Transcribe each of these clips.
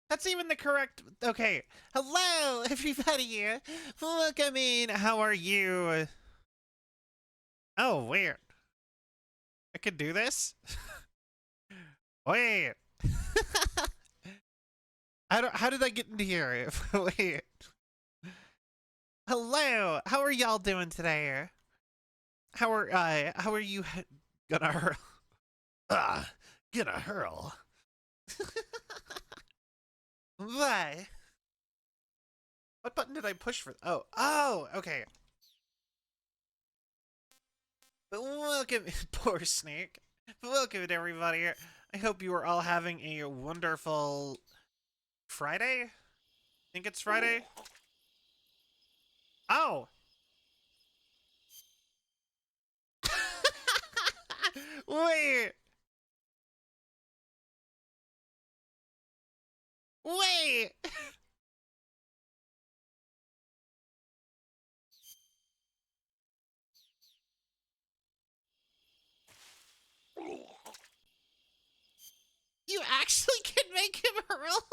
That's even the correct. Okay. Hello, everybody. Welcome in. How are you? Oh, wait. I could do this? Wait. How did I get into here? Wait. Hello. How are y'all doing today? How are you gonna hurl? Gonna hurl. Why? What button did I push for? Oh, okay. But welcome, poor Snake. Welcome, everybody. I hope you are all having a wonderful Friday. I think it's Friday. Oh, wait, wait. You actually can make him hurl?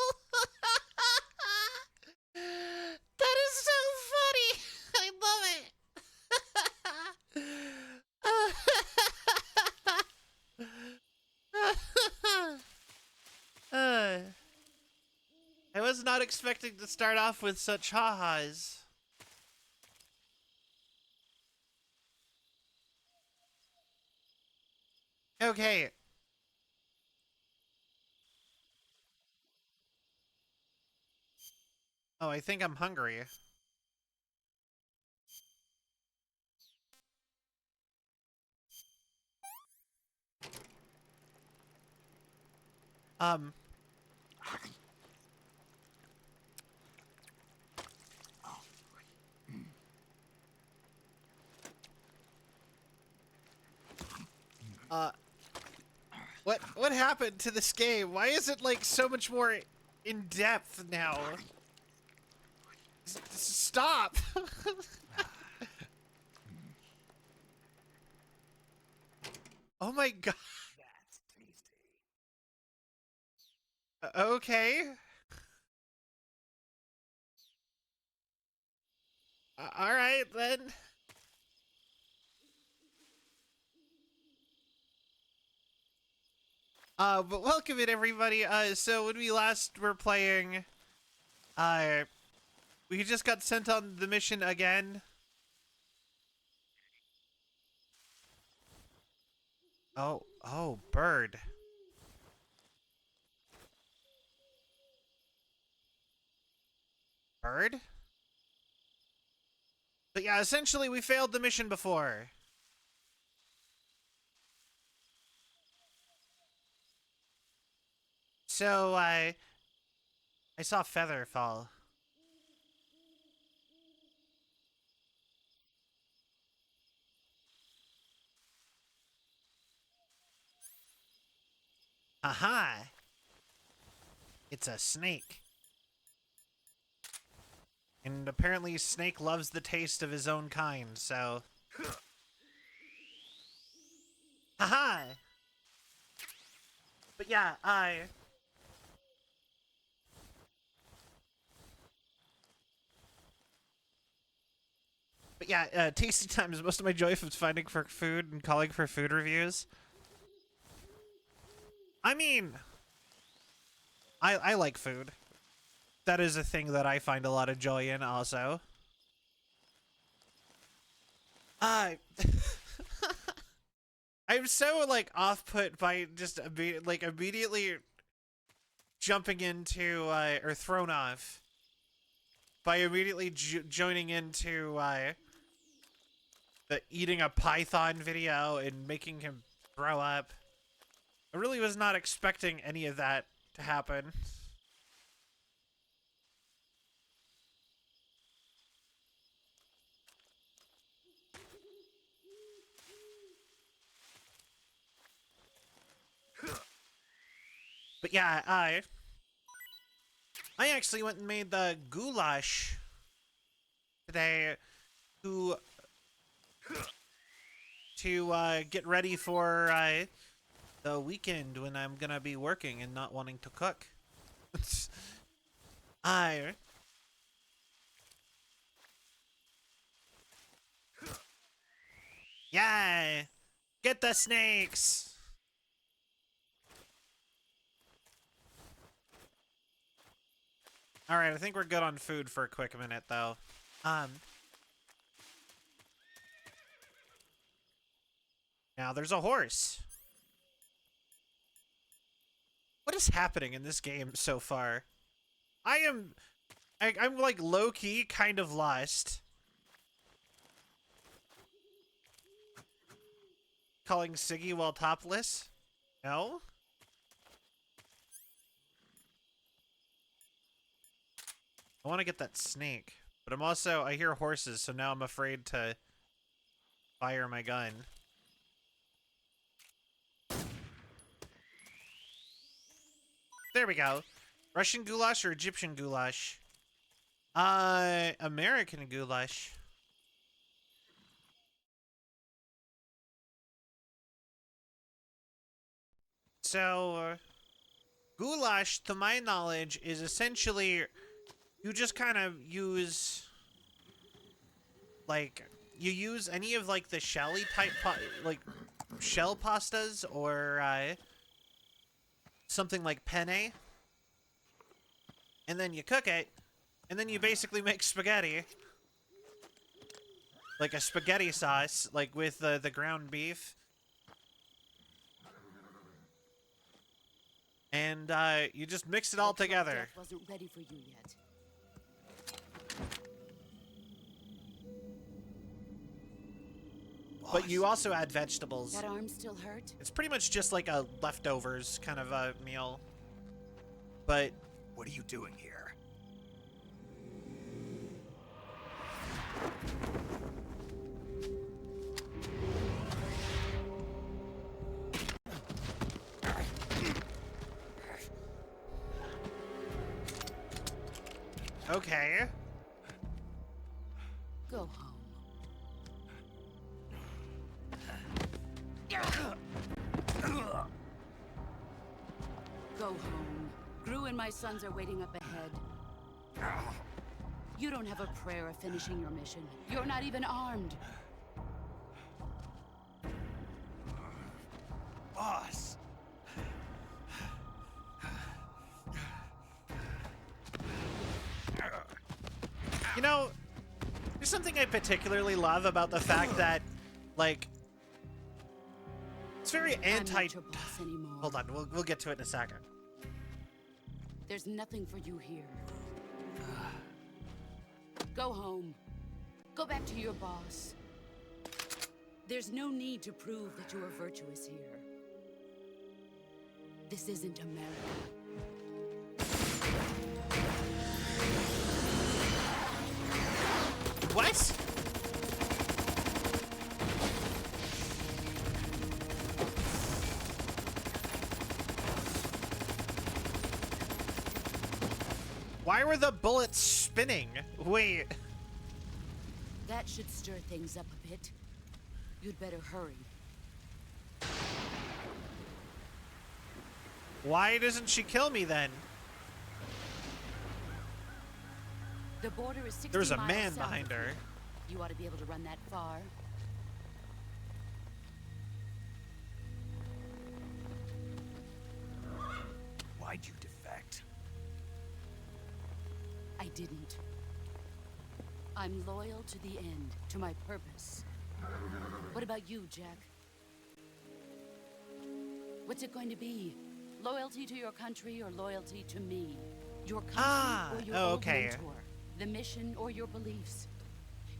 That is so funny. I love it. I was not expecting to start off with such ha-has. Okay. Oh, I think I'm hungry. Um, uh, what happened to this game? Why is it like so much more in depth now? Stop! Oh my god. Okay. All right then. But welcome in everybody. So when we last were playing, uh, we just got sent on the mission again. Oh, bird. Bird? But yeah, essentially we failed the mission before. So I saw feather fall. Aha! It's a snake. And apparently Snake loves the taste of his own kind, so... Haha! But yeah, But yeah, tasty time is most of my joy from finding for food and calling for food reviews. I mean, I like food. That is a thing that I find a lot of joy in also. Uh, I'm so like off put by just immediately jumping into or thrown off by immediately joining into the eating a python video and making him throw up. I really was not expecting any of that to happen. But yeah, I actually went and made the goulash today to get ready for the weekend when I'm gonna be working and not wanting to cook. I. Yeah! Get the snakes! Alright, I think we're good on food for a quick minute, though. Now there's a horse. What is happening in this game so far? I'm like low-key kind of lost. Calling Siggy while topless? No? I want to get that snake. But I'm also, I hear horses, so now I'm afraid to fire my gun. There we go. Russian goulash or Egyptian goulash? American goulash. So, goulash, to my knowledge, is essentially, you just kind of use, like, you use any of, like, the shelly type, like, shell pastas, or, something like penne, and then you cook it, and then you basically make spaghetti. Like a spaghetti sauce, like with the ground beef. And you just mix it all together. Wasn't ready for you yet. But you also add vegetables. That arm still hurt? It's pretty much just like a leftovers kind of a meal. But what are you doing here? okay. Go home. Go home. Gru and my sons are waiting up ahead. You don't have a prayer of finishing your mission. You're not even armed. Boss! You know, there's something I particularly love about the fact that, like, it's very I'm not your boss anymore. Hold on, we'll get to it in a second. There's nothing for you here. Go home. Go back to your boss. There's no need to prove that you are virtuous here. This isn't America. What? Why were the bullets spinning? Wait. That should stir things up a bit. You'd better hurry. Why doesn't she kill me then? The border is 60 There's a miles man south behind of her. here. You ought to be able to run that far. Why'd you defect? I didn't. I'm loyal to the end, to my purpose. What about you, Jack? What's it going to be? Loyalty to your country or loyalty to me? Your country or your old okay. mentor? The mission or your beliefs?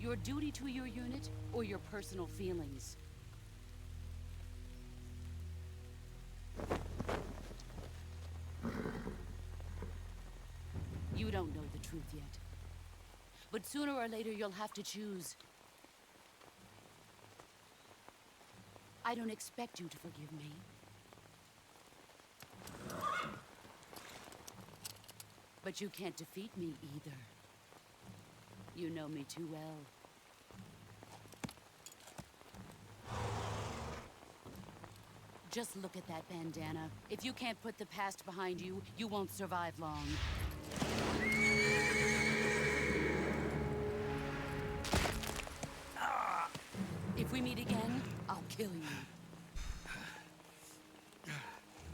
Your duty to your unit or your personal feelings? You don't know the truth yet. But sooner or later you'll have to choose. I don't expect you to forgive me. But you can't defeat me either. You know me too well. Just look at that bandana. If you can't put the past behind you, you won't survive long. If we meet again, I'll kill you.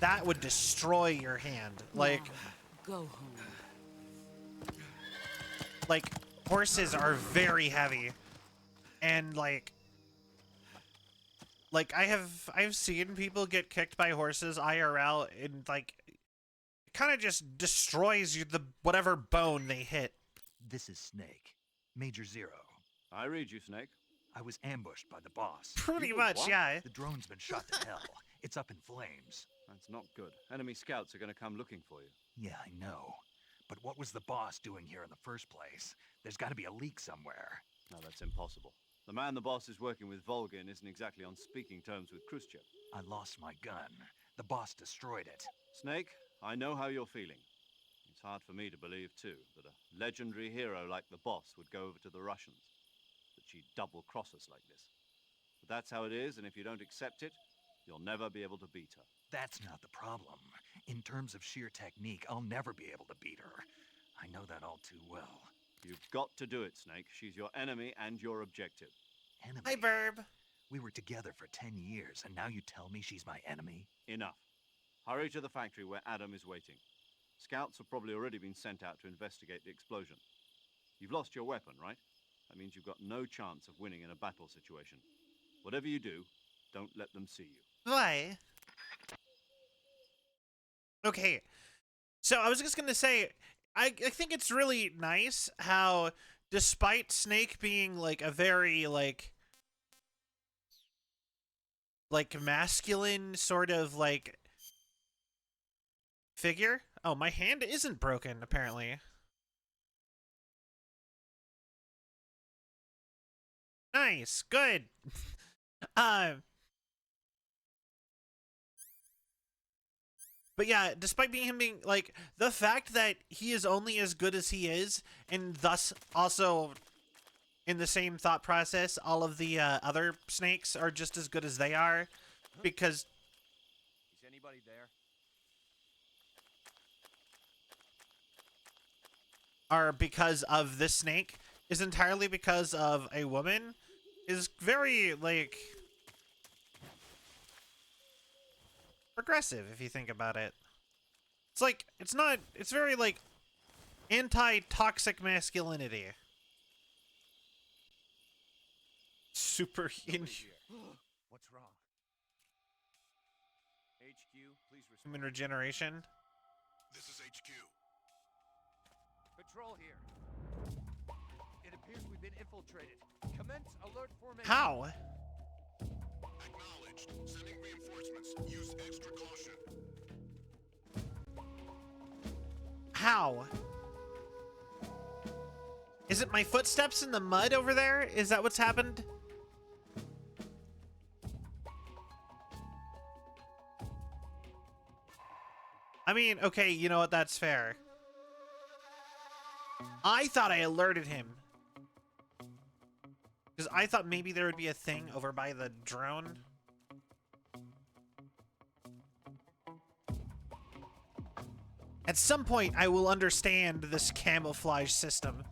That would destroy your hand. Like, Now, go home. like horses are very heavy, and like I've seen people get kicked by horses IRL, and like it kind of just destroys you, the whatever bone they hit. This is Snake. Major Zero. I read you, Snake. I was ambushed by the boss. Pretty You much, what? yeah. The drone's been shot to hell. It's up in flames. That's not good. Enemy scouts are going to come looking for you. Yeah, I know. But what was the boss doing here in the first place? There's got to be a leak somewhere. No, that's impossible. The man the boss is working with, Volgin, isn't exactly on speaking terms with Khrushchev. I lost my gun. The boss destroyed it. Snake, I know how you're feeling. It's hard for me to believe, too, that a legendary hero like the boss would go over to the Russians. That she'd double-cross us like this. But that's how it is, and if you don't accept it, you'll never be able to beat her. That's not the problem. In terms of sheer technique, I'll never be able to beat her. I know that all too well. You've got to do it, Snake. She's your enemy and your objective. Enemy? Hi, Burb. We were together for 10 years, and now you tell me she's my enemy? Enough. Hurry to the factory where Adam is waiting. Scouts have probably already been sent out to investigate the explosion. You've lost your weapon, right? That means you've got no chance of winning in a battle situation. Whatever you do, don't let them see you. Why? Okay, so I was just gonna say, I think it's really nice how, despite Snake being like a very like masculine sort of like figure. Oh, my hand isn't broken apparently. Nice, good. But yeah, despite him being like, the fact that he is only as good as he is, and thus also in the same thought process, all of the other snakes are just as good as they are, because Is anybody there? because of this snake is entirely because of a woman, is very like progressive if you think about it. It's like, it's very like anti-toxic masculinity. Super Somebody here. What's wrong? HQ, please respond. human regeneration. This is HQ. Patrol here. It appears we've been infiltrated. Commence alert formation. How? Acknowledged. Sending reinforcements. Use extra caution. How? Is it my footsteps in the mud over there? Is that what's happened? I mean, okay, you know what? That's fair. I thought I alerted him. Because I thought maybe there would be a thing over by the drone. At some point, I will understand this camouflage system.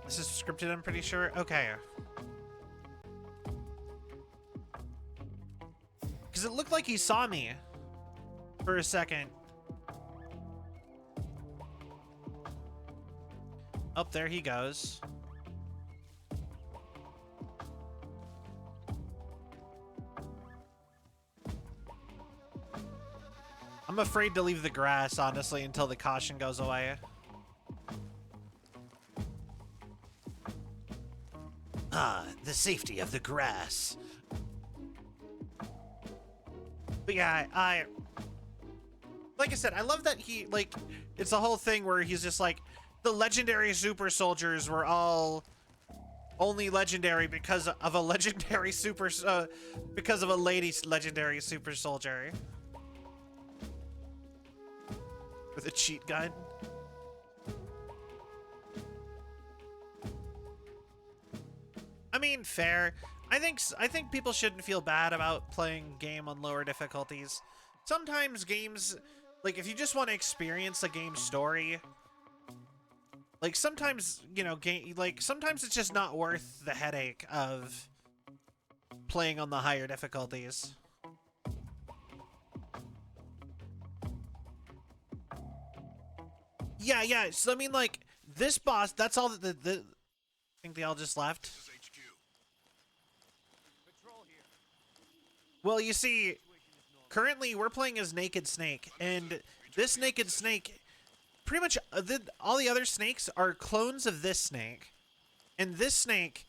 This is scripted, I'm pretty sure. Okay. Because it looked like he saw me for a second. Oh, there he goes. I'm afraid to leave the grass, honestly, until the caution goes away. Ah, the safety of the grass. But yeah, like I said, I love that he, like, it's a whole thing where he's just like, the legendary super soldiers were all only legendary because of a legendary super, because of a lady legendary super soldier. With a cheat gun. I mean, fair. I think people shouldn't feel bad about playing game on lower difficulties. Sometimes games Like, if you just want to experience a game's story, like, sometimes, you know, sometimes it's just not worth the headache of playing on the higher difficulties. Yeah, so I mean, like, this boss, that's all that I think they all just left. This is HQ. Patrol here. Well, you see, currently we're playing as Naked Snake, and this Naked Snake, pretty much all the other snakes are clones of this snake, and this snake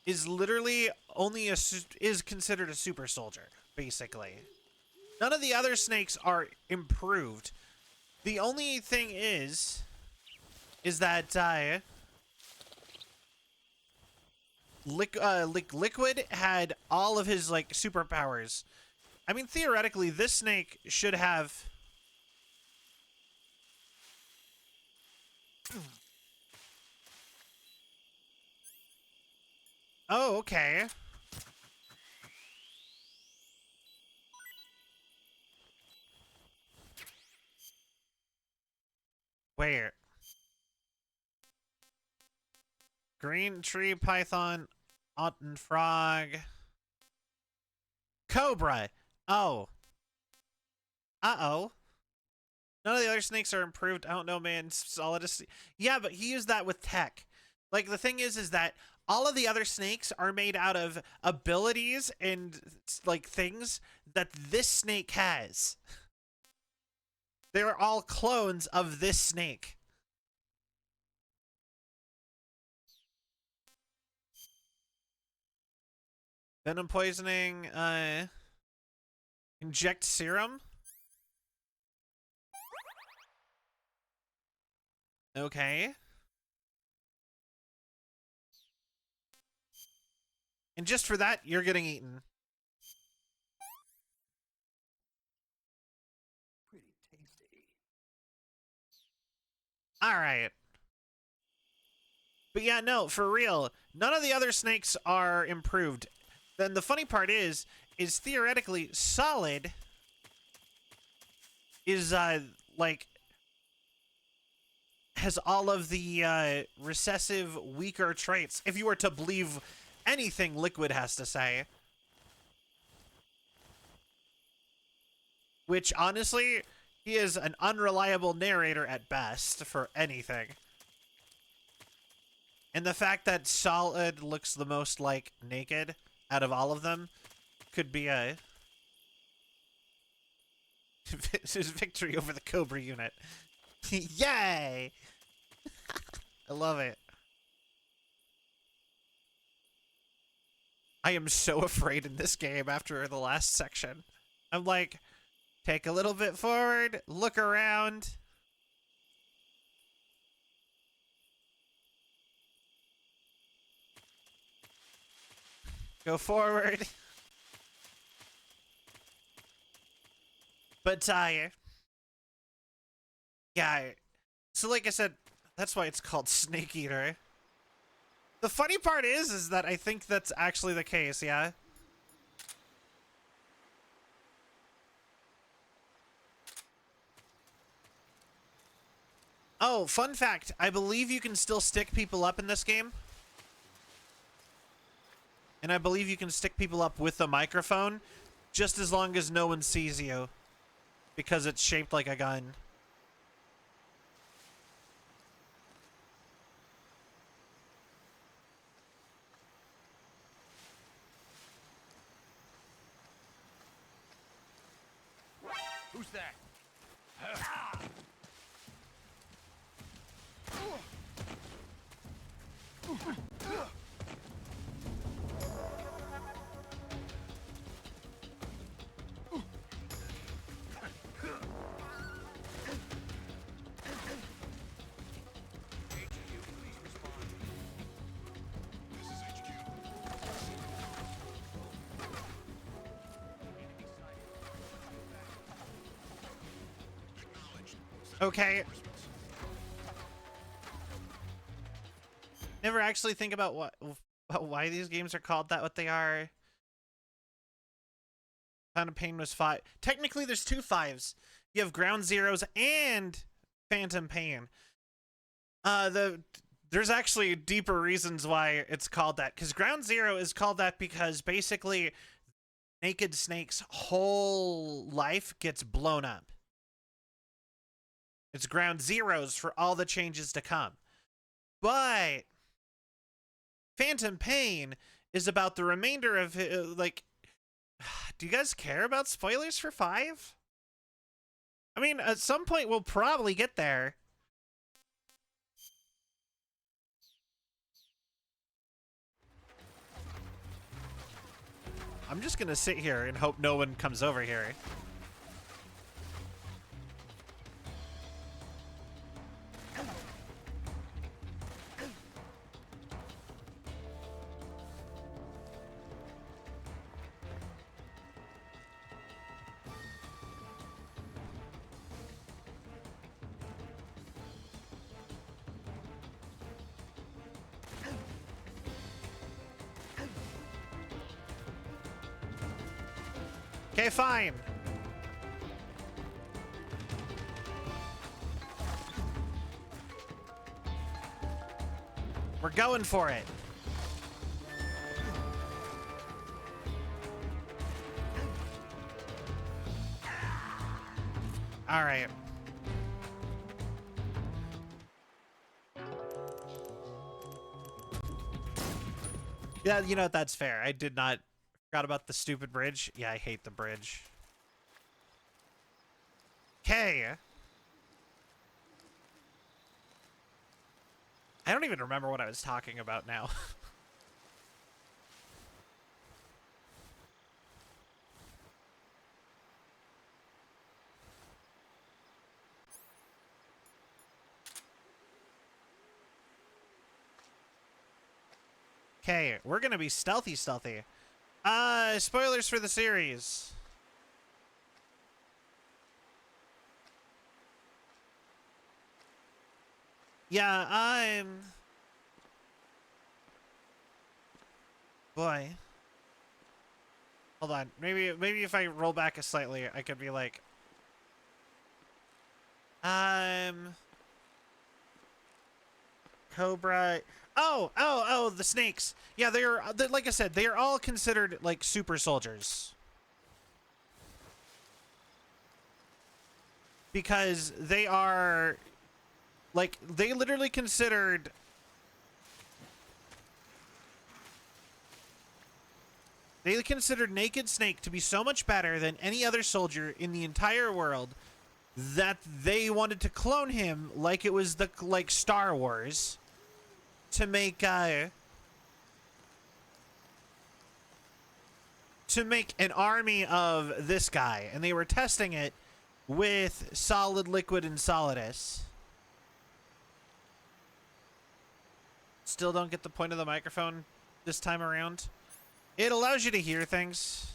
is literally only is considered a super soldier, basically. None of the other snakes are improved. The only thing is that Liquid had all of his like superpowers. I mean, theoretically, this snake should have. Oh, okay. Where? Green tree python, Otten frog, cobra. Oh. Uh-oh. None of the other snakes are improved. I don't know, man. Solidus. Yeah, but he used that with tech. Like, the thing is that all of the other snakes are made out of abilities and, like, things that this snake has. They're all clones of this snake. Venom poisoning, inject serum? Okay. And just for that, you're getting eaten. Pretty tasty. Alright. But yeah, no, for real, none of the other snakes are improved. Then the funny part is theoretically Solid is, like, has all of the, recessive, weaker traits, if you were to believe anything Liquid has to say. Which, honestly, he is an unreliable narrator at best for anything. And the fact that Solid looks the most like Naked out of all of them could be a his victory over the Cobra unit. Yay! I love it. I am so afraid in this game after the last section. I'm like, take a little bit forward, look around. Go forward. But, yeah. So like I said, that's why it's called Snake Eater. The funny part is that I think that's actually the case, yeah? Oh, fun fact. I believe you can still stick people up in this game. And I believe you can stick people up with a microphone, just as long as no one sees you. Because it's shaped like a gun. Who's that? This is HQ. Acknowledged. Okay. Never actually think about why these games are called that, what they are. Found of Pain was 5. Technically, there's 2 5s. You have Ground Zeroes and Phantom Pain. There's actually deeper reasons why it's called that, because Ground Zero is called that because basically Naked Snake's whole life gets blown up. It's Ground Zeroes for all the changes to come. But Phantom Pain is about the remainder of like. Do you guys care about spoilers for 5? I mean, at some point we'll probably get there. I'm just gonna sit here and hope no one comes over here. Okay, fine. We're going for it. All right. Yeah, you know what? That's fair. I did not. Forgot about the stupid bridge. Yeah, I hate the bridge. Okay. I don't even remember what I was talking about now. Okay, we're gonna be stealthy. Spoilers for the series. Yeah, boy. Hold on. Maybe if I roll back a slightly, I could be like, Cobra. Oh, the snakes. Yeah, they're like I said, they are all considered like super soldiers. Because they are like, they literally considered Naked Snake to be so much better than any other soldier in the entire world that they wanted to clone him like it was like Star Wars to make an army of this guy, and they were testing it with Solid, Liquid, and Solidus. Still don't get the point of the microphone this time around. It allows you to hear things.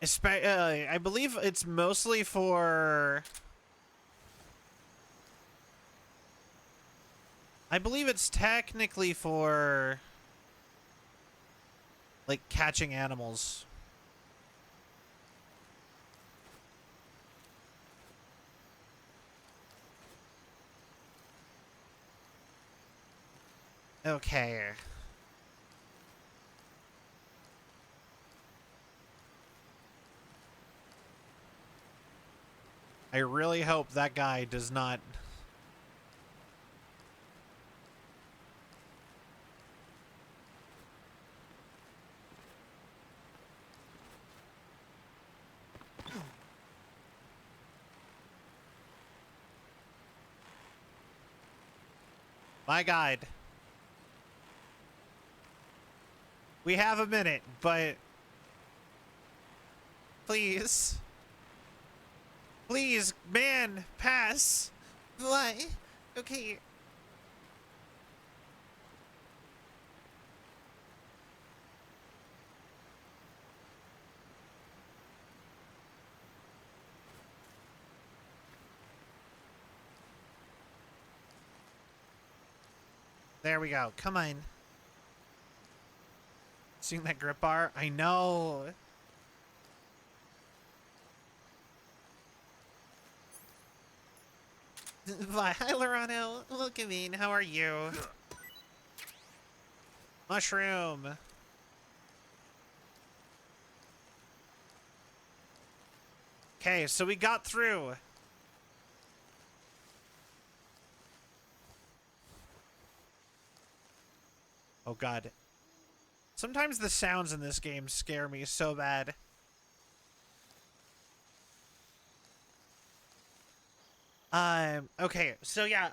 I believe it's mostly for... I believe it's technically for, like, catching animals. Okay. I really hope that guy does not... My guide. We have a minute, but... Please. Please, man, pass. What? Okay. There we go. Come on. Seeing that grip bar? I know. Hi, Lorano. Welcome in. How are you? Mushroom. Okay, so we got through. Oh god. Sometimes the sounds in this game scare me so bad. Okay, so yeah,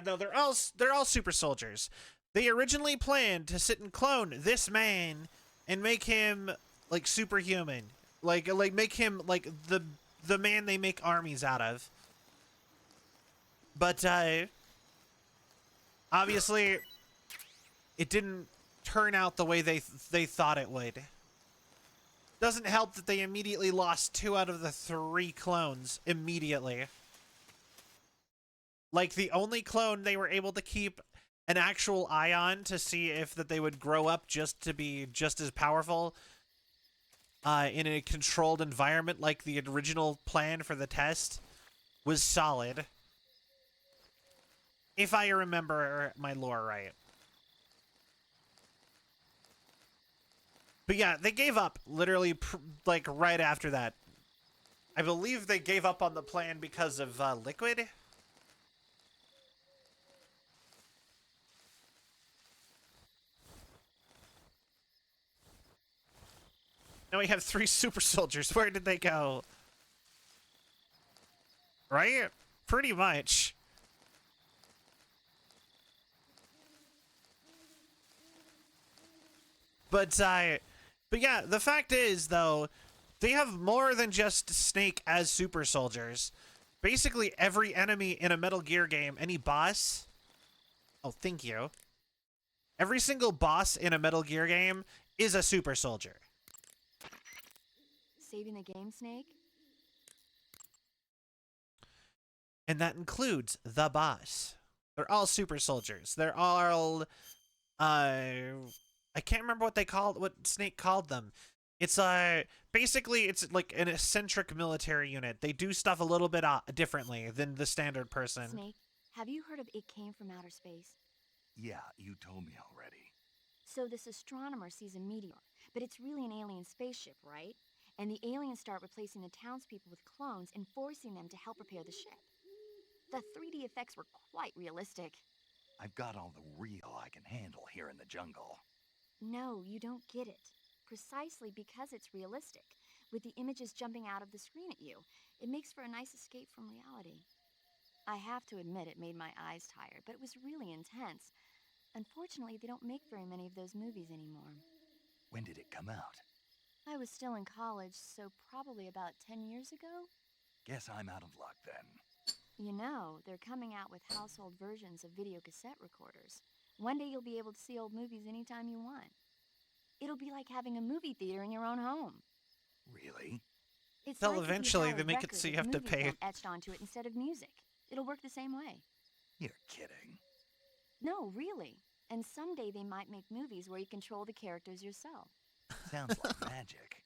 no, they're all super soldiers. They originally planned to sit and clone this man and make him like superhuman. Like make him like the man they make armies out of. But obviously it didn't turn out the way they thought it would. Doesn't help that they immediately lost 2 out of the 3 clones immediately. Like, the only clone they were able to keep an actual eye on to see if that they would grow up just to be just as powerful in a controlled environment like the original plan for the test was Solid. If I remember my lore right. But yeah, they gave up literally like right after that. I believe they gave up on the plan because of Liquid. Now we have 3 super soldiers. Where did they go? Right? Pretty much. But yeah, the fact is, though, they have more than just Snake as super soldiers. Basically, every enemy in a Metal Gear game, any boss... Oh, thank you. Every single boss in a Metal Gear game is a super soldier. Saving the game, Snake? And that includes the boss. They're all super soldiers. They're all... I can't remember what Snake called them. It's basically it's like an eccentric military unit. They do stuff a little bit differently than the standard person. Snake, have you heard of It Came from Outer Space? Yeah, you told me already. So this astronomer sees a meteor, but it's really an alien spaceship, right? And the aliens start replacing the townspeople with clones and forcing them to help repair the ship. The 3D effects were quite realistic. I've got all the real I can handle here in the jungle. No, you don't get it. Precisely because it's realistic, with the images jumping out of the screen at you, it makes for a nice escape from reality. I have to admit it made my eyes tired, but it was really intense. Unfortunately, they don't make very many of those movies anymore. When did it come out? I was still in college, so probably about 10 years ago? Guess I'm out of luck then. You know, they're coming out with household versions of video cassette recorders. One day you'll be able to see old movies anytime you want. It'll be like having a movie theater in your own home. Really? It's Well, like if you eventually had a they make it record so you with have to movie pay. film etched onto it instead of music. It'll work the same way. You're kidding. No, really. And someday they might make movies where you control the characters yourself. Sounds like magic.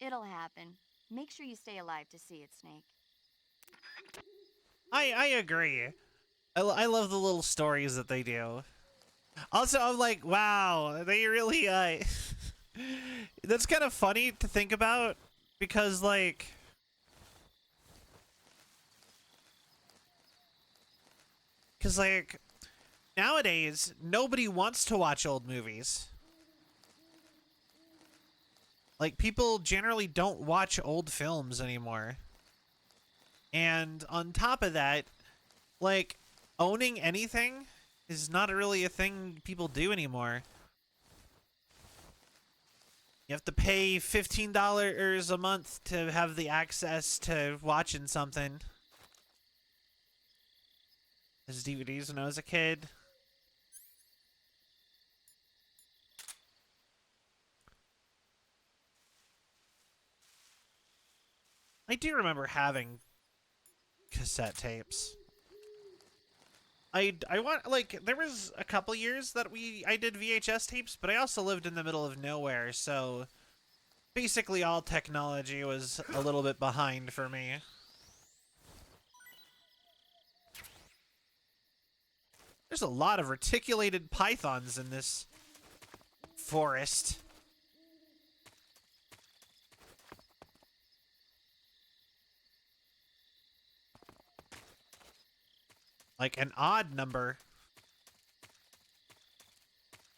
It'll happen. Make sure you stay alive to see it, Snake. I agree. I love the little stories that they do. Also, I'm like, wow, they really that's kind of funny to think about because like nowadays nobody wants to watch old movies. Like, people generally don't watch old films anymore. And on top of that, like, owning anything is not really a thing people do anymore. You have to pay $15 a month to have the access to watching something. There's DVDs when I was a kid. I do remember having cassette tapes. I want, like, there was a couple years that I did VHS tapes, but I also lived in the middle of nowhere, so basically all technology was a little bit behind for me. There's a lot of reticulated pythons in this forest. Like an odd number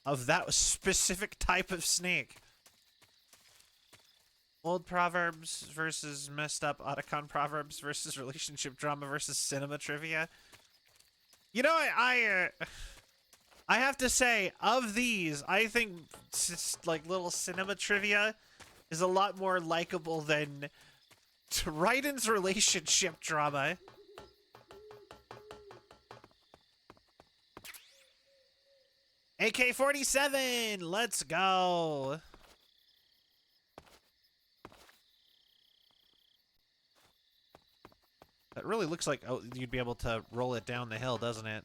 of that specific type of snake. Old proverbs versus messed up Otacon proverbs versus relationship drama versus cinema trivia. You know, I have to say, of these, I think like little cinema trivia is a lot more likable than Raiden's relationship drama. AK-47, let's go. That really looks like you'd be able to roll it down the hill, doesn't it?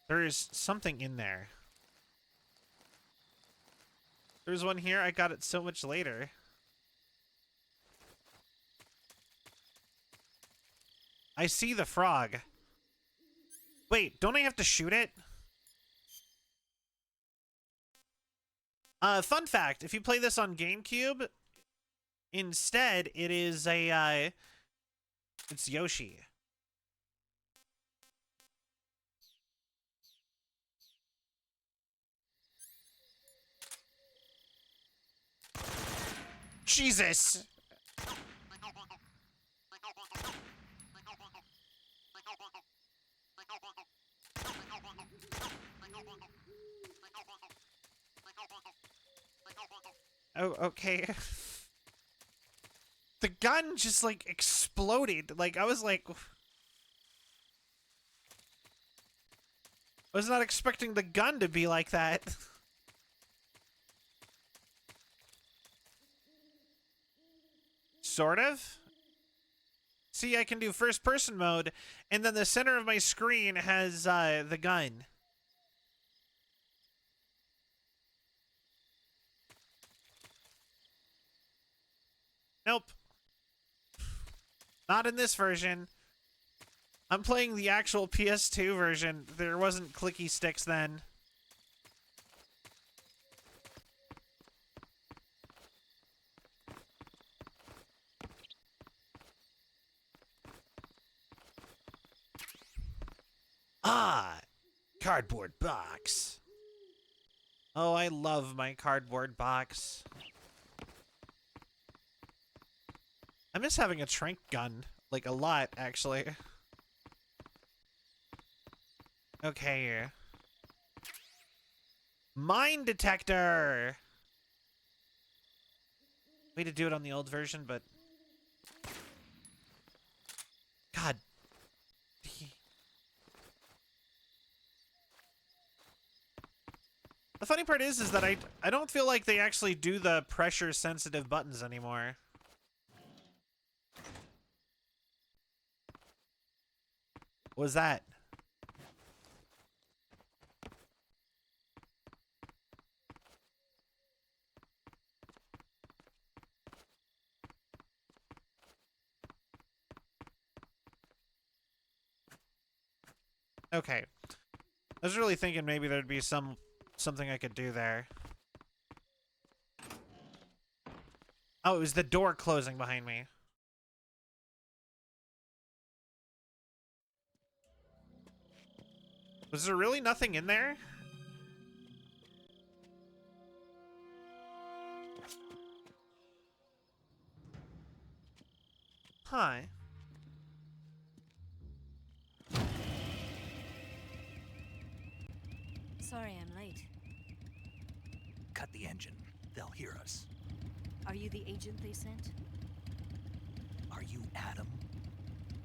There is something in there. There's one here. I got it so much later. I see the frog. Wait, don't I have to shoot it? Fun fact, if you play this on GameCube, instead it is a, it's Yoshi. Jesus! Oh, okay. The gun just, like, exploded. Like, I was like... I was not expecting the gun to be like that. Sort of. See, I can do first-person mode, and then the center of my screen has, the gun. Nope. Not in this version. I'm playing the actual PS2 version. There wasn't clicky sticks then. Ah! Cardboard box. Oh, I love my cardboard box. I miss having a tranq gun. Like, a lot, actually. Okay. Mine detector! Way to do it on the old version, but... God. The funny part is that I don't feel like they actually do the pressure-sensitive buttons anymore. What was that? Okay. I was really thinking maybe there'd be something I could do there. Oh, it was the door closing behind me. Was there really nothing in there? Hi. Sorry I'm late. Cut the engine. They'll hear us. Are you the agent they sent? Are you Adam?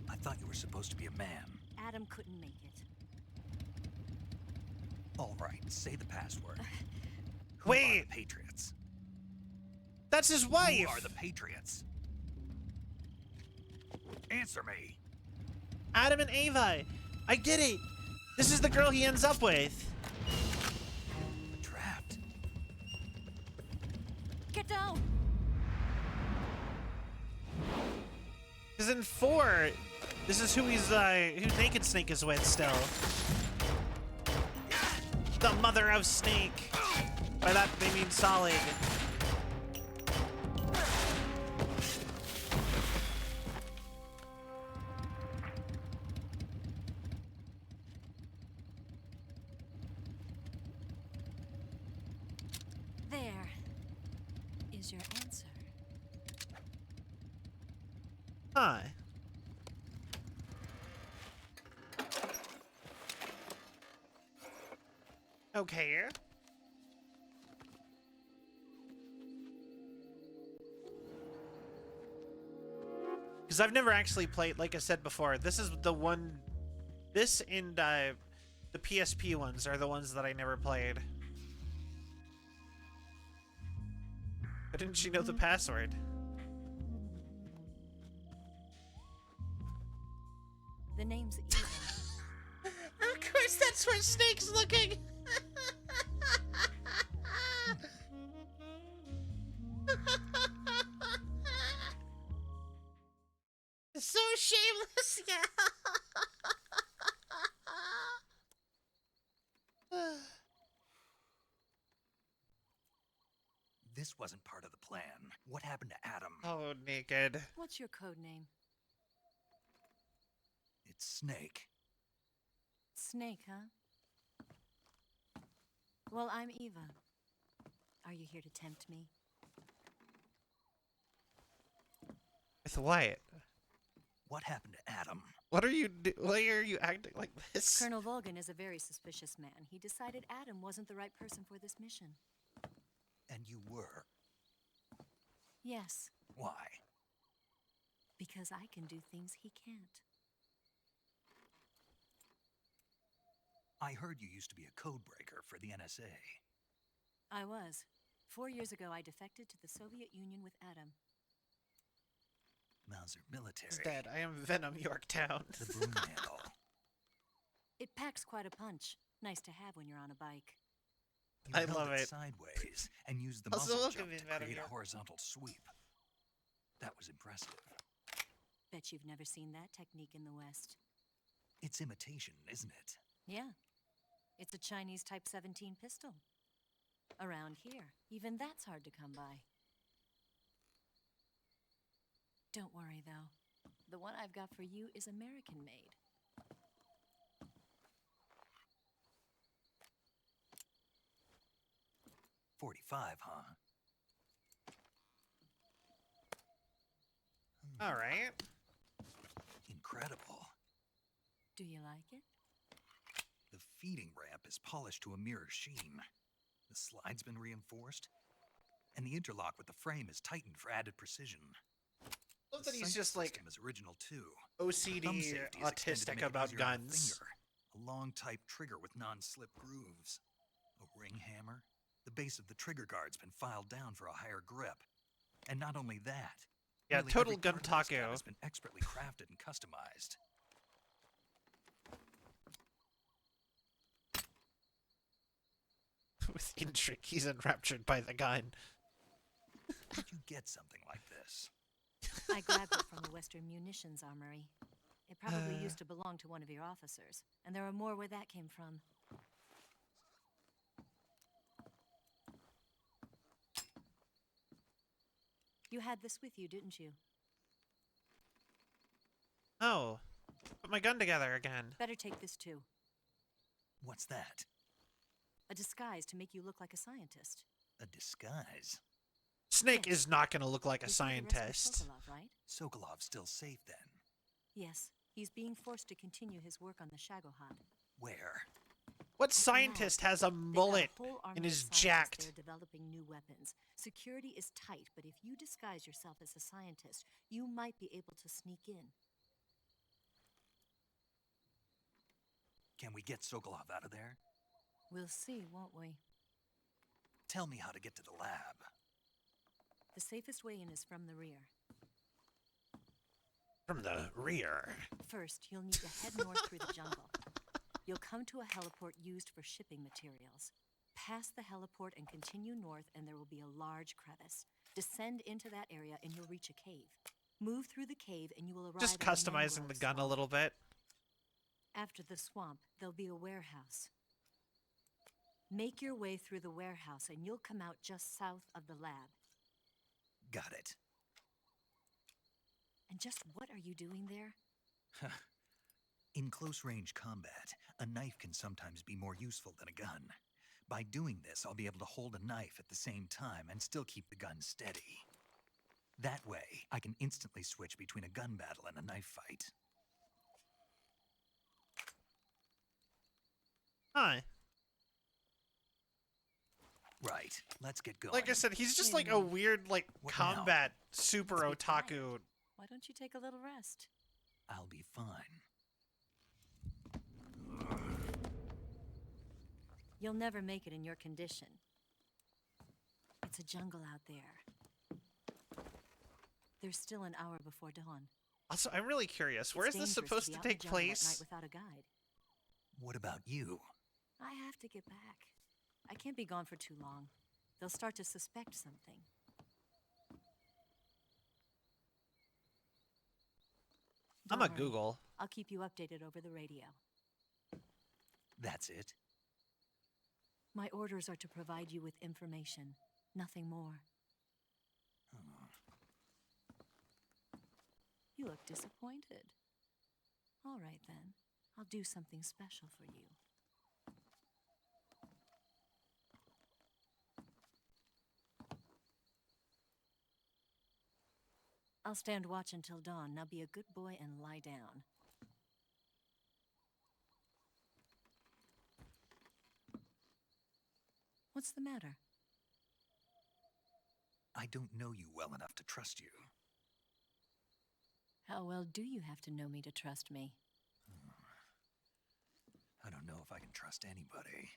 I thought you were supposed to be a man. Adam couldn't make it. All right, say the password. Who Wait. are the Patriots? That's his wife! Who are the Patriots? Answer me. Adam and Ava! I get it! This is the girl he ends up with! Trapped. Get down! Because in 4, this is who who Naked Snake is with still. The mother of Snake. By that they mean Solid. There is your answer. Huh. Okay. Because I've never actually played, like I said before, this is the one, this and the PSP ones are the ones that I never played. But didn't she know the password? The name's Eva. Of course, that's where Snake's looking. So shameless, yeah. This wasn't part of the plan. What happened to Adam? Oh, Naked. What's your code name? It's Snake. Snake, huh? Well, I'm Eva. Are you here to tempt me? With Wyatt. What happened to Adam? Why are you acting like this? Colonel Volgan is a very suspicious man. He decided Adam wasn't the right person for this mission. And you were. Yes, Why? because I can do things he can't. I heard you used to be a codebreaker for the NSA. I was. 4 years ago, I defected to the Soviet Union with Adam. Mauser military. He's dead. I am Venom Yorktown. The broom handle. It packs quite a punch. Nice to have when you're on a bike. You I held love it. sideways and used the Also, muzzle look jump at me, to Venom create a York. horizontal sweep. That was impressive. Bet you've never seen that technique in the West. It's imitation, isn't it? Yeah. It's a Chinese Type 17 pistol. Around here, even that's hard to come by. Don't worry, though. The one I've got for you is American-made. .45, huh? All right. Incredible. Do you like it? The feeding ramp is polished to a mirror sheen. The slide's been reinforced, and the interlock with the frame is tightened for added precision. I love The that he's sight just like system is original too. OCD Thumb safety is extended to autistic make it about easier on the guns. finger. A long type trigger with non-slip grooves. A ring hammer. The base of the trigger guard's been filed down for a higher grip. And not only that. Yeah, nearly total every part of this gun gun taco. has been expertly crafted and customized. With intrigue, he's enraptured by the gun. How'd you get something like this? I grabbed it from the Western Munitions Armory. It probably used to belong to one of your officers, and there are more where that came from. You had this with you, didn't you? Oh, put my gun together again. Better take this too. What's that? A disguise to make you look like a scientist. A disguise? Snake Yes. is not going to look like a You see the rest of scientist. Sokolov, right? Sokolov's still safe then. Yes, he's being forced to continue his work on the Shagohod. Where? What At the scientist lab, has a they've got mullet whole army and of is scientists jacked? there developing new weapons. Security is tight, but if you disguise yourself as a scientist, you might be able to sneak in. Can we get Sokolov out of there? We'll see, won't we? Tell me how to get to the lab. The safest way in is from the rear. From the rear. First, you'll need to head north through the jungle. You'll come to a heliport used for shipping materials. Pass the heliport and continue north, and there will be a large crevice. Descend into that area, and you'll reach a cave. Move through the cave, and you will arrive Just at a customizing mangrove the gun a swamp. little bit. After the swamp, there'll be a warehouse. Make your way through the warehouse, and you'll come out just south of the lab. Got it. And just what are you doing there? In close-range combat, a knife can sometimes be more useful than a gun. By doing this, I'll be able to hold a knife at the same time and still keep the gun steady. That way, I can instantly switch between a gun battle and a knife fight. Huh. Right, let's get going. Like I said, he's just Wait like a a minute. weird, like, What now? combat super Let's be quiet. otaku. Why don't you take a little rest? I'll be fine. You'll never make it in your condition. It's a jungle out there. There's still an hour before dawn. Also, I'm really curious. Where is It's this dangerous supposed to be out in the take jungle at night place? without a guide. What about you? I have to get back. I can't be gone for too long. They'll start to suspect something. I'm Don't a worry. Google. I'll keep you updated over the radio. That's it? My orders are to provide you with information, nothing more. Oh. You look disappointed. All right, then. I'll do something special for you. I'll stand watch until dawn. Now be a good boy and lie down. What's the matter? I don't know you well enough to trust you. How well do you have to know me to trust me? I don't know if I can trust anybody.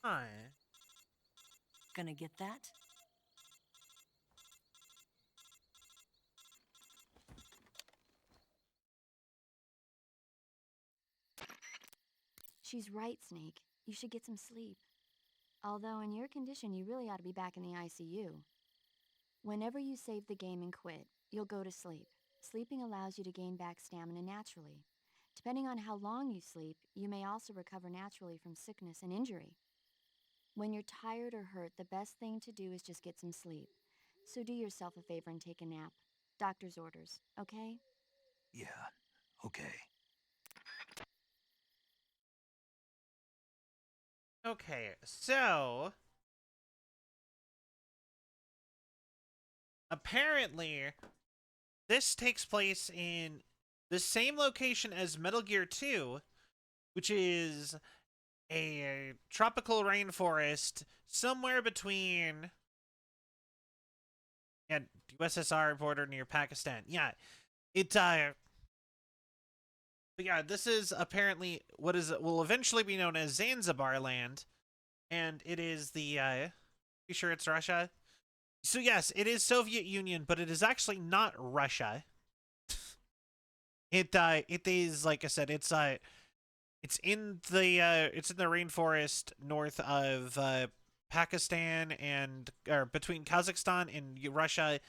Hi. Gonna get that? She's right, Snake. You should get some sleep. Although, in your condition, you really ought to be back in the ICU. Whenever you save the game and quit, you'll go to sleep. Sleeping allows you to gain back stamina naturally. Depending on how long you sleep, you may also recover naturally from sickness and injury. When you're tired or hurt, the best thing to do is just get some sleep. So do yourself a favor and take a nap. Doctor's orders, okay? Yeah, okay. Okay, so apparently this takes place in the same location as Metal Gear 2, which is a tropical rainforest somewhere between USSR border near Pakistan. Yeah, but yeah, this is apparently what will eventually be known as Zanzibar land, and it is the you sure it's Russia? So yes, it is Soviet Union, but it is actually not Russia. It is, like I said, it's in the rainforest north of Pakistan or between Kazakhstan and Russia,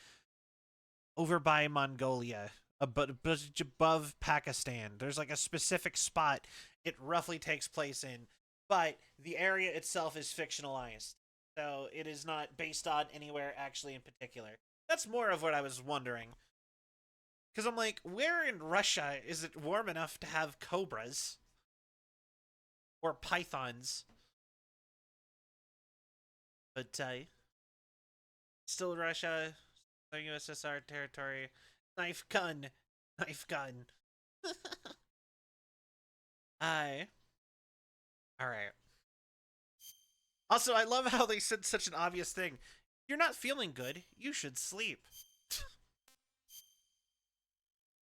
over by Mongolia. But above Pakistan, there's like a specific spot it roughly takes place in, but the area itself is fictionalized, so it is not based on anywhere actually in particular. That's more of what I was wondering, because I'm like, where in Russia is it warm enough to have cobras or pythons? But still Russia, the USSR territory. Knife gun. Knife gun. Alright. Also, I love how they said such an obvious thing. If you're not feeling good, you should sleep.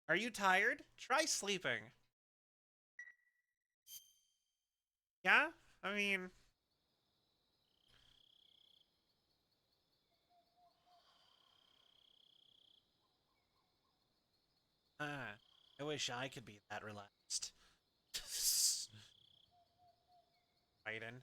Are you tired? Try sleeping. Yeah? I mean... wish I could be that relaxed. Biden.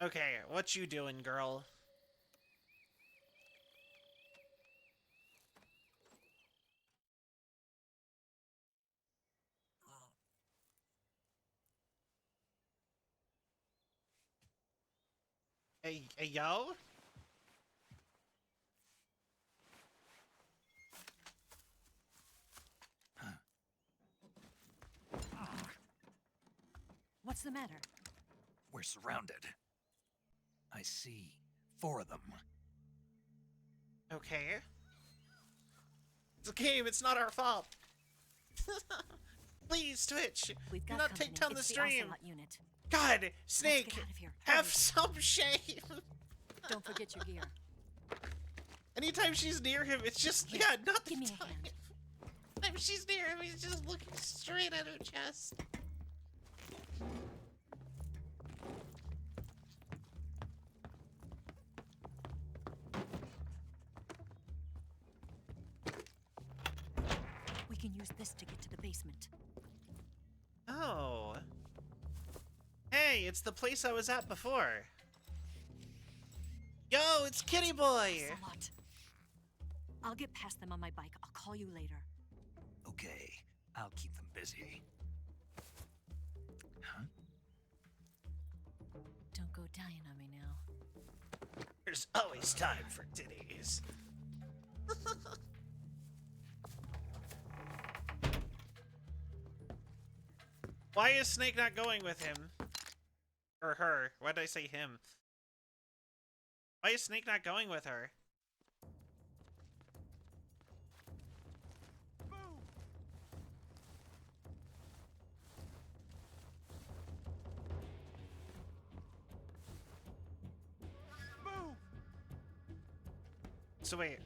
Okay, what you doing, girl? Hey, yo? What's the matter? We're surrounded. I see 4 of them. Okay. It's a game, it's not our fault. Please, Twitch, We've do got not company. take down the It's stream. Ocelot unit. God, Snake, Let's get out of here. have Hurry. some shame. Don't forget your gear. Anytime she's near him, it's just, Here, yeah, not the give me a time. hand. Anytime she's near him, he's just looking straight at her chest. We can use this to get to the basement. Oh. Hey, it's the place I was at before. Yo, it's Kitty Boy! Ocelot. I'll get past them on my bike. I'll call you later. Okay, I'll keep them busy. Huh? Don't go dying on me now. There's always time for titties. Why is Snake not going with him? Or her? Why did I say him? Why is Snake not going with her? Move! So wait.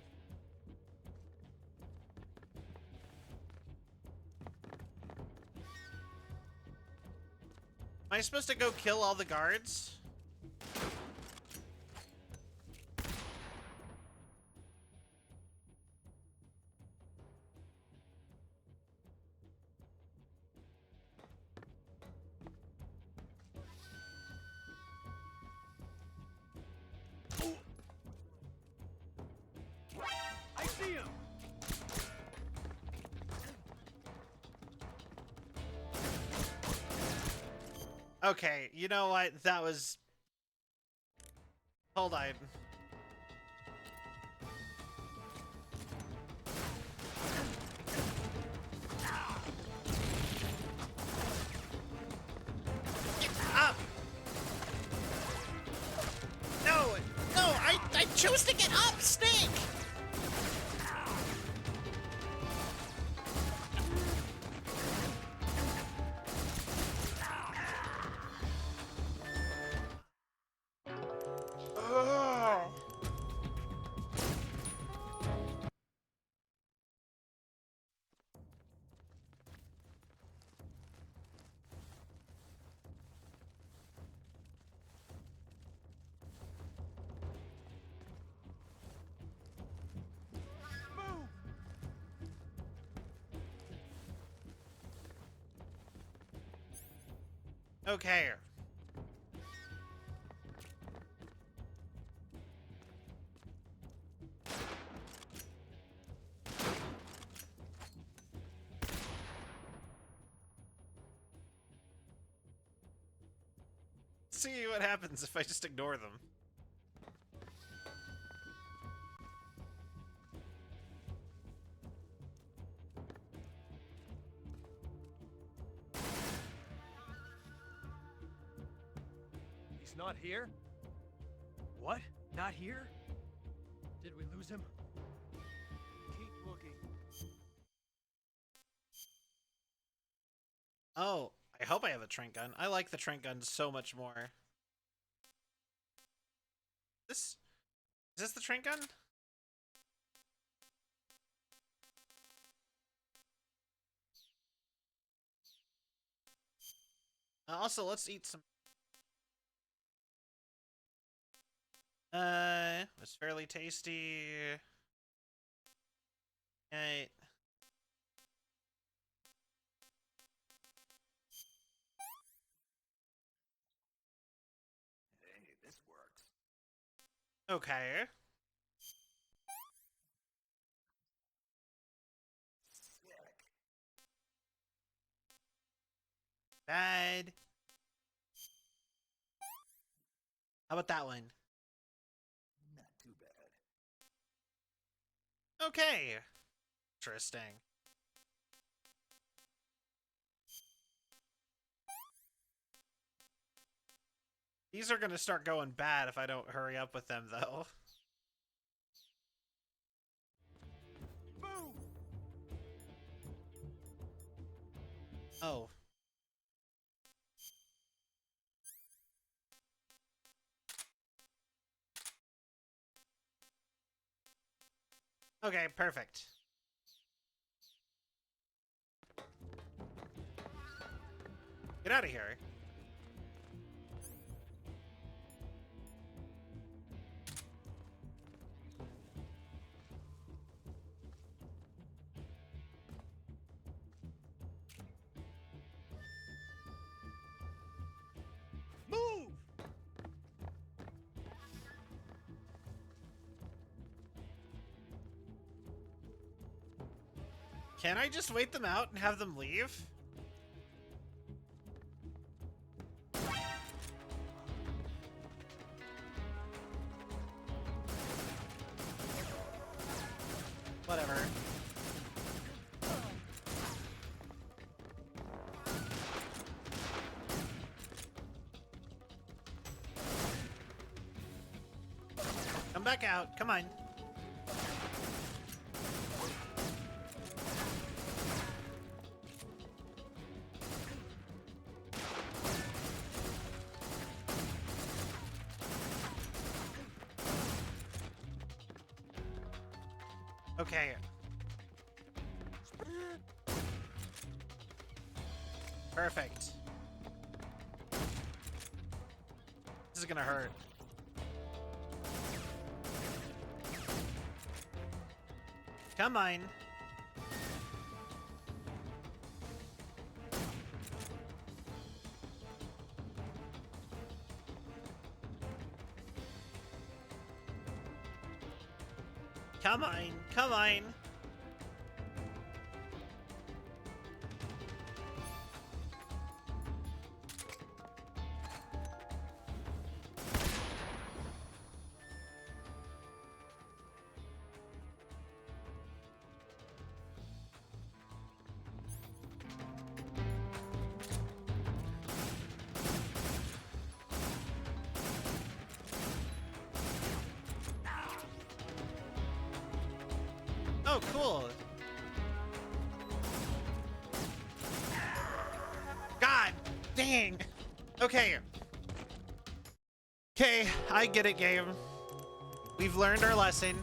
Am I supposed to go kill all the guards? I see him! Okay, you know what? That was... Hold on. Get up! No! No! I chose to get up, Snake! Ugh. Move! Okay. See what happens if I just ignore them. He's not here? What? Not here? Did we lose him? Keep looking. Oh, I hope I have a trank gun. I like the trank gun so much more. Is this the trank gun? Also, let's eat some Was fairly tasty. Right. Hey, this works. Okay. Bad. How about that one? Not too bad. Okay. Interesting. These are gonna start going bad if I don't hurry up with them, though. Move! Oh. Okay, perfect. Get out of here. Move! Can I just wait them out and have them leave? Whatever. Come back out. Come on. Okay. Perfect. This is gonna hurt. Come on. Come on. Come on. Oh, cool. God dang. Okay. Okay, I get it, game. We've learned our lesson.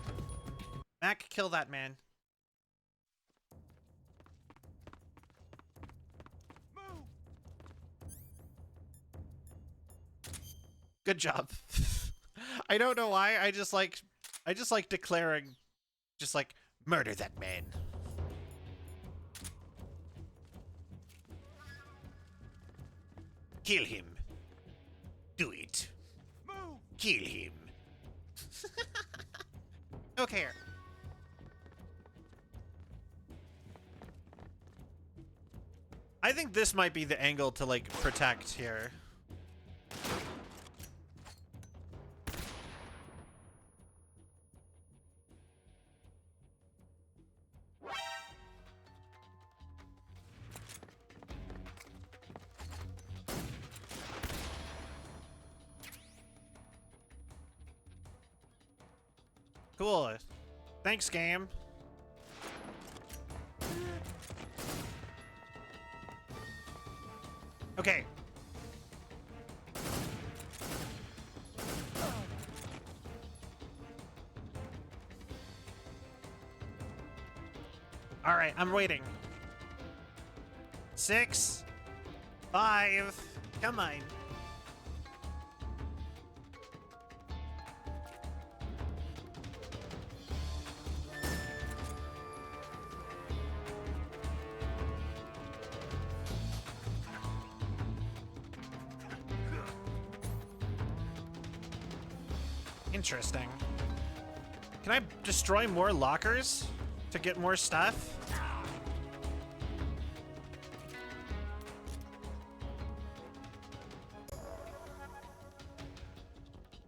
Mac, kill that man. Move! Good job. I don't know why. I just like declaring, just like, murder that man. Kill him. Do it. Move! Kill him. Okay. I think this might be the angle to, like, protect here. Cool. Thanks, game. Okay. All right, I'm waiting. 6, 5, come on. Interesting. Can I destroy more lockers to get more stuff?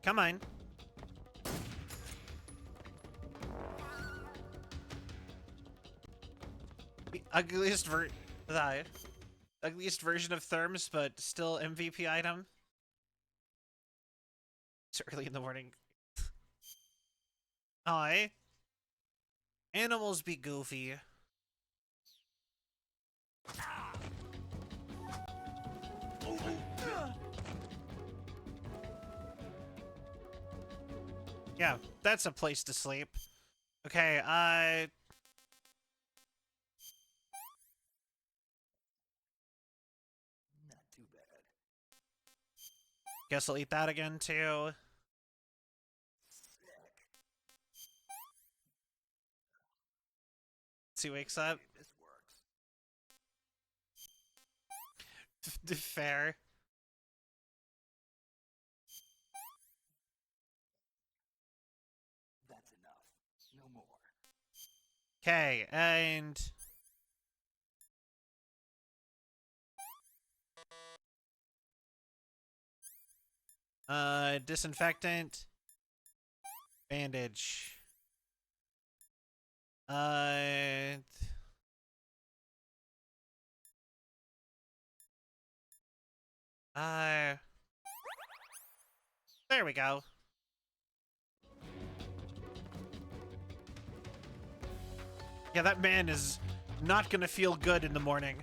Come on. The ugliest version of Therms, but still MVP item. It's early in the morning. Hi. Animals be goofy. Yeah, that's a place to sleep. Okay, Not too bad. guess I'll eat that again too. He wakes up. Okay, this works. Fair. That's enough. No more. Okay, and disinfectant, bandage. There we go. Yeah, that man is not gonna feel good in the morning.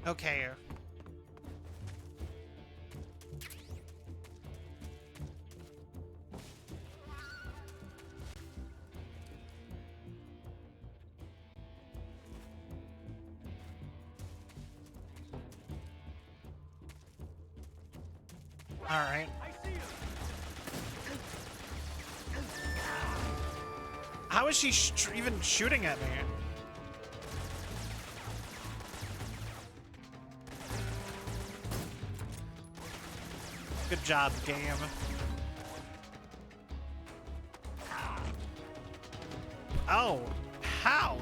Okay. All right. How is she even shooting at me? Good job, game. Oh, how?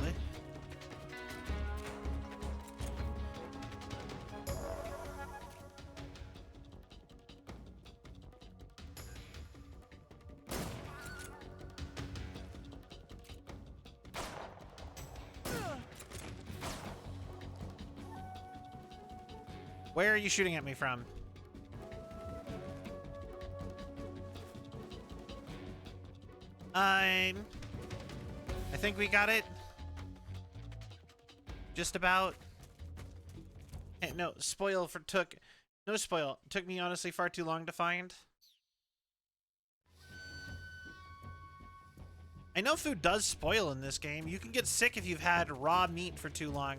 Where are you shooting at me from? I think we got it. Just about. Hey, no, no spoil. Took me honestly far too long to find. I know food does spoil in this game. You can get sick if you've had raw meat for too long.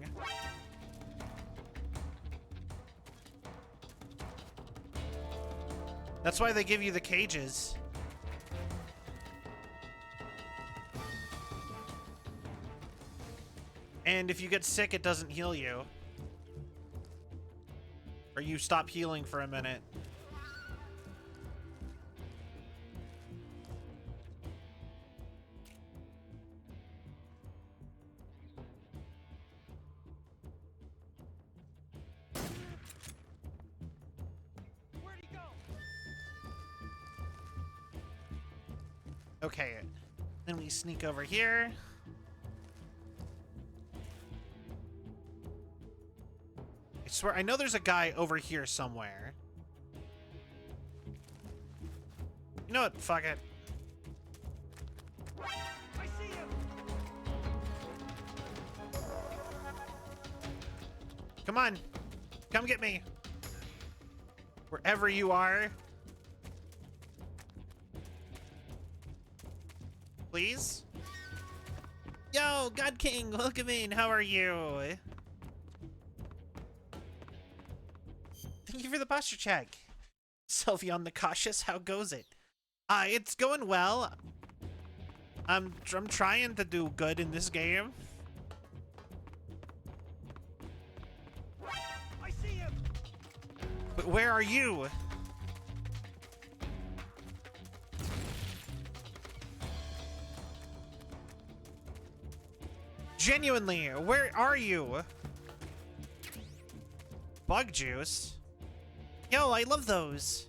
That's why they give you the cages. And if you get sick, it doesn't heal you. Or you stop healing for a minute. Where'd he go? Okay. Then we sneak over here. I swear, I know there's a guy over here somewhere. You know what? Fuck it. I see him. Come on. Come get me. Wherever you are. Please? Yo, God King, welcome in. How are you? Thank you for the posture check. Sylveon the Cautious, how goes it? It's going well. I'm trying to do good in this game. I see him. But where are you? Genuinely, where are you? Bug juice? Yo, I love those.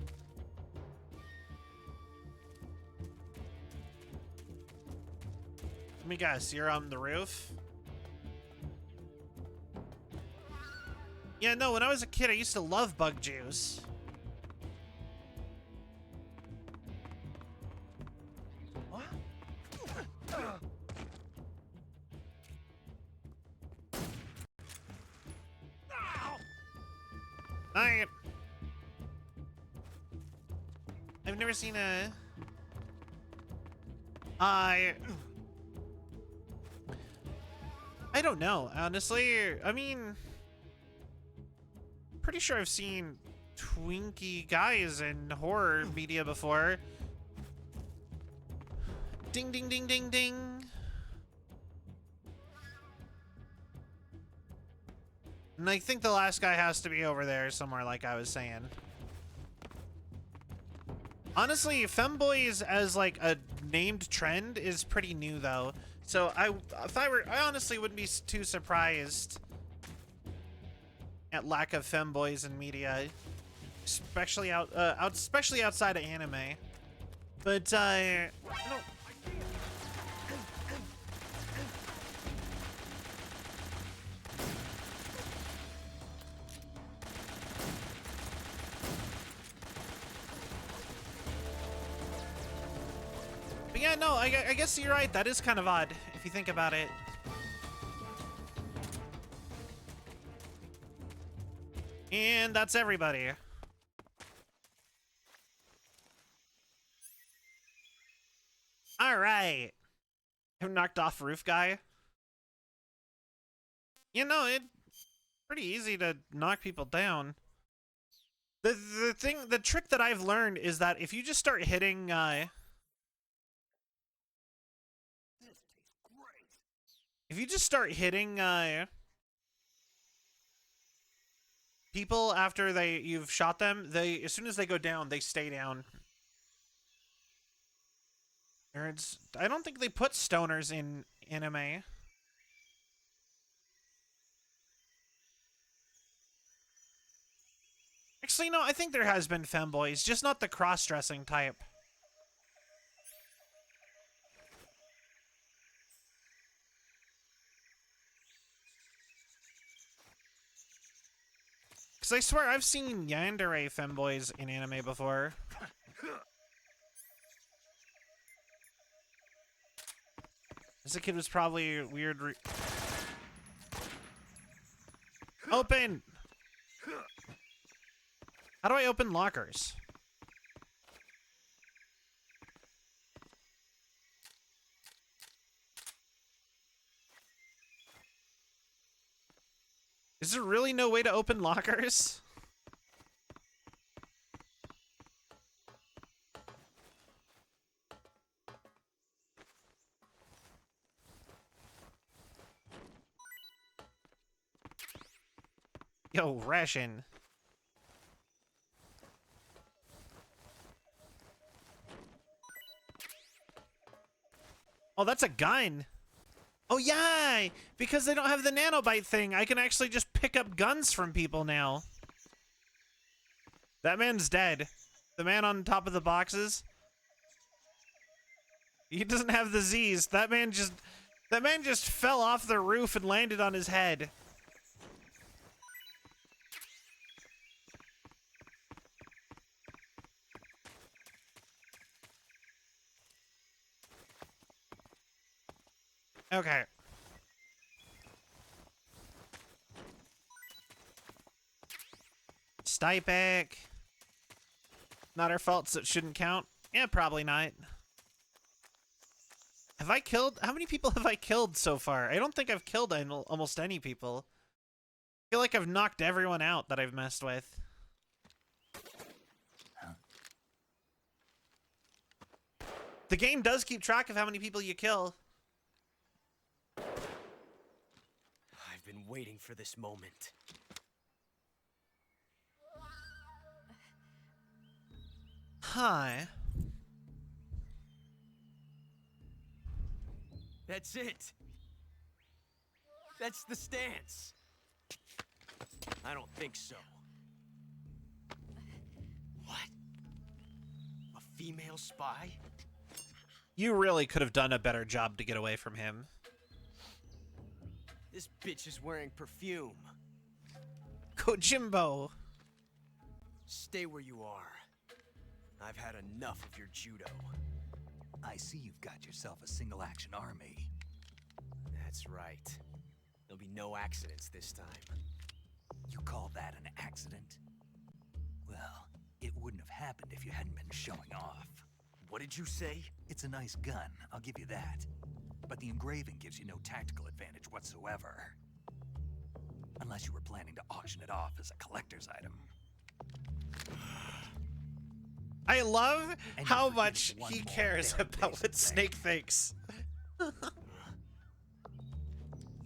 Let me guess, you're on the roof? Yeah, no, when I was a kid, I used to love bug juice. What? I've never seen a... I don't know, honestly. I mean, pretty sure I've seen twinky guys in horror media before. Ding, ding, ding, ding, ding. And I think the last guy has to be over there somewhere, like I was saying. Honestly, femboys as like a named trend is pretty new though. So I honestly wouldn't be too surprised at lack of femboys in media, especially especially outside of anime. But I don't. But yeah, no, I guess you're right. That is kind of odd if you think about it. And that's everybody. All right. Who knocked off roof guy? You know, it's pretty easy to knock people down. The trick that I've learned is that if you just start hitting if you just start hitting people after you've shot them, as soon as they go down, they stay down. I don't think they put stoners in anime. Actually, no, I think there has been femboys, just not the cross-dressing type. Because I swear I've seen yandere femboys in anime before. This kid was probably weird. Open! How do I open lockers? Is there really no way to open lockers? Yo, ration. Oh, that's a gun. Oh, yeah! Because they don't have the nanobite thing, I can actually just pick up guns from people now. That man's dead. The man on top of the boxes. He doesn't have the Z's. That man just fell off the roof and landed on his head. Okay. Stipeck. Not our fault, so it shouldn't count. Yeah, probably not. Have I killed... How many people have I killed so far? I don't think I've killed almost any people. I feel like I've knocked everyone out that I've messed with. The game does keep track of how many people you kill. I've been waiting for this moment. Hi. That's it. That's the stance. I don't think so. What? A female spy? You really could have done a better job to get away from him. This bitch is wearing perfume. Kojimbo. Stay where you are. I've had enough of your judo. I see you've got yourself a single-action army. That's right. There'll be no accidents this time. You call that an accident? Well, it wouldn't have happened if you hadn't been showing off. What did you say? It's a nice gun, I'll give you that. But the engraving gives you no tactical advantage whatsoever. Unless you were planning to auction it off as a collector's item. I love And how you're much forgetting one he more cares very about basic what thing. Snake thinks.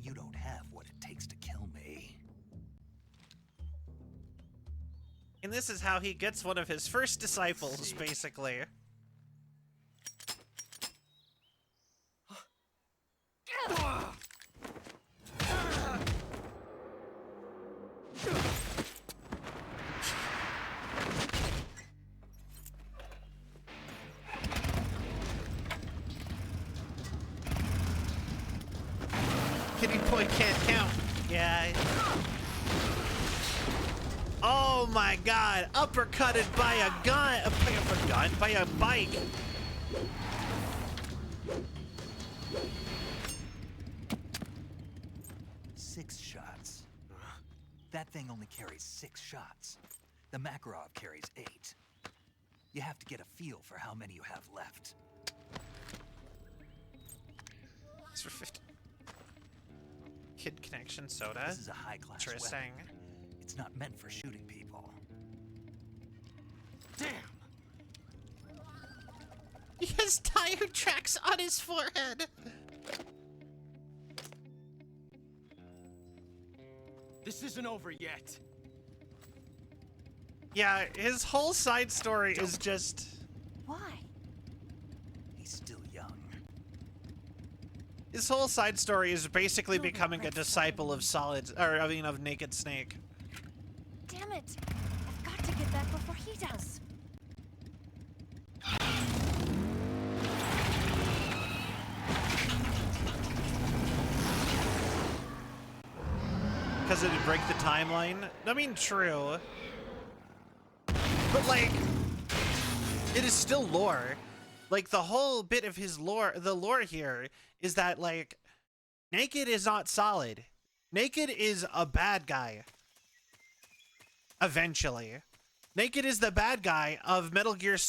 You don't have what it takes to kill me. And this is how he gets one of his first disciples, basically. Kitty boy can't count. Yeah. Oh my god, uppercutted by a gun, by a bike. Six shots. That thing only carries 6 shots. The Makarov carries 8. You have to get a feel for how many you have left. It's for 50. Kid Connection soda. This is a high-class weapon. Interesting. It's not meant for shooting people. Damn! He has tire tracks on his forehead. This isn't over yet. Yeah, his whole side story is just... Why? He's still young. His whole side story is basically You'll becoming a regret disciple of starting. of Naked Snake. Damn it! I've got to get back before he does. Because it'd break the timeline. I mean, true. But, like, it is still lore. Like, the whole bit of his lore, the lore here, is that, like, Naked is not solid. Naked is a bad guy. Eventually. Naked is the bad guy of Metal Gear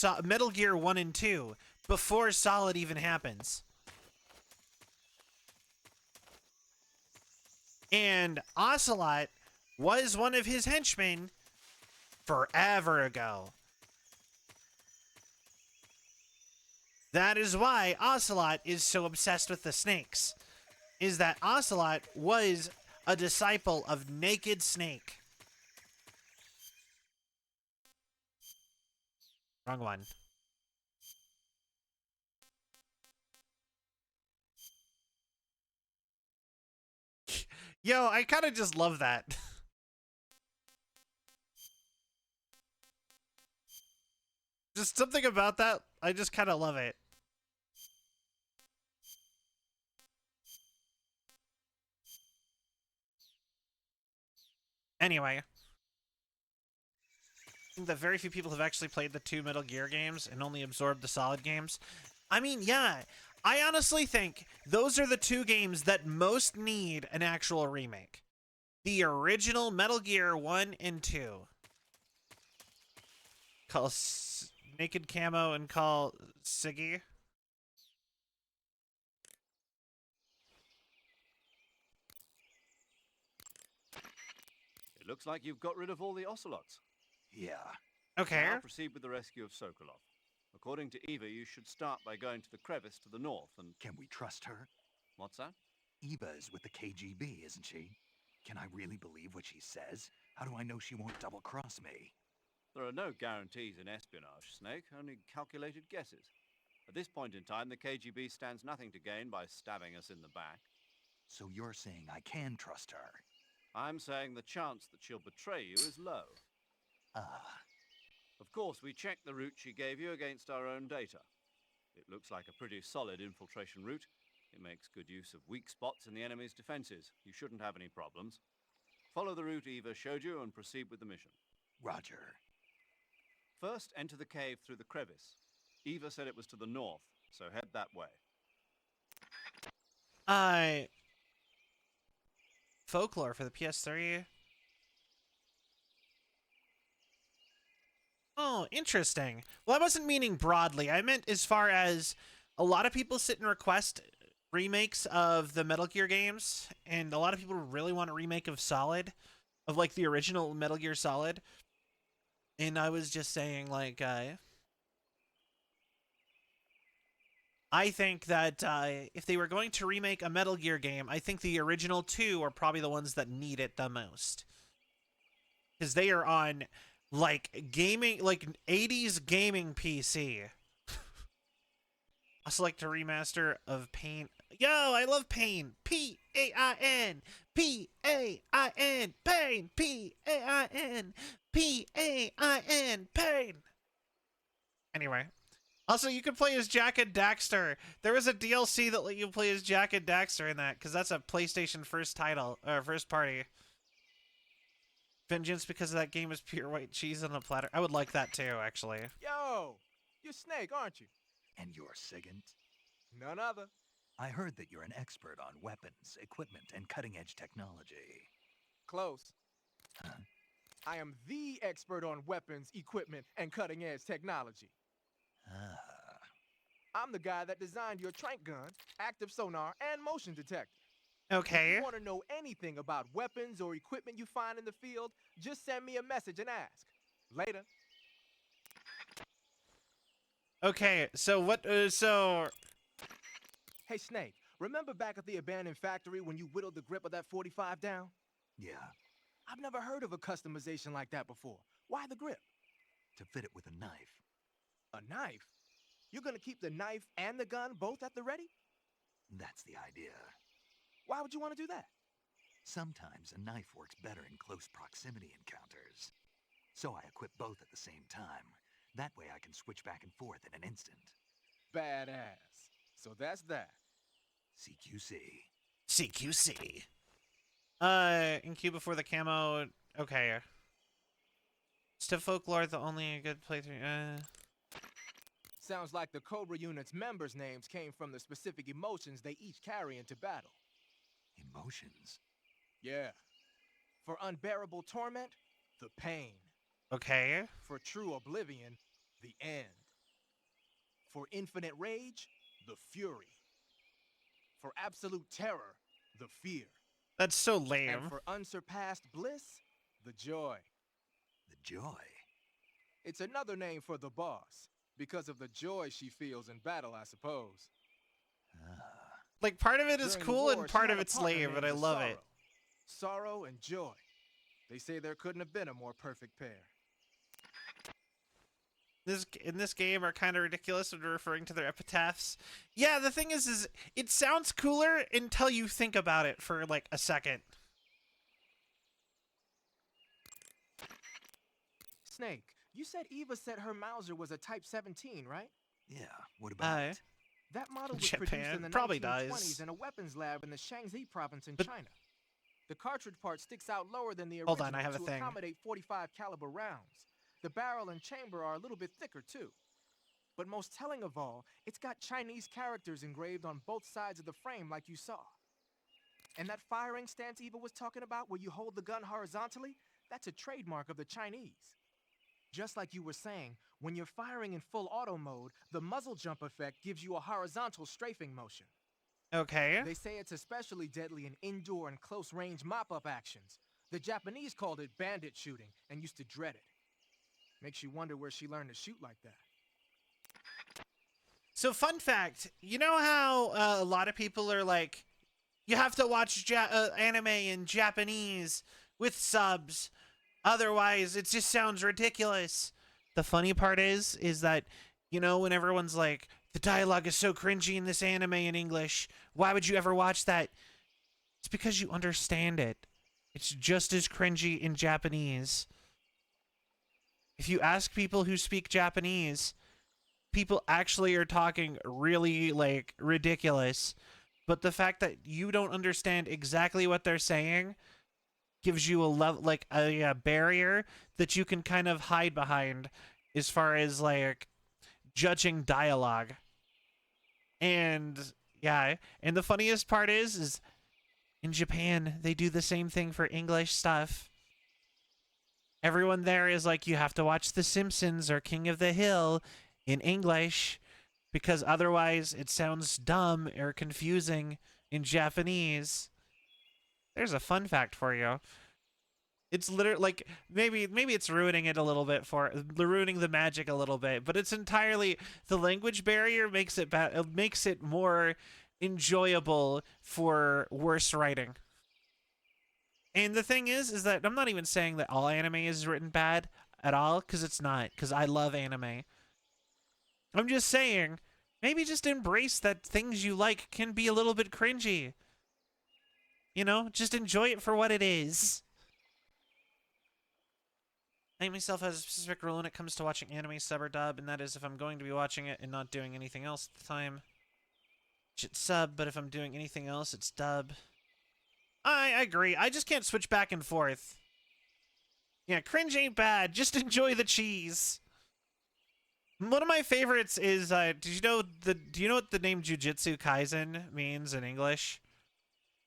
1 and 2, before Solid even happens. And Ocelot was one of his henchmen forever ago. That is why Ocelot is so obsessed with the snakes. Is that Ocelot was a disciple of Naked Snake. Wrong one. Yo, I kind of just love that. Just something about that, I just kind of love it. Anyway. I think that very few people have actually played the 2 Metal Gear games and only absorbed the Solid games. I mean, yeah, I honestly think those are the 2 games that most need an actual remake. The original Metal Gear 1 and 2. Call Naked Camo and call Siggy. It looks like you've got rid of all the ocelots. Yeah. Okay. Now proceed with the rescue of Sokolov. According to Eva, you should start by going to the crevice to the north and... Can we trust her? What's that? Eva is with the KGB, isn't she? Can I really believe what she says? How do I know she won't double-cross me? There are no guarantees in espionage, Snake, only calculated guesses. At this point in time, the KGB stands nothing to gain by stabbing us in the back. So you're saying I can trust her? I'm saying the chance that she'll betray you is low. Ah, Of course, we checked the route she gave you against our own data. It looks like a pretty solid infiltration route. It makes good use of weak spots in the enemy's defenses. You shouldn't have any problems. Follow the route Eva showed you and proceed with the mission. Roger. First, enter the cave through the crevice. Eva said it was to the north, so head that way. Folklore for the PS3. Oh, interesting. Well, I wasn't meaning broadly. I meant as far as a lot of people sit and request remakes of the Metal Gear games, and a lot of people really want a remake of Solid, of like the original Metal Gear Solid. And I was just saying, like, I think that if they were going to remake a Metal Gear game, I think the original two are probably the ones that need it the most. Because they are on, like, gaming, like, 80s gaming PC. Also like to remaster of Pain. Yo, I love Pain. P-A-I-N. P-A-I-N. Pain. P-A-I-N. P-A-I-N. Pain. Anyway. Also, you can play as Jak and Daxter. There was a DLC that let you play as Jak and Daxter in that, because that's a PlayStation first title, or first party. Vengeance, because of that game, is pure white cheese on a platter. I would like that too, actually. Yo, you're Snake, aren't you? And you're Sigint? None other. I heard that you're an expert on weapons, equipment, and cutting-edge technology. Close. Huh? I am the expert on weapons, equipment, and cutting-edge technology. Ah. I'm the guy that designed your trank gun, active sonar, and motion detector. Okay. If you want to know anything about weapons or equipment you find in the field, just send me a message and ask. Later. Okay, so what, Hey, Snake, remember back at the abandoned factory when you whittled the grip of that 45 down? Yeah, I've never heard of a customization like that before. Why the grip? to fit it with a knife. A knife? You're gonna keep the knife and the gun both at the ready? That's the idea. Why would you want to do that? Sometimes a knife works better in close proximity encounters. So I equip both at the same time. That way I can switch back and forth in an instant. Badass. So that's that. CQC. CQC. In queue before the camo. Okay. Still folklore, the only good playthrough. Sounds like the Cobra unit's members' names came from the specific emotions they each carry into battle. Emotions. Yeah. For unbearable torment, the pain. Okay. For true oblivion, the end. For infinite rage, the fury. For absolute terror, the fear. That's so lame. And for unsurpassed bliss, the joy. The joy. It's another name for the boss, because of the joy she feels in battle, I suppose. Ah. Like, part of it is During the cool war, and she part had of a it's partner lame, but I named love it. Sorrow and joy. They say there couldn't have been a more perfect pair. In this game are kind of ridiculous when referring to their epitaphs. Yeah, the thing is it sounds cooler until you think about it for like a second. Snake, you said Eva said her Mauser was a Type 17, right? Yeah, what about it? That model was produced in Japan the probably 1920s does. in a weapons lab in the Shaanxi province in But- China. The cartridge part sticks out lower than the Hold original on, I have a to thing. accommodate 45 caliber rounds. The barrel and chamber are a little bit thicker too. But most telling of all, it's got Chinese characters engraved on both sides of the frame like you saw. And that firing stance Eva was talking about where you hold the gun horizontally, that's a trademark of the Chinese. Just like you were saying, when you're firing in full auto mode, the muzzle jump effect gives you a horizontal strafing motion. Okay. They say it's especially deadly in indoor and close-range mop-up actions. The Japanese called it bandit shooting and used to dread it. Makes you wonder where she learned to shoot like that. So, fun fact, you know how a lot of people are like, you have to watch anime in Japanese with subs, otherwise it just sounds ridiculous. The funny part is that, you know, when everyone's like, the dialogue is so cringy in this anime in English, why would you ever watch that? It's because you understand it. It's just as cringy in Japanese. If you ask people who speak Japanese, people actually are talking really, like, ridiculous. But the fact that you don't understand exactly what they're saying gives you a level, like a barrier that you can kind of hide behind as far as like judging dialogue. And yeah, and the funniest part is in Japan they do the same thing for English stuff. Everyone there is like, you have to watch The Simpsons or King of the Hill in English because otherwise it sounds dumb or confusing in Japanese. There's a fun fact for you. It's literally like, maybe it's ruining it a little bit, ruining the magic a little bit, but it's entirely, the language barrier makes it makes it more enjoyable for worse writing. And the thing is that I'm not even saying that all anime is written bad at all, because it's not, because I love anime. I'm just saying, maybe just embrace that things you like can be a little bit cringy. You know, just enjoy it for what it is. I myself have a specific rule when it comes to watching anime sub or dub, and that is if I'm going to be watching it and not doing anything else at the time, it's sub, but if I'm doing anything else, it's dub. I agree. I just can't switch back and forth. Yeah, cringe ain't bad. Just enjoy the cheese. One of my favorites is, do you know what the name Jujutsu Kaisen means in English?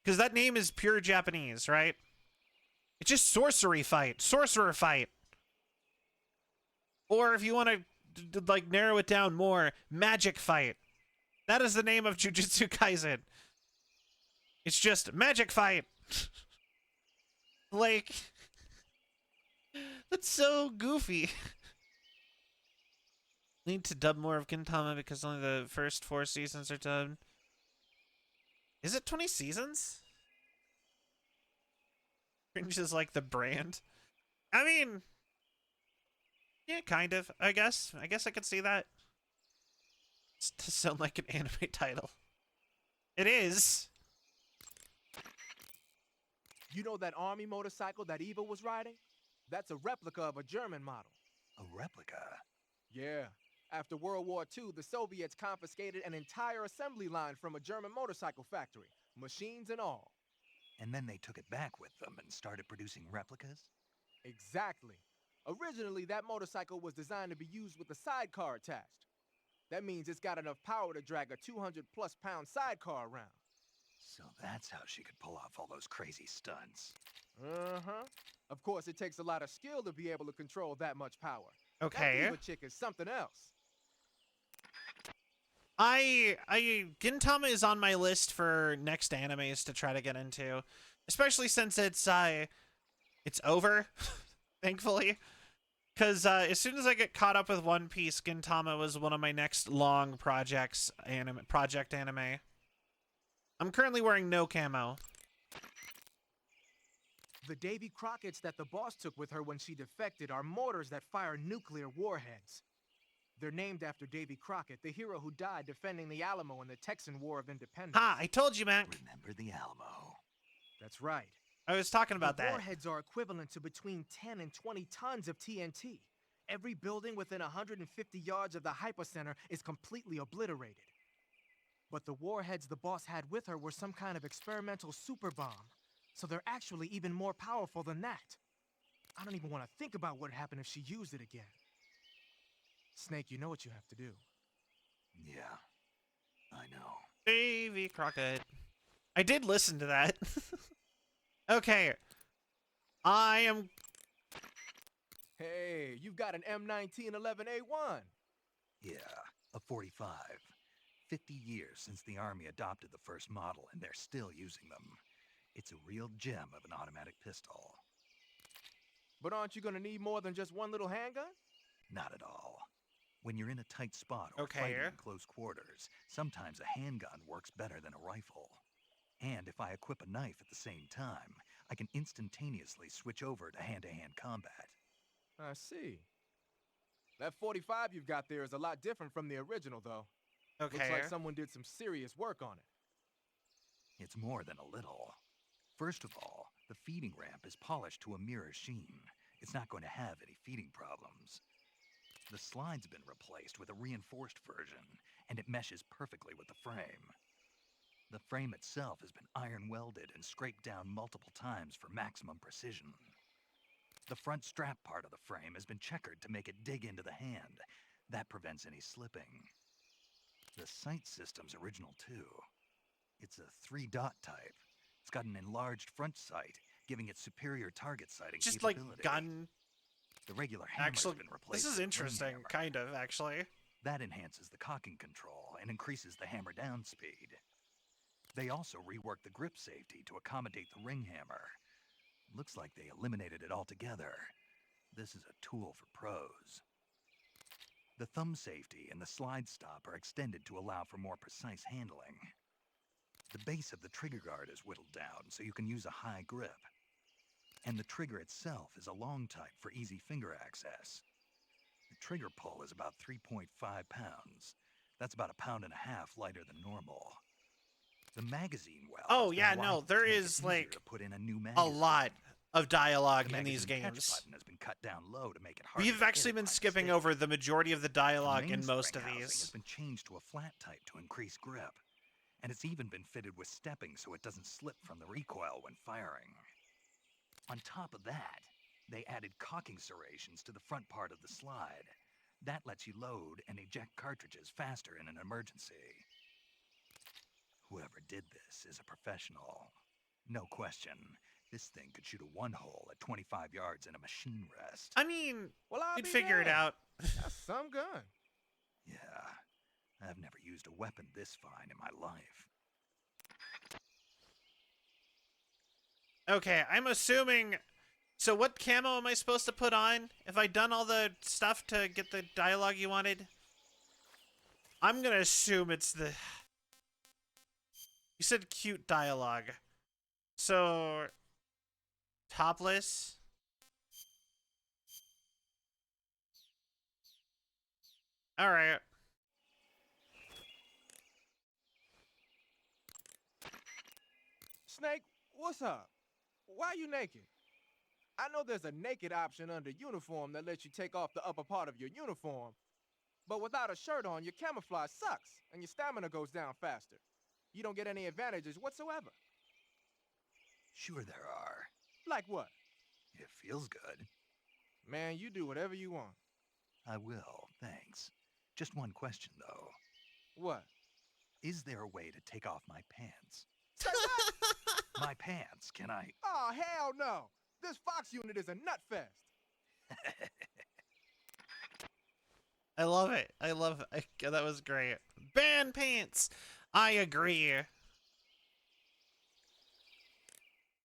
Because that name is pure Japanese, right? It's just sorcerer fight. Or if you want to like narrow it down more, magic fight. That is the name of Jujutsu Kaisen. It's just magic fight. Like, that's so goofy. Need to dub more of Gintama because only the first 4 seasons are dubbed. Is it 20 seasons? Cringe is like the brand. I mean, yeah, kind of, I guess. I guess I could see that. It's to sound like an anime title. It is. You know that army motorcycle that Eva was riding? That's a replica of a German model. A replica? Yeah. After World War II, the Soviets confiscated an entire assembly line from a German motorcycle factory, machines and all. And then they took it back with them and started producing replicas? Exactly. Originally, that motorcycle was designed to be used with a sidecar attached. That means it's got enough power to drag a 200-plus pound sidecar around. So that's how she could pull off all those crazy stunts. Uh-huh. Of course, it takes a lot of skill to be able to control that much power. Okay. That Eva chick is something else. Gintama is on my list for next animes to try to get into, especially since it's over, thankfully. Because as soon as I get caught up with One Piece, Gintama was one of my next long project anime. I'm currently wearing no camo. The Davy Crockett's that the boss took with her when she defected are mortars that fire nuclear warheads. They're named after Davy Crockett, the hero who died defending the Alamo in the Texan War of Independence. Ha! I told you, Mac. Remember the Alamo. That's right. I was talking about the that. warheads are equivalent to between 10 and 20 tons of TNT. Every building within 150 yards of the hypocenter is completely obliterated. But the warheads the boss had with her were some kind of experimental super bomb. So they're actually even more powerful than that. I don't even want to think about what would happen if she used it again. Snake, you know what you have to do. Yeah, I know. Davy Crockett. I did listen to that. Okay. I am... Hey, you've got an M1911A1. Yeah, a 45. 50 years since the Army adopted the first model, and they're still using them. It's a real gem of an automatic pistol. But aren't you gonna need more than just one little handgun? Not at all. When you're in a tight spot or Okay. fighting in close quarters, sometimes a handgun works better than a rifle. And if I equip a knife at the same time, I can instantaneously switch over to hand-to-hand combat. I see. That 45 you've got there is a lot different from the original, though. Looks Okay. like someone did some serious work on it. It's more than a little. First of all, the feeding ramp is polished to a mirror sheen. It's not going to have any feeding problems. The slide's been replaced with a reinforced version, and it meshes perfectly with the frame. The frame itself has been iron welded and scraped down multiple times for maximum precision. The front strap part of the frame has been checkered to make it dig into the hand. That prevents any slipping. The sight system's original too. It's a 3-dot type. It's got an enlarged front sight, giving it superior target sighting Just like capability. gun. The regular hammer's Actually, been replaced this is with a ring interesting, hammer. kind of, actually. That enhances the cocking control and increases the hammer down speed. They also reworked the grip safety to accommodate the ring hammer. Looks like they eliminated it altogether. This is a tool for pros. The thumb safety and the slide stop are extended to allow for more precise handling. The base of the trigger guard is whittled down so you can use a high grip. And the trigger itself is a long type for easy finger access. The trigger pull is about 3.5 pounds. That's about 1.5 pounds lighter than normal. The magazine well. Oh, yeah, no, there is, like, to put in a new A magazine. lot of dialogue The in these magazine catch games. button has been cut down low to make it harder We've to hit actually it been by skipping mistake. over the majority of the The dialogue in most mainspring of housing has these. been changed to a flat type to increase grip, and it's even been fitted with stepping so it doesn't slip from the recoil when firing. On top of that, they added cocking serrations to the front part of the slide. That lets you load and eject cartridges faster in an emergency. Whoever did this is a professional. No question, this thing could shoot a one-hole at 25 yards in a machine rest. I mean, Well, I'll you'd be figure it damned. out. That's some gun. Yeah, I've never used a weapon this fine in my life. Okay, I'm assuming... So what camo am I supposed to put on? Have I done all the stuff to get the dialogue you wanted? I'm gonna assume it's the... You said cute dialogue. So... Topless? Alright. Snake, what's up? Why are you naked? I know there's a naked option under uniform that lets you take off the upper part of your uniform, but without a shirt on, your camouflage sucks, and your stamina goes down faster. You don't get any advantages whatsoever. Sure there are. Like what? It feels good. Man, you do whatever you want. I will, thanks. Just one question, though. What? Is there a way to take off my pants? My pants, can I? Oh, hell no! This Fox unit is a nut fest. I love it. I love it. That was great. Ban pants! I agree.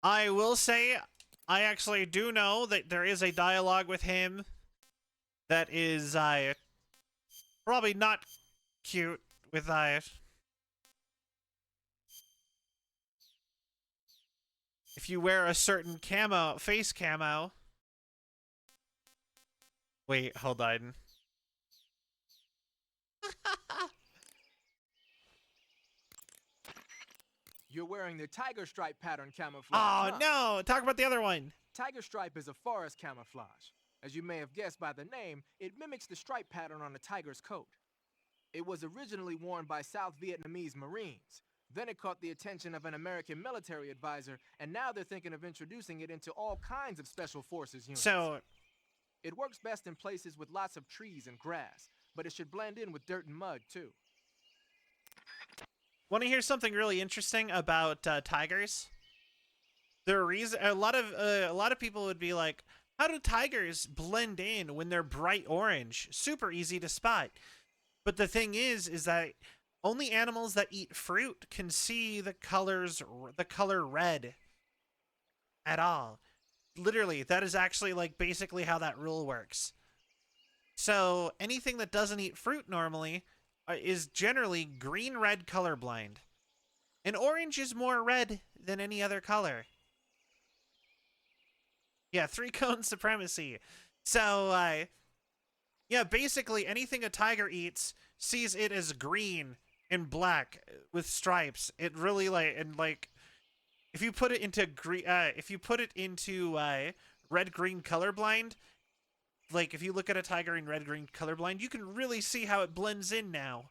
I will say, I actually do know that there is a dialogue with him that is probably not cute with if you wear a certain face camo. Wait, hold on. You're wearing the Tiger Stripe pattern camouflage. Oh huh? no! Talk about the other one. Tiger Stripe is a forest camouflage. As you may have guessed by the name, it mimics the stripe pattern on a tiger's coat. It was originally worn by South Vietnamese Marines. Then it caught the attention of an American military advisor, and now they're thinking of introducing it into all kinds of special forces units. So, It works best in places with lots of trees and grass, but it should blend in with dirt and mud too. want to hear something really interesting about tigers? The reason a lot of people would be like, "How do tigers blend in when they're bright orange? Super easy to spot." But the thing is that only animals that eat fruit can see the color red at all. Literally, that is actually like basically how that rule works. So anything that doesn't eat fruit normally is generally green-red colorblind. And orange is more red than any other color. Yeah, 3-cone supremacy. So, yeah, basically anything a tiger eats sees it as green and black with stripes. It really if you put it into red-green colorblind, like if you look at a tiger in red-green colorblind, you can really see how it blends in now.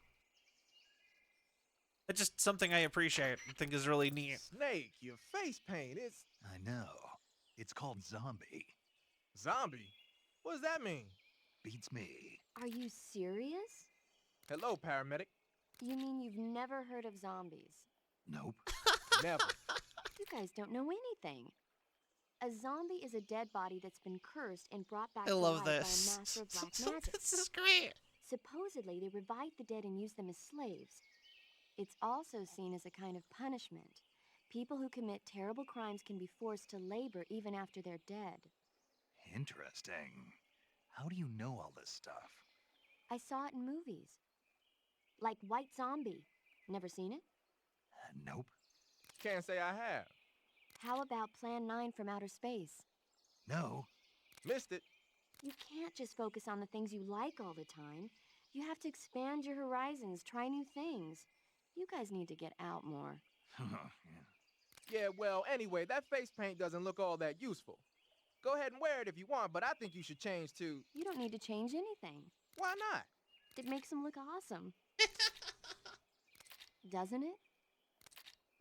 It's just something I appreciate and think is really neat. Snake, your face paint, it's I know. It's called zombie. zombie. What does that mean? Beats me. Are you serious? Hello, paramedic. You mean you've never heard of zombies? Nope. Never. You guys don't know anything. A zombie is a dead body that's been cursed and brought back I to love life by a this. master of black magic. This is great. Supposedly, they revive the dead and use them as slaves. It's also seen as a kind of punishment. People who commit terrible crimes can be forced to labor even after they're dead. Interesting. How do you know all this stuff? I saw it in movies. Like White Zombie. Never seen it? Nope. Can't say I have. How about Plan 9 from Outer Space? No. Missed it. You can't just focus on the things you like all the time. You have to expand your horizons, try new things. You guys need to get out more. Yeah, well, anyway, that face paint doesn't look all that useful. Go ahead and wear it if you want, but I think you should change to... You don't need to change anything. Why not? It makes them look awesome. Doesn't it?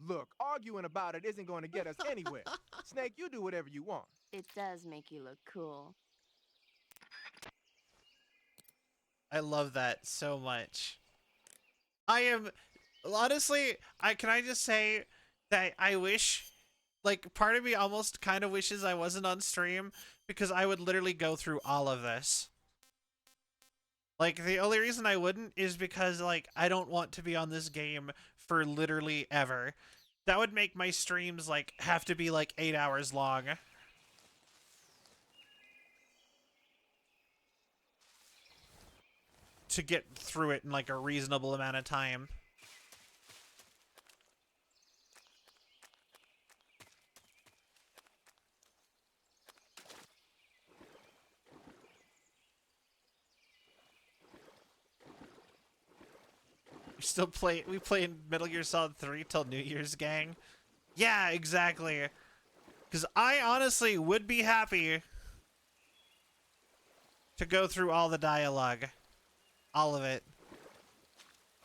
Look, arguing about it isn't going to get us anywhere. Snake, you do whatever you want. It does make you look cool. I love that so much. I am honestly, can I just say that I wish, like, part of me almost kind of wishes I wasn't on stream because I would literally go through all of this. Like, the only reason I wouldn't is because, like, I don't want to be on this game for literally ever. That would make my streams, like, have to be, like, 8 hours long. To get through it in, like, a reasonable amount of time. We play Metal Gear Solid 3 till New Year's, gang. Yeah, exactly. Because I honestly would be happy to go through all the dialogue. All of it.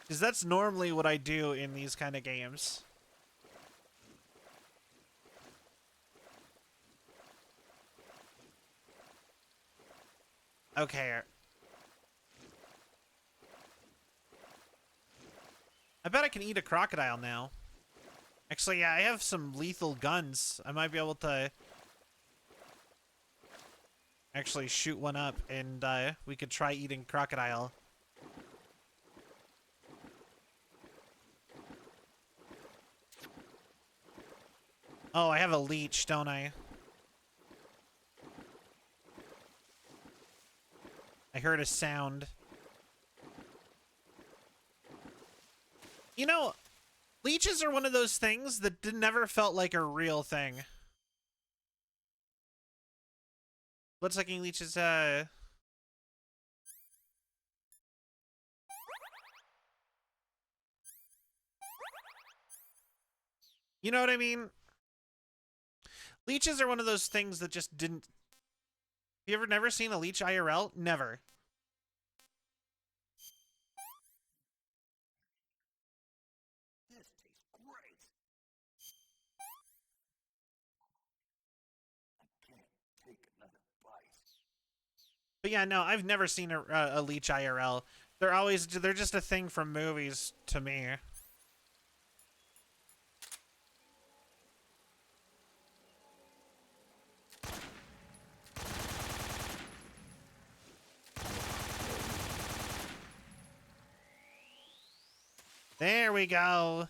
Because that's normally what I do in these kind of games. Okay. I bet I can eat a crocodile now. Actually, yeah, I have some lethal guns. I might be able to actually shoot one up, and we could try eating crocodile. Oh, I have a leech, don't I? I heard a sound. You know, leeches are one of those things that never felt like a real thing. Blood-sucking leeches, you know what I mean? Leeches are one of those things that just didn't... You ever never seen a leech IRL? Never. This tastes great. I can't take another bite. But yeah, no, I've never seen a leech IRL. They're just a thing from movies to me. There we go.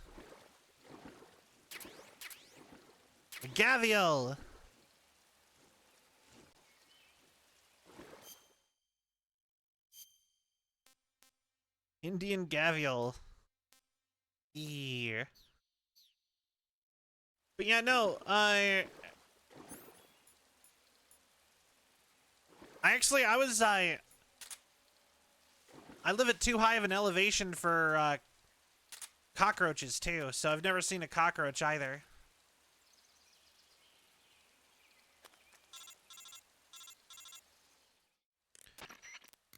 Gavial. Indian Gavial. Yeah. But yeah, no, I live at too high of an elevation for cockroaches too, so I've never seen a cockroach either.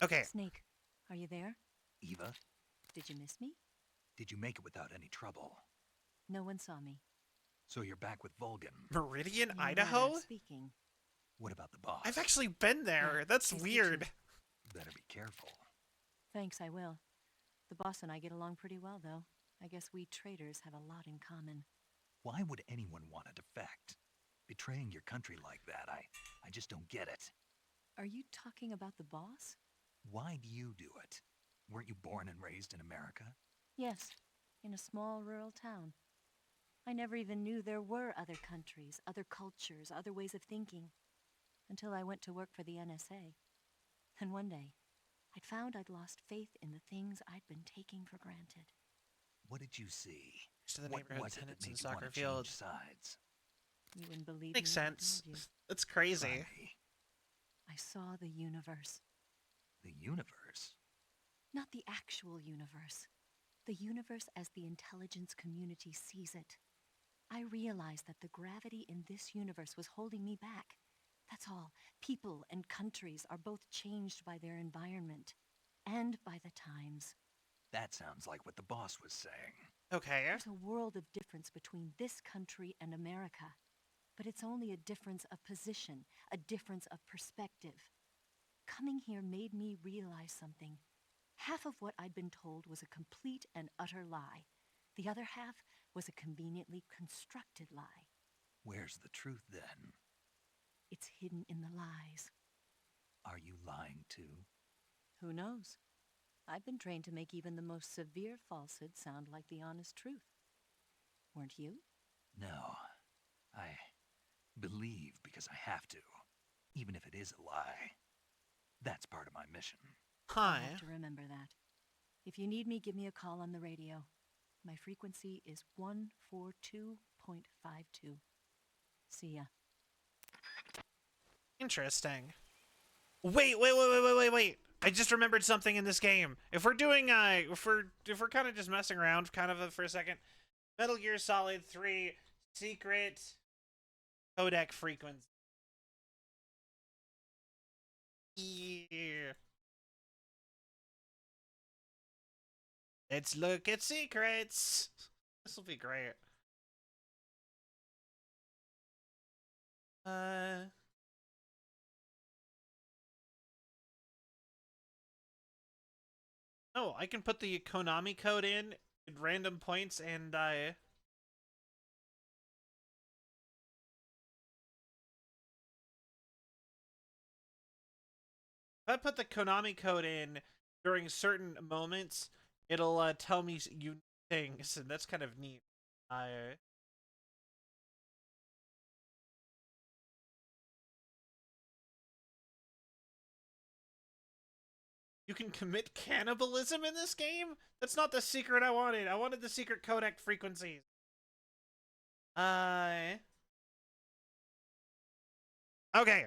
Okay. Snake, are you there? Eva, Did you miss me? did you make it without any trouble? No one saw me. So you're back with Vulgan. Meridian, In a manner Idaho? of speaking. What about the boss? I've actually been there. Yeah, That's he's weird. bitchy. Better be careful. Thanks, I will. The boss and I get along pretty well, though. I guess we traders have a lot in common. Why would anyone want to defect? Betraying your country like that, I just don't get it. Are you talking about the boss? Why do you do it? Weren't you born and raised in America? Yes, in a small rural town. I never even knew there were other countries, other cultures, other ways of thinking, until I went to work for the NSA. And one day, I'd found I'd lost faith in the things I'd been taking for granted. What did you see? To the What neighborhood was it that tenants in made you want soccer to field. change sides? You wouldn't believe Makes me if I sense. told you. That's crazy. Try me. I saw the universe. The universe? Not the actual universe. The universe as the intelligence community sees it. I realized that the gravity in this universe was holding me back. That's all. People and countries are both changed by their environment and by the times. That sounds like what the boss was saying. Okay. There's a world of difference between this country and America. But it's only a difference of position, a difference of perspective. Coming here made me realize something. Half of what I'd been told was a complete and utter lie. The other half was a conveniently constructed lie. Where's the truth then? It's hidden in the lies. Are you lying too? Who knows? I've been trained to make even the most severe falsehood sound like the honest truth. Weren't you? No. I believe because I have to, even if it is a lie. That's part of my mission. Hi. I'll have to remember that. If you need me, give me a call on the radio. My frequency is 142.52. See ya. Interesting. Wait. I just remembered something in this game. If we're doing if we're kind of just messing around for a second, Metal Gear Solid 3 secret codec frequency. Yeah. Let's look at secrets. This will be great. Oh, I can put the Konami code in at random points and if I put the Konami code in during certain moments, it'll tell me unique things, and that's kind of neat. You can commit cannibalism in this game? That's not the secret I wanted. I wanted the secret codec frequencies. Okay.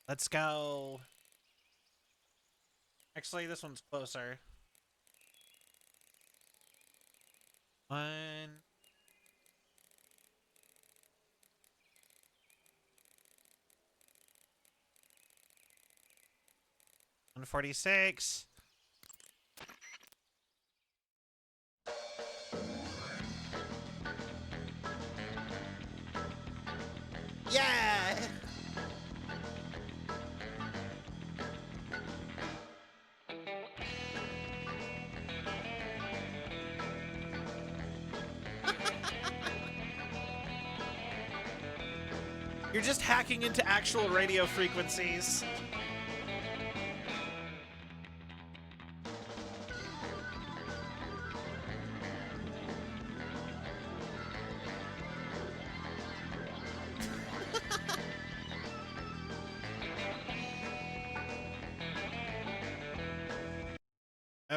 Let's go. Actually, this one's closer. 1. 146. Yeah! You're just hacking into actual radio frequencies.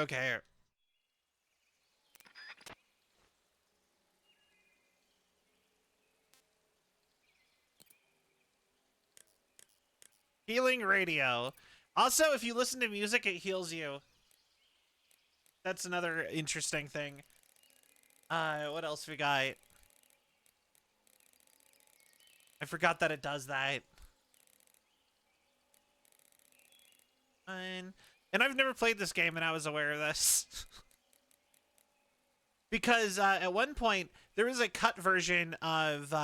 Okay. Healing radio. Also, if you listen to music, it heals you. That's another interesting thing. What else we got? I forgot that it does that. And I've never played this game, and I was aware of this. Because at one point, there was a cut version of...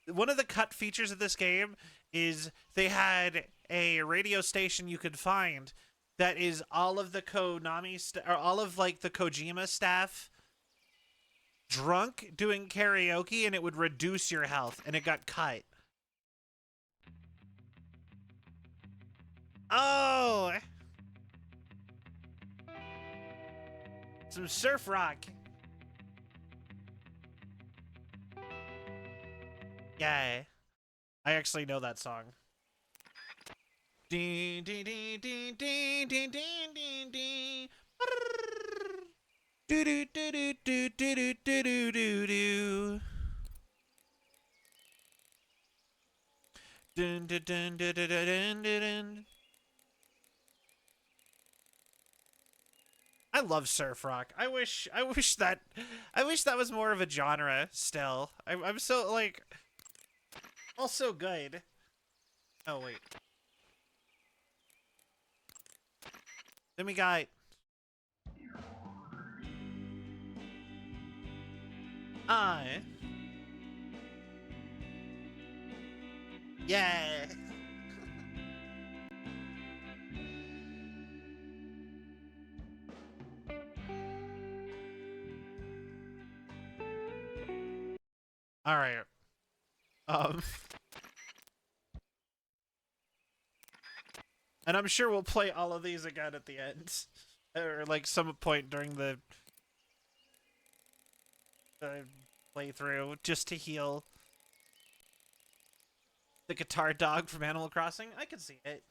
one of the cut features of this game is they had a radio station you could find that is all of the Konami... or all of, like, the Kojima staff drunk doing karaoke, and it would reduce your health, and it got cut. Oh! Some surf rock. Yeah. I actually know that song. Ding ding ding ding ding ding ding ding ding. Do do do do do do do do do do. Dun dun dun dun dun dun dun. I love surf rock. I wish that was more of a genre still. I'm so like also good. Oh wait. Then we got yeah. All right. And I'm sure we'll play all of these again at the end, or like some point during the playthrough, just to heal the guitar dog from Animal Crossing. I can see it.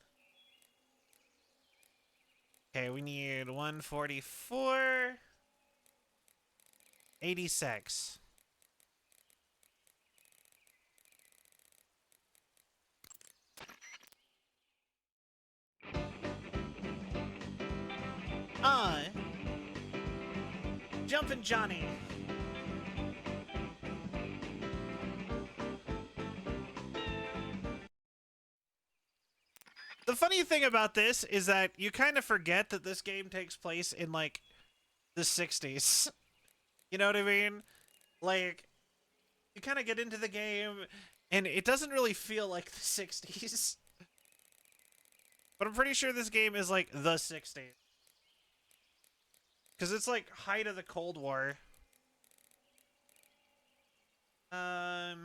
Okay, we need 144, 86. Jumpin' Johnny. The funny thing about this is that you kind of forget that this game takes place in, like, the 60s. You know what I mean? Like, you kind of get into the game, and it doesn't really feel like the 60s. But I'm pretty sure this game is, like, the 60s. Because it's, like, height of the Cold War. There's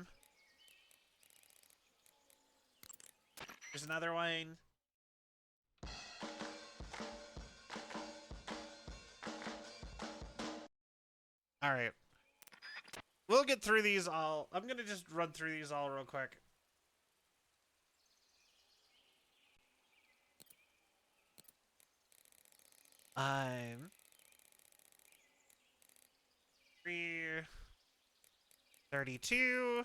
another one. Alright. We'll get through these all. I'm gonna just run through these all real quick. I'm 332.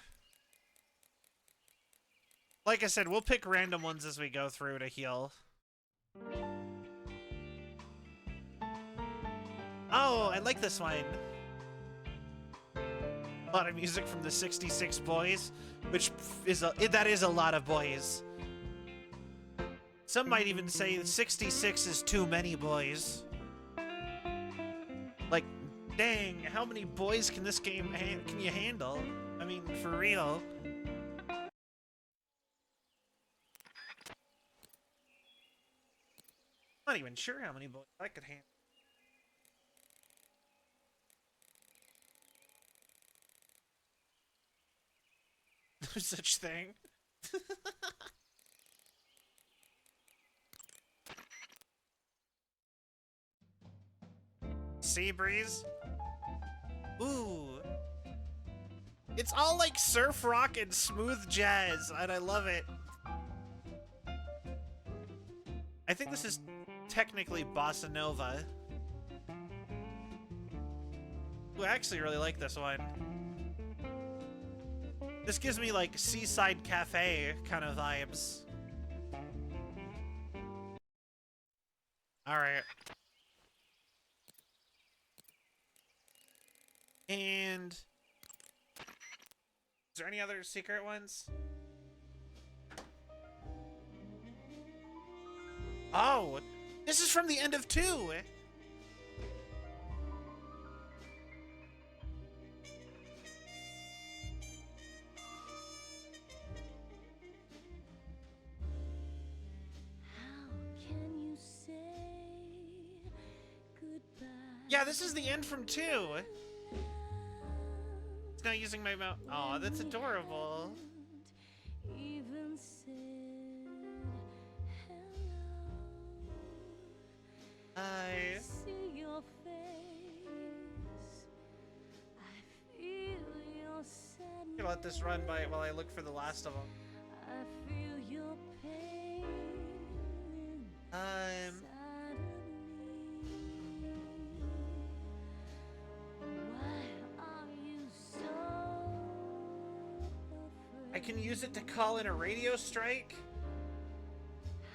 Like I said, we'll pick random ones as we go through to heal. Oh, I like this one. A lot of music from the 66 Boys, which is that is a lot of boys. Some might even say 66 is too many boys. Like, dang, how many boys can this game can you handle? I mean, for real. Not even sure how many boys I could handle. No such thing. Sea breeze. Ooh. It's all like surf rock and smooth jazz, and I love it. I think this is technically bossa nova. Ooh, I actually really like this one. This gives me like seaside cafe kind of vibes. All right. And is there any other secret ones? Oh, this is from the end of 2. Yeah, this is the end from 2. It's not using my mouth. Oh, that's adorable. I see your face. I feel your sadness. Let this run by while I look for the last of them. I feel your pain. I can use it to call in a radio strike.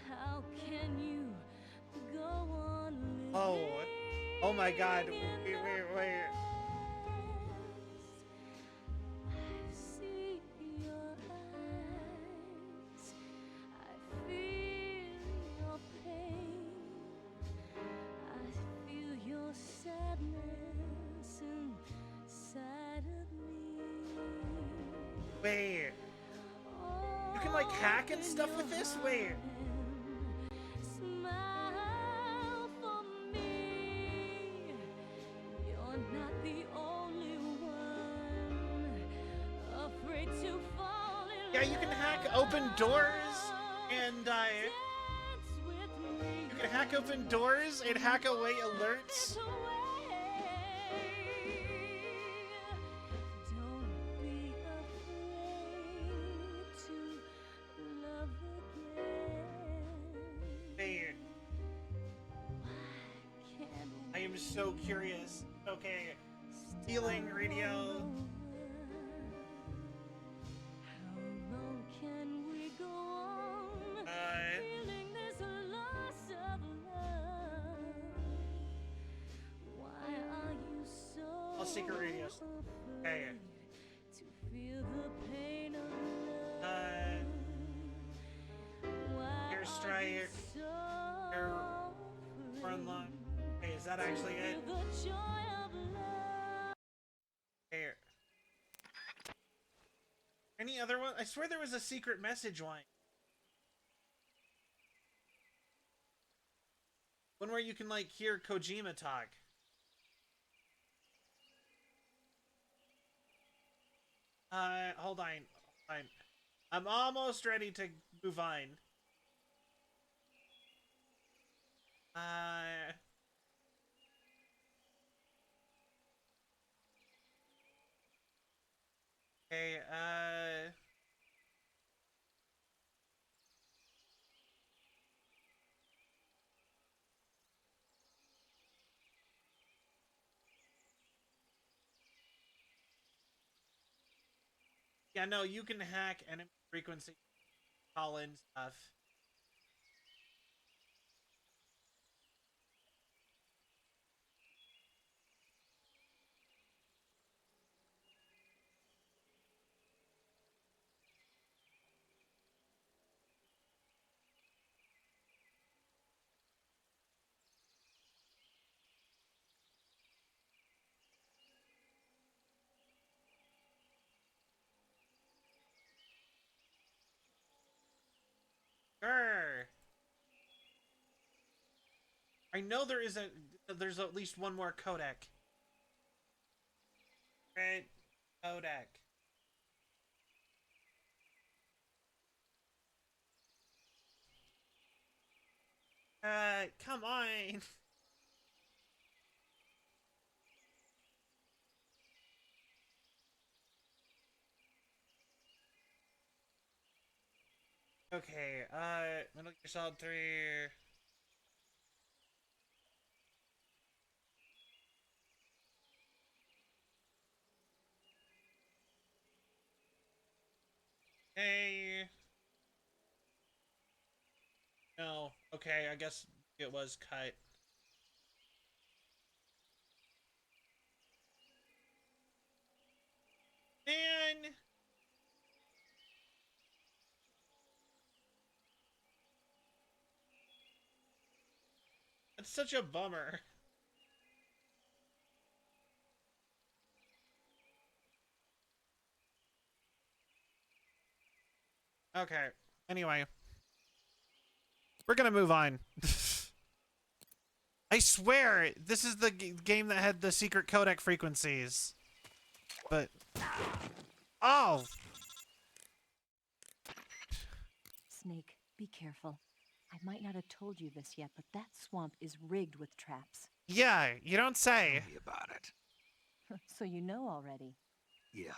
How can you go on living? Oh my God! Wait. I see your eyes. I feel your pain. I feel your sadness inside of me. Wait. You can like hack and stuff with this? Wait. Smile for me. You're not the only one afraid to fall in love. Yeah, you can hack open doors and you can hack open doors and hack away alerts. I am so curious. Okay, stealing radio. How long can we go on feeling this loss of love? Why are you so all secret radios? Okay. To feel the pain of love. Airstrike. Air run line. Hey, is that actually it? Here. Any other one? I swear there was a secret message line. One where you can like hear Kojima talk. Hold on. I'm almost ready to move on. Okay, yeah, no, you can hack enemy frequency, call in stuff. Grr. I know there's at least one more codec. Right, codec. Come on. Okay, Metal Gear Solid 3. Hey. No. Okay, I guess it was cut. Man. That's such a bummer. Okay. Anyway. We're gonna move on. I swear, this is the game that had the secret codec frequencies. But... Oh! Snake, be careful. I might not have told you this yet, but that swamp is rigged with traps. Yeah, you don't say. Tell me about it. So you know already. Yeah.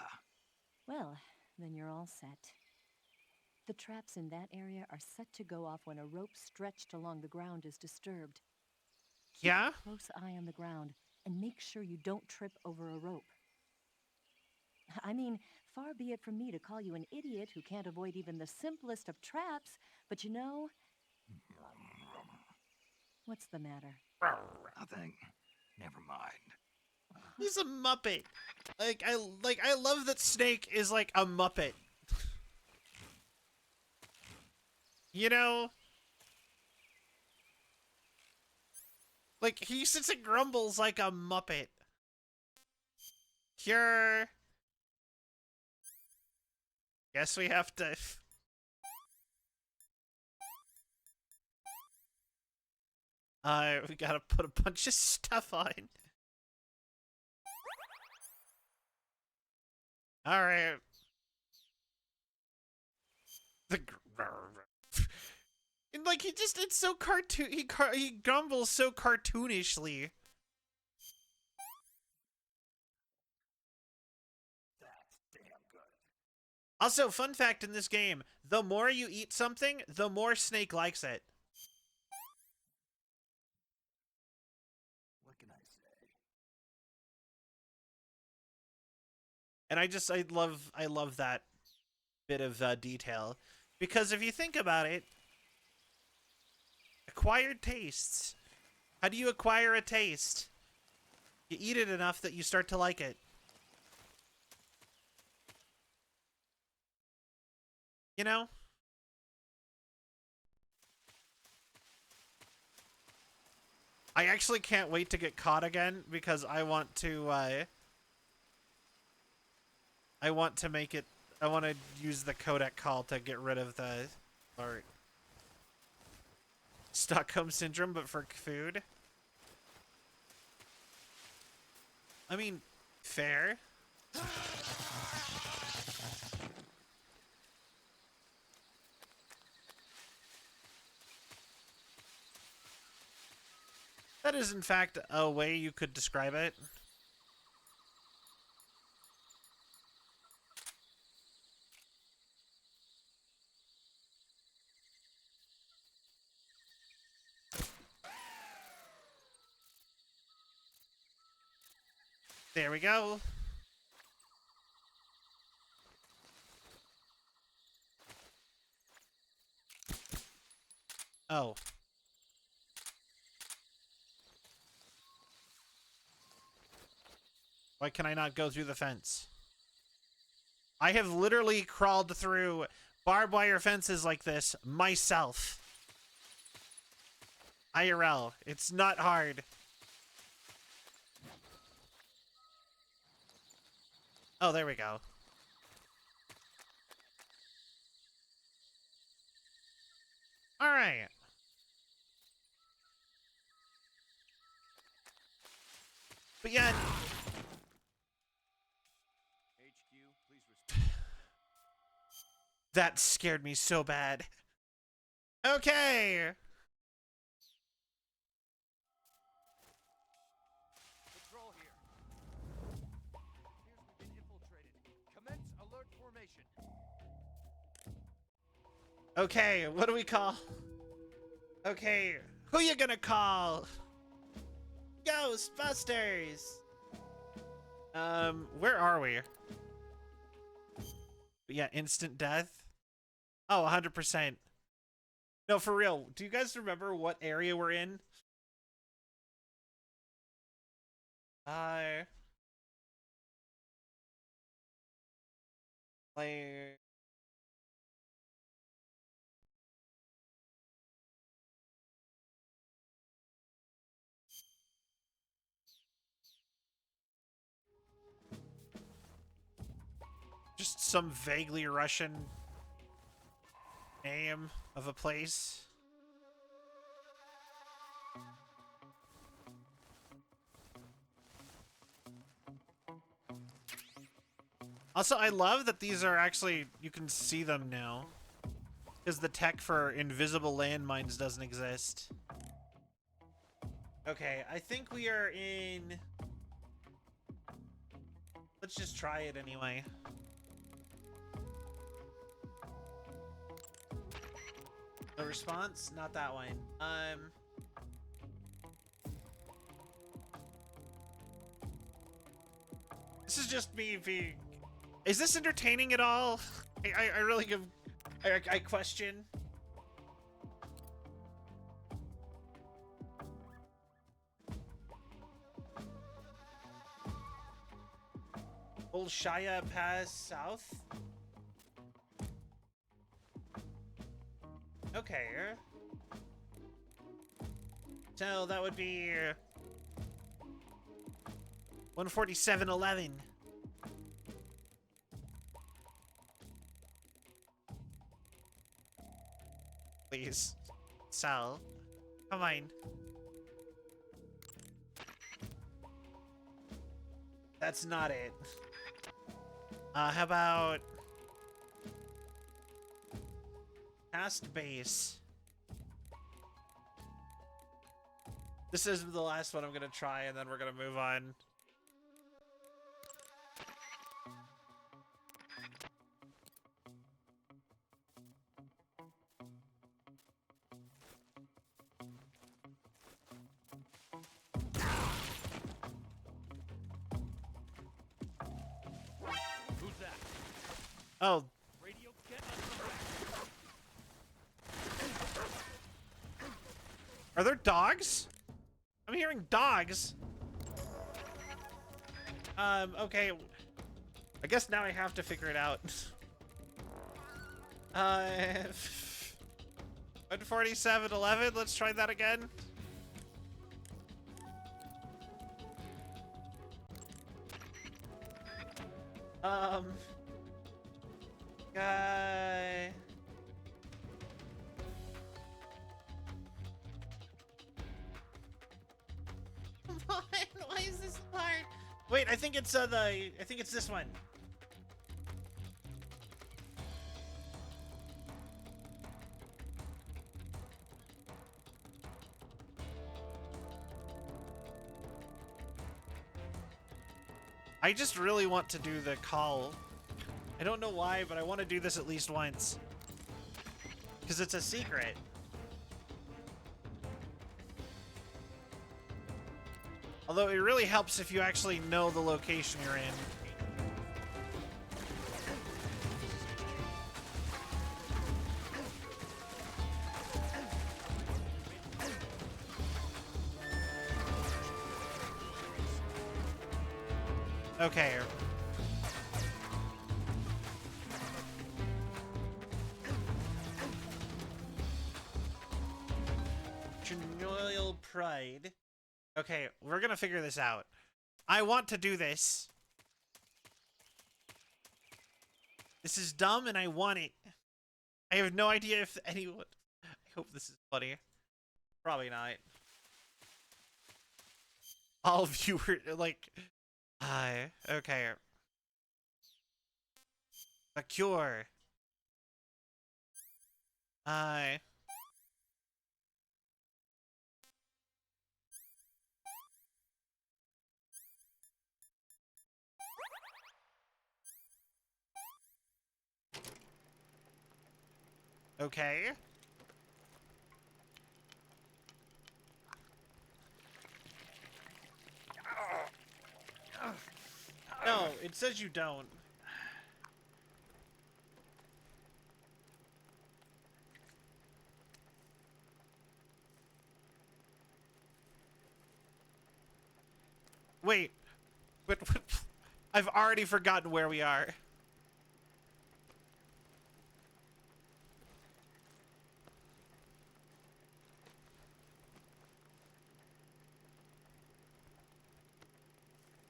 Well, then you're all set. The traps in that area are set to go off when a rope stretched along the ground is disturbed. Keep Yeah? a close eye on the ground and make sure you don't trip over a rope. I mean, far be it from me to call you an idiot who can't avoid even the simplest of traps, but you know... What's the matter? Nothing. Never mind. He's a Muppet. I love that Snake is like a Muppet. You know? Like, he sits and grumbles like a Muppet. Cure. Guess we have to... we gotta put a bunch of stuff on. Alright. And like, it's so cartoon, he grumbles so cartoonishly. Also, fun fact in this game, the more you eat something, the more Snake likes it. What can I say? And I love that bit of detail. Because if you think about it, acquired tastes. How do you acquire a taste? You eat it enough that you start to like it. You know? I actually can't wait to get caught again because I want to make it, I want to use the codec call to get rid of the Stockholm Syndrome, but for food. I mean, fair. That is, in fact, a way you could describe it. There we go. Oh. Why can I not go through the fence? I have literally crawled through barbed wire fences like this myself. IRL. It's not hard. Oh, there we go. All right. But yeah. That scared me so bad. Okay. Patrol here. Appears we've been infiltrated. Commence alert formation. Okay, what do we call? Okay, who you gonna call? Ghostbusters. Where are we? Yeah, instant death. Oh, 100%. No, for real. Do you guys remember what area we're in? Like... Just some vaguely Russian name of a place. Also, I love that these are actually, you can see them now. Because the tech for invisible landmines doesn't exist. Okay, I think we are in... Let's just try it anyway. The response? Not that one. This is just me being... Is this entertaining at all? I really give... I question. Old Shaya Pass South? Okay. So that would be 147.11. Please. Sal. Come on. That's not it. How about... Past base. This is the last one I'm gonna try, and then we're gonna move on. Who's that? Oh. Radio, get us some back. Are there dogs? I'm hearing dogs. Okay. I guess now I have to figure it out. 147.11, let's try that again. Guy. Come on, why is this hard? Wait, I think it's I think it's this one. I just really want to do the call. I don't know why, but I want to do this at least once. Because it's a secret. Although it really helps if you actually know the location you're in. Okay. Chinoil Pride. Okay, we're gonna figure this out. I want to do this. This is dumb and I want it. I have no idea if anyone... I hope this is funny. Probably not. All viewers, like... okay. A cure. Okay. No, it says you don't. Wait. What? I've already forgotten where we are.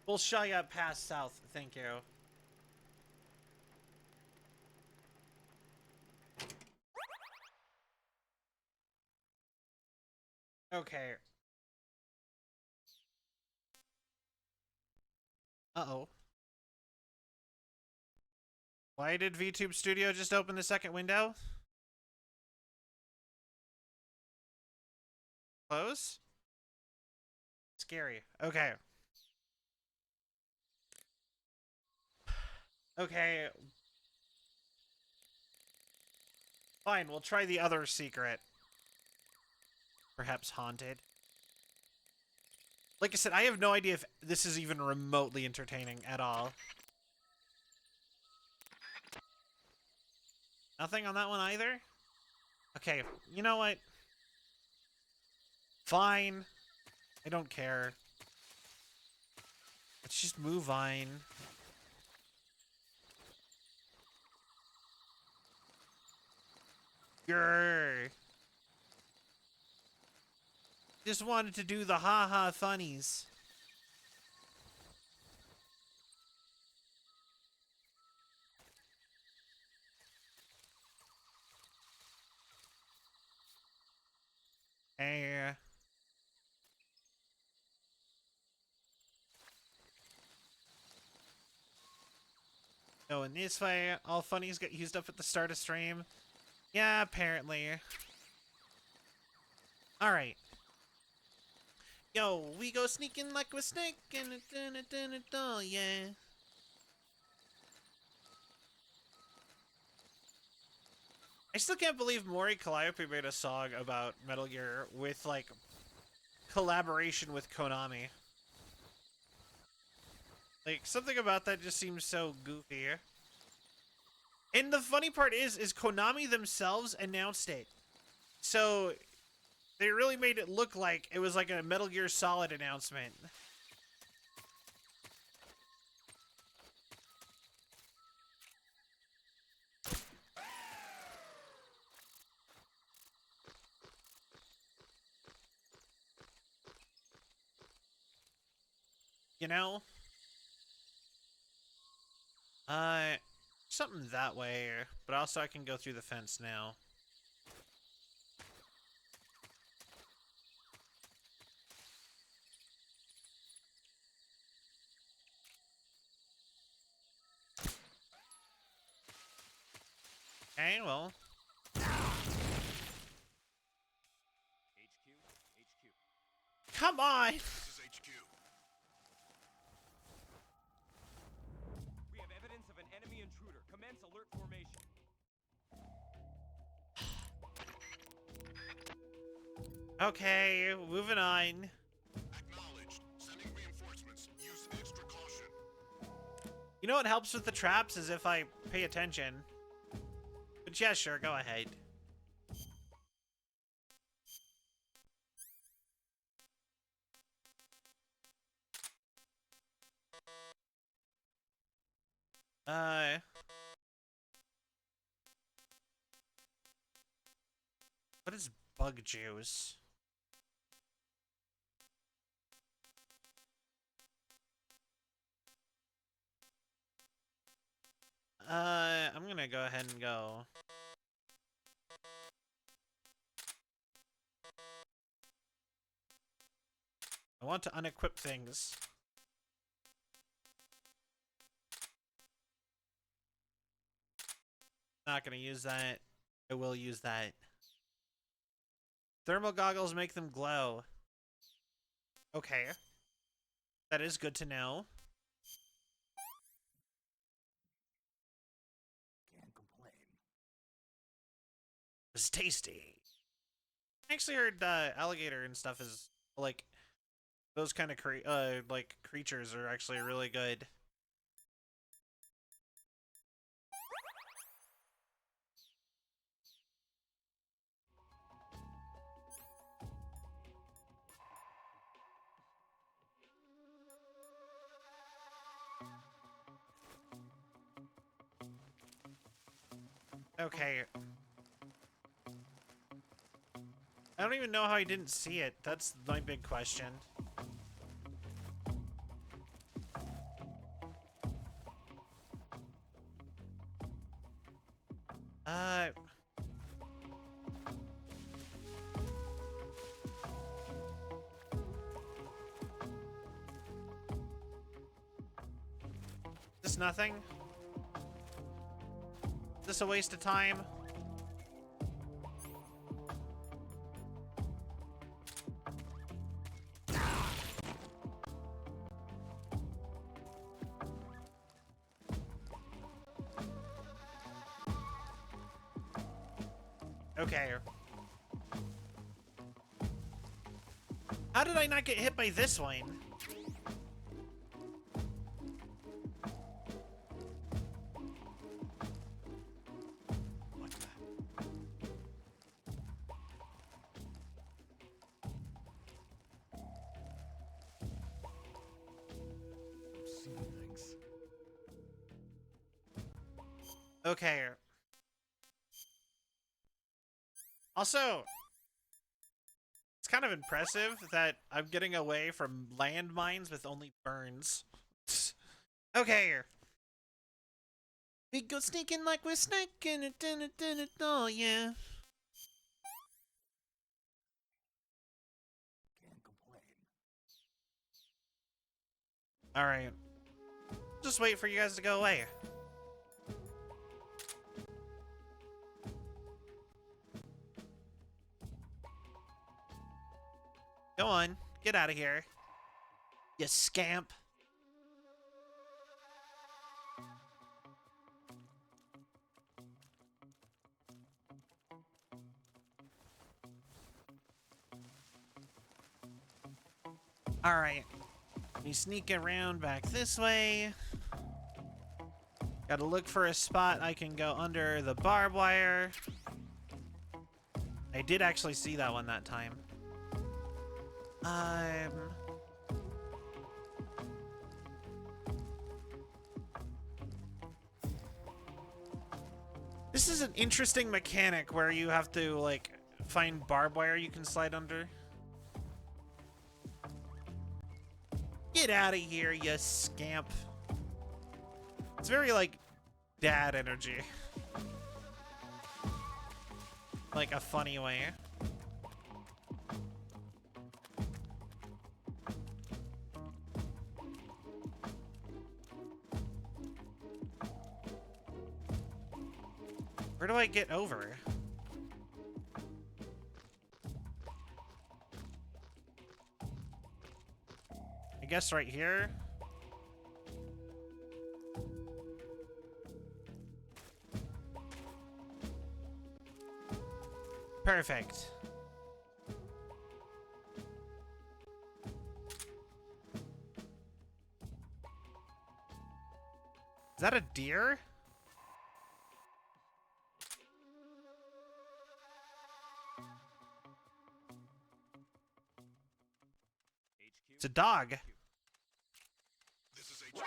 We'll show you past south. Thank you. Okay. Uh-oh. Why did VTube Studio just open the second window? Close? Scary. Okay. Okay. Fine, we'll try the other secret. Perhaps haunted. Like I said, I have no idea if this is even remotely entertaining at all. Nothing on that one either? Okay, you know what? Fine. I don't care. Let's just move on. Grrr. Just wanted to do the ha-ha funnies. Hey. Oh, in this way, all funnies get used up at the start of stream. Yeah, apparently. Alright. Yo, we go sneaking like a snake and yeah. I still can't believe Mori Calliope made a song about Metal Gear with, like, collaboration with Konami. Like, something about that just seems so goofy. And the funny part is Konami themselves announced it. So, they really made it look like it was like a Metal Gear Solid announcement. You know? Something that way, but also I can go through the fence now. Okay, well. HQ. Come on! This is HQ. We have evidence of an enemy intruder. Commence alert formation. Okay, moving on. Acknowledged. Sending reinforcements. Use extra caution. You know what helps with the traps is if I pay attention. But yeah, sure, go ahead. What is bug juice? I'm gonna go ahead and go. I want to unequip things. Not gonna use that. I will use that. Thermal goggles make them glow. Okay. That is good to know. Can't complain. It's tasty. I actually heard alligator and stuff is like those kind of like creatures are actually really good. Okay. I don't even know how I didn't see it. That's my big question. Is this nothing? Is this a waste of time? Okay. How did I not get hit by this one? What the? Okay. Also, it's kind of impressive that I'm getting away from landmines with only burns. Okay. We go sneaking like we're snaking. Oh, yeah. Can't complain. Alright. Just wait for you guys to go away. Go on. Get out of here. You scamp. Alright. We sneak around back this way. Gotta look for a spot I can go under the barbed wire. I did actually see that one that time. This is an interesting mechanic where you have to, like, find barbed wire you can slide under. Get out of here, you scamp. It's very, like, dad energy. Like, a funny way. Where do I get over? I guess right here. Perfect. Is that a deer? It's a dog. This is HQ.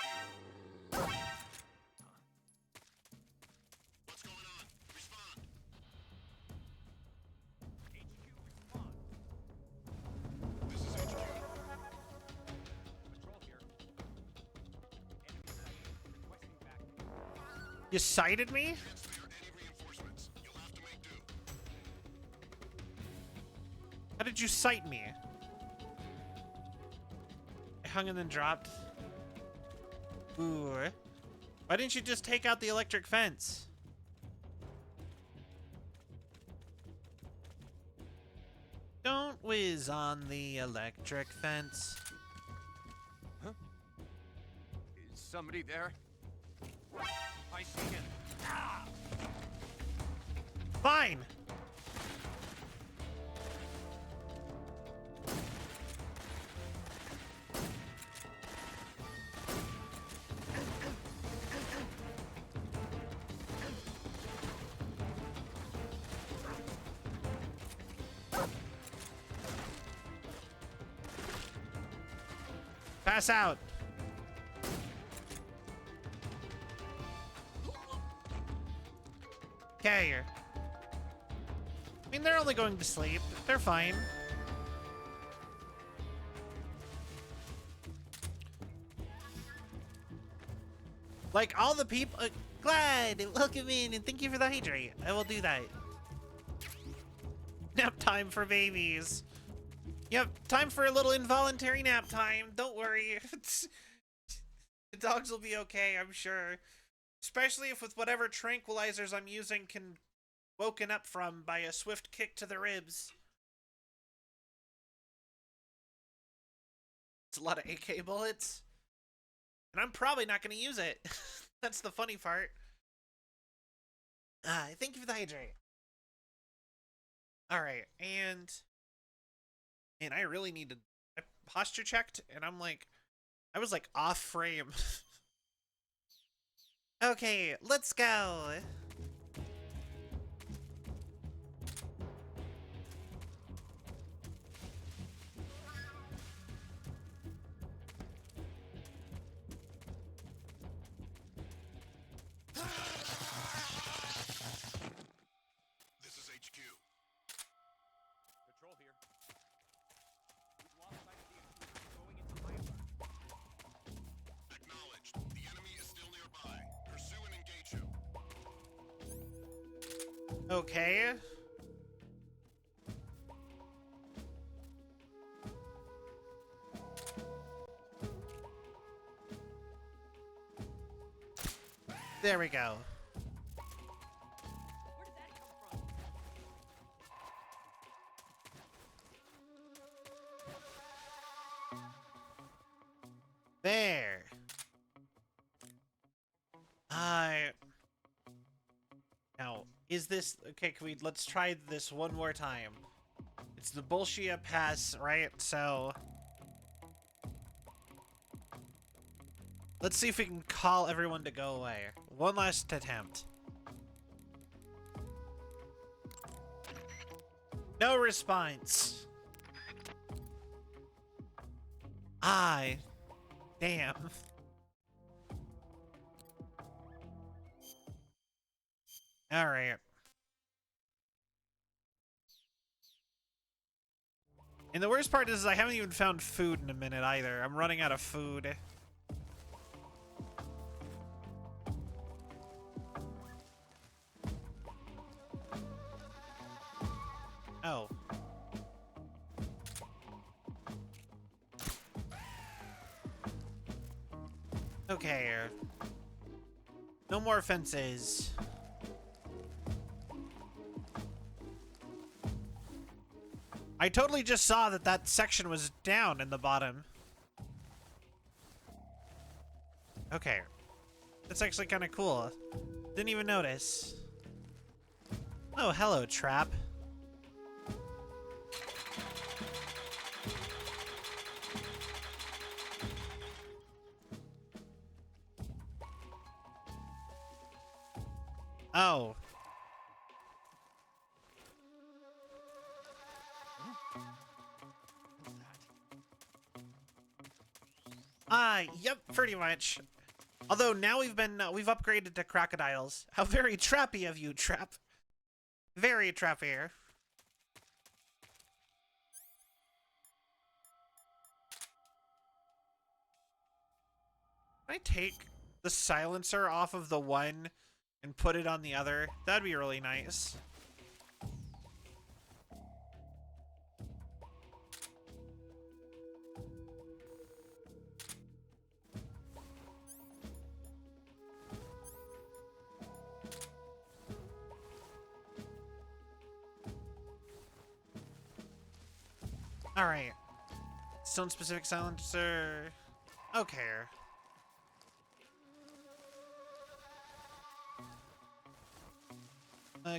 What's going on? Respond. HQ response. This is HQ. Patrol here. Enemy sighted. Requesting backup. You sighted me? Can't spare any reinforcements. You'll have to make do. How did you sight me? I hung and then dropped. Ooh. Why didn't you just take out the electric fence? Don't whiz on the electric fence. Is somebody there? I see him. Fine. Pass out. Okay. I mean, they're only going to sleep. They're fine. Like, all the people... glad! Welcome in, and thank you for the hydrate. I will do that. Nap time for babies. Yep, time for a little involuntary nap time. Don't worry. The dogs will be okay, I'm sure. Especially if with whatever tranquilizers I'm using can woken up from by a swift kick to the ribs. It's a lot of AK bullets. And I'm probably not going to use it. That's the funny part. Thank you for the hydrate. Alright, and I really need to... I posture checked, and I'm like... I was like off frame. Okay, let's go. This is HQ. Patrol here. We've lost sight of the intruder going into Lambda. Acknowledged. The enemy is still nearby. Pursue and engage him. Okay. There we go. Where did that come from? There. Now, is this... Okay, let's try this one more time. It's the Bolshia Pass, right? So... let's see if we can call everyone to go away. One last attempt. No response. Damn. Alright. And the worst part is I haven't even found food in a minute either. I'm running out of food. Oh. Okay. No more fences. I totally just saw that section was down in the bottom. Okay. That's actually kind of cool. Didn't even notice. Oh, hello, trap. Oh. Yep, pretty much. Although now we've upgraded to crocodiles. How very trappy of you, Trap. Very trappier. Can I take the silencer off of the one and put it on the other? That'd be really nice. Alright. Stone specific silencer. Okay.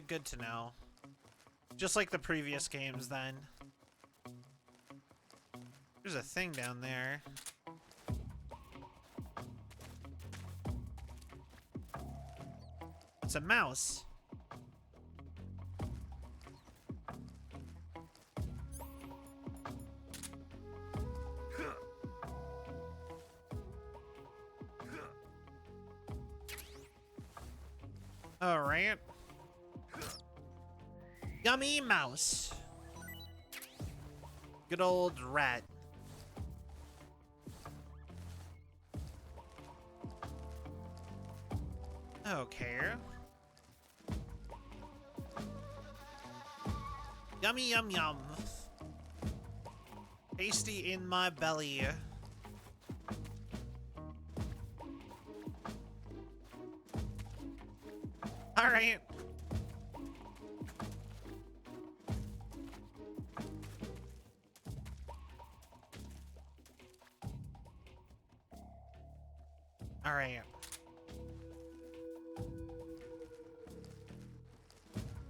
Good to know. Just like the previous games, then. There's a thing down there. It's a mouse. All right. Yummy mouse. Good old rat. Okay. Yummy yum yum. Tasty in my belly. All right. All right.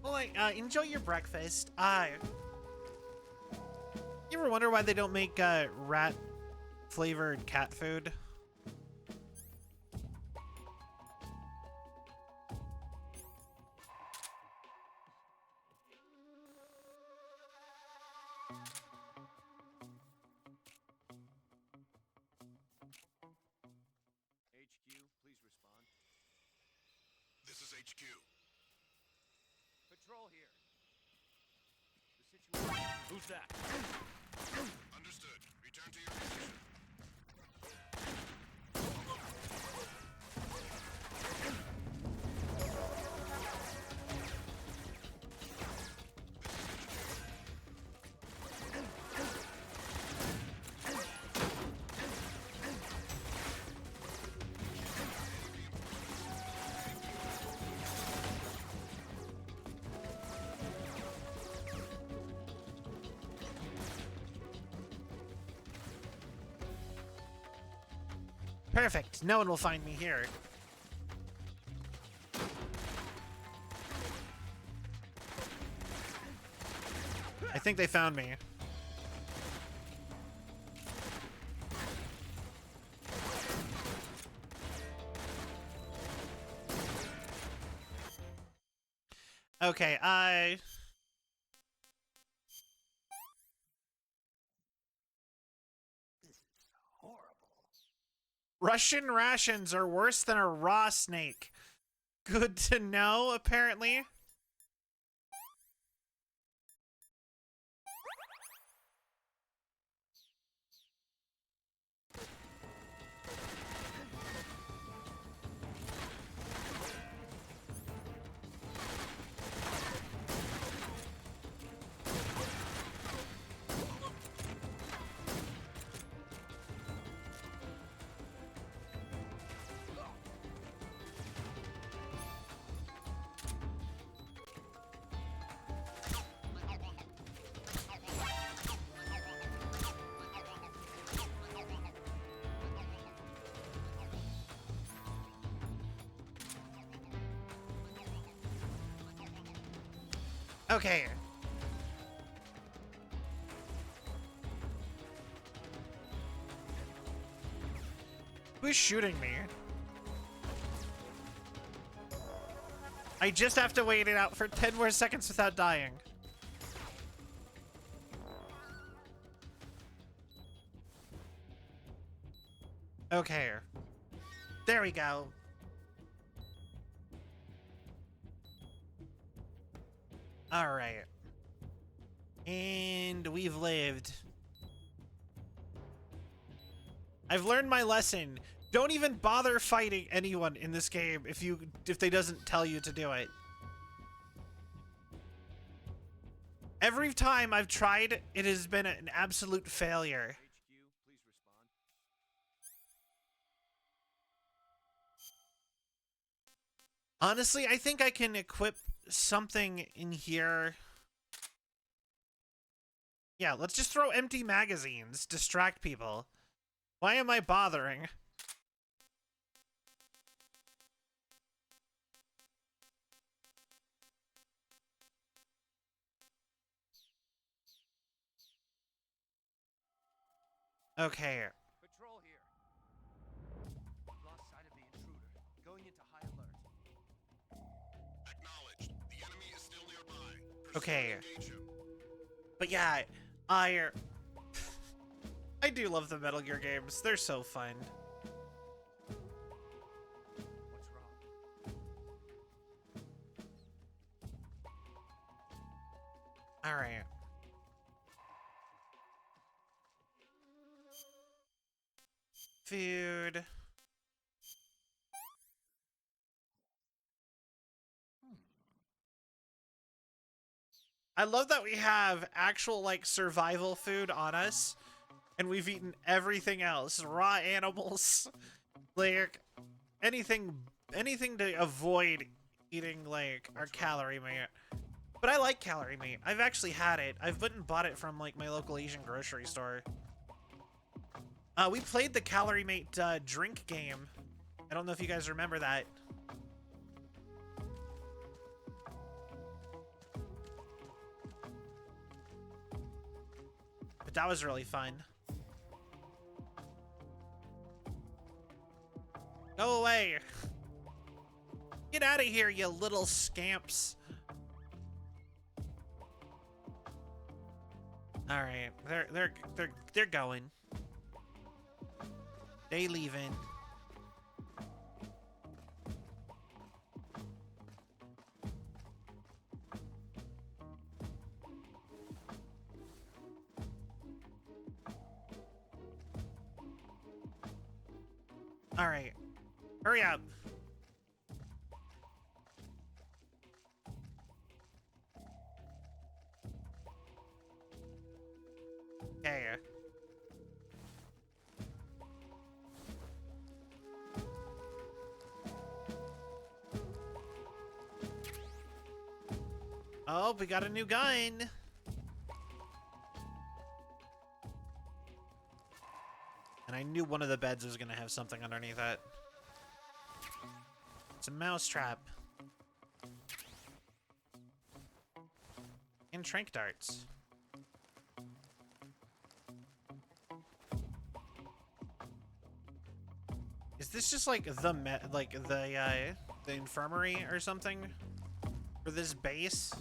Well, enjoy your breakfast. You ever wonder why they don't make rat flavored cat food? HQ, please respond. This is HQ. Patrol here. The situation. Who's that? Understood. Return to your position. Perfect. No one will find me here. I think they found me. Okay, Russian rations are worse than a raw snake. Good to know, apparently. Okay. Who's shooting me? I just have to wait it out for 10 more seconds without dying. Okay. There we go. All right. And we've lived. I've learned my lesson. Don't even bother fighting anyone in this game if they doesn't tell you to do it. Every time I've tried, it has been an absolute failure. HQ, please respond. Honestly, I think I can equip something in here. Yeah, let's just throw empty magazines, distract people. Why am I bothering? Okay. Patrol here. Lost sight of the intruder. Going into high alert. Acknowledged. The enemy is still nearby. Pursue Okay. and engage him. But yeah, I do love the Metal Gear games. They're so fun. What's wrong? Food. I love that we have actual, like, survival food on us, and we've eaten everything else. Raw animals, like, anything to avoid eating, like, our calorie meat. But I like calorie meat. I've actually had it. I've went and bought it from, like, my local Asian grocery store. We played the Calorie Mate drink game. I don't know if you guys remember that. But that was really fun. Go away. Get out of here, you little scamps. All right, they're going. They leaving. All right, hurry up. Okay. Oh, we got a new gun. And I knew one of the beds was going to have something underneath it. It's a mousetrap. And trank darts. Is this just like the infirmary or something for this base?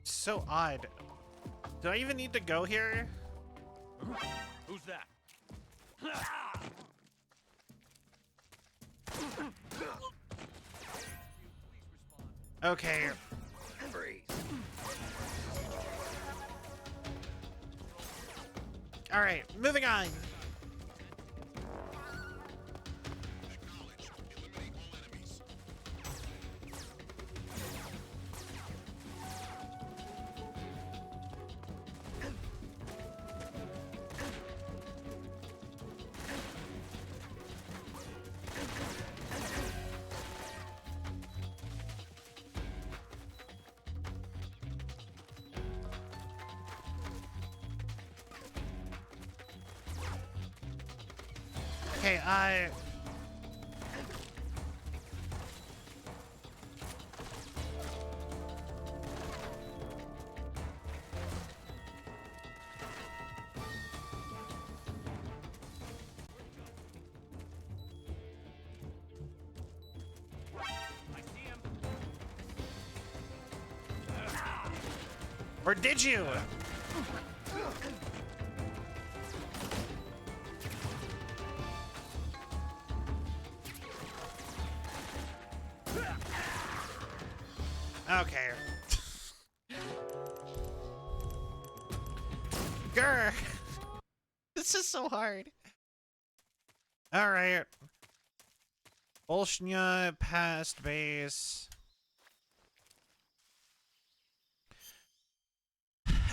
So odd. Do I even need to go here? Who's that? Okay. All right, moving on. Acknowledged. Eliminate all enemies. Okay, or did you? Okay. Grr. This is so hard. All right. Bolshnya past base.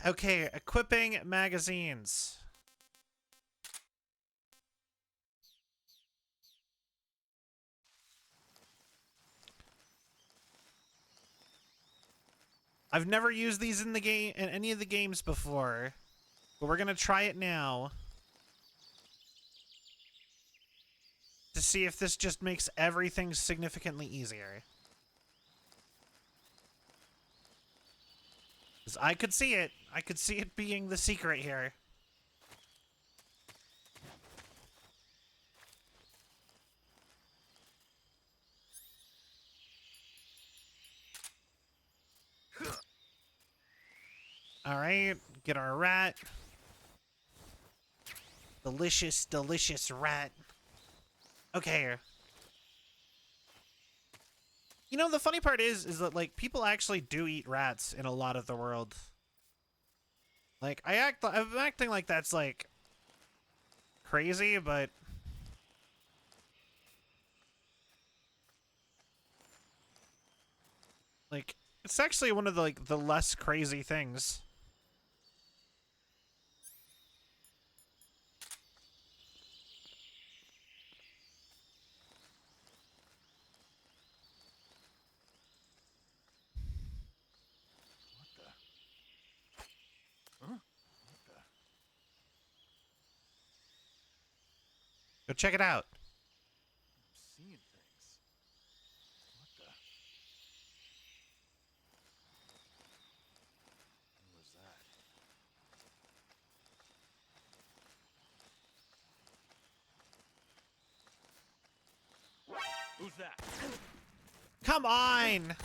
Okay, equipping magazines. I've never used these in the game in any of the games before, but we're gonna try it now to see if this just makes everything significantly easier. 'Cause I could see it. I could see it being the secret here. Alright, get our rat. Delicious, delicious rat. Okay. You know, the funny part is that, like, people actually do eat rats in a lot of the world. Like, I'm acting like that's, like, crazy, but... like, it's actually one of the, like, the less crazy things. Go check it out. I'm seeing things. What the? What was that? Who's that? Come on!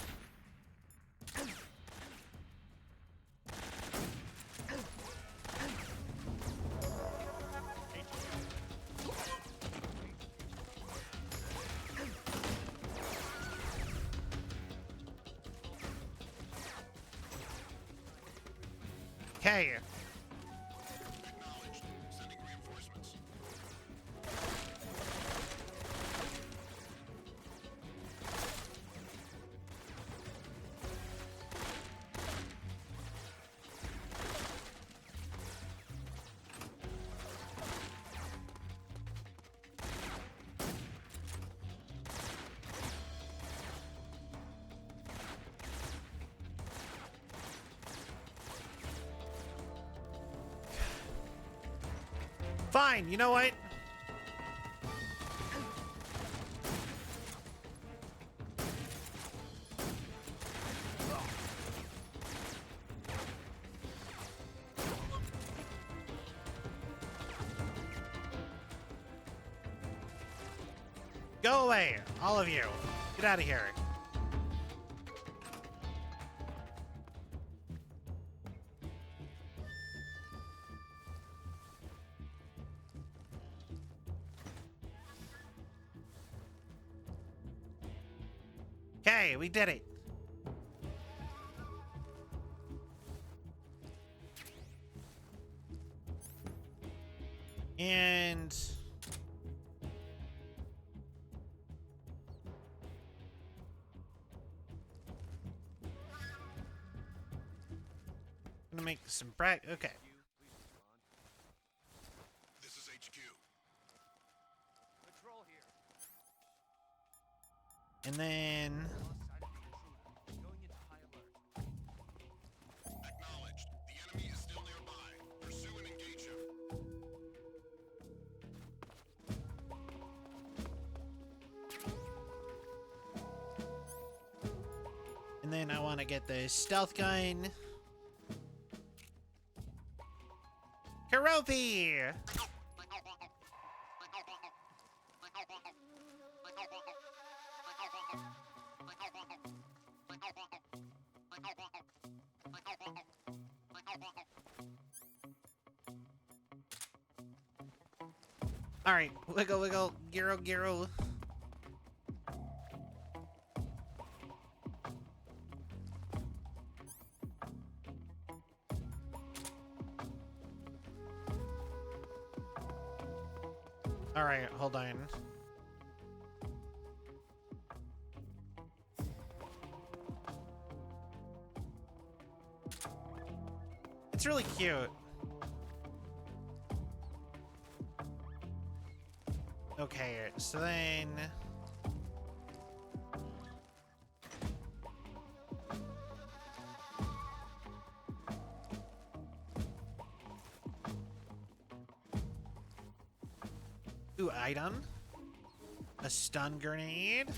Okay. Acknowledged. Sending reinforcements. Fine, you know what? Go away, all of you. Get out of here. Okay, we did it. And I'm gonna make some okay. This is HQ. Patrol here. And then Lost sight of the intruder. Going into high alert. Acknowledged. The enemy is still nearby. Pursue and engage him. I want to get the stealth gun. Karopi! Alright, wiggle wiggle, gyro gyro. Alright, hold on. It's really cute. Okay, so then... Ooh, item. A stun grenade.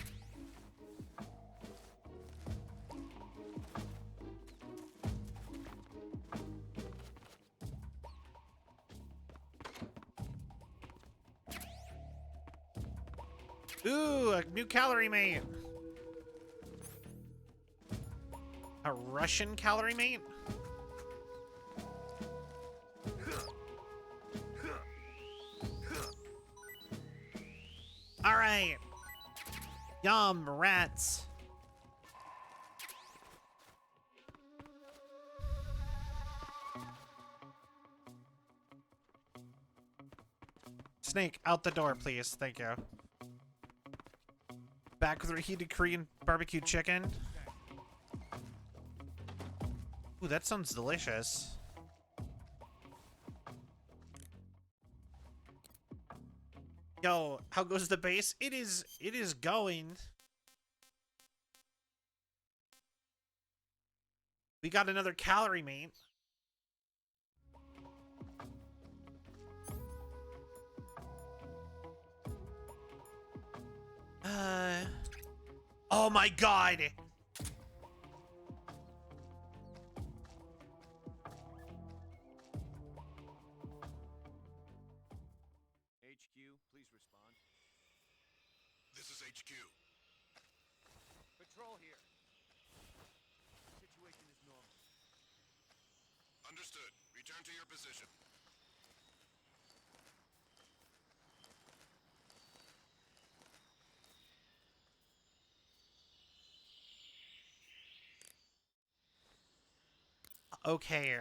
Ooh, a new calorie mate. A Russian calorie mate? right. Yum, rats. Snake, out the door, please. Thank you. Back with reheated Korean barbecue chicken. Ooh, that sounds delicious. Yo, how goes the base? It is going. We got another calorie mate. Oh my god. HQ, please respond. This is HQ. Patrol here. Situation is normal. Understood. Return to your position. Okay.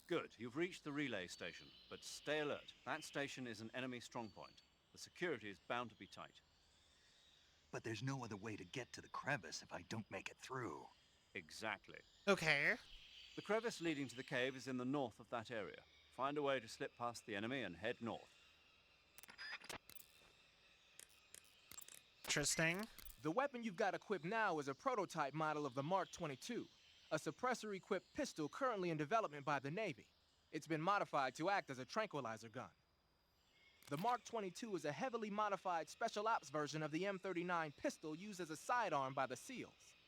Good. You've reached the relay station, but stay alert. That station is an enemy strongpoint. The security is bound to be tight. But there's no other way to get to the crevice if I don't make it through. Exactly. Okay. The crevice leading to the cave is in the north of that area. Find a way to slip past the enemy and head north. Interesting. The weapon you've got equipped now is a prototype model of the Mark 22, a suppressor-equipped pistol currently in development by the Navy. It's been modified to act as a tranquilizer gun. The Mark 22 is a heavily modified special ops version of the M39 pistol used as a sidearm by the SEALs.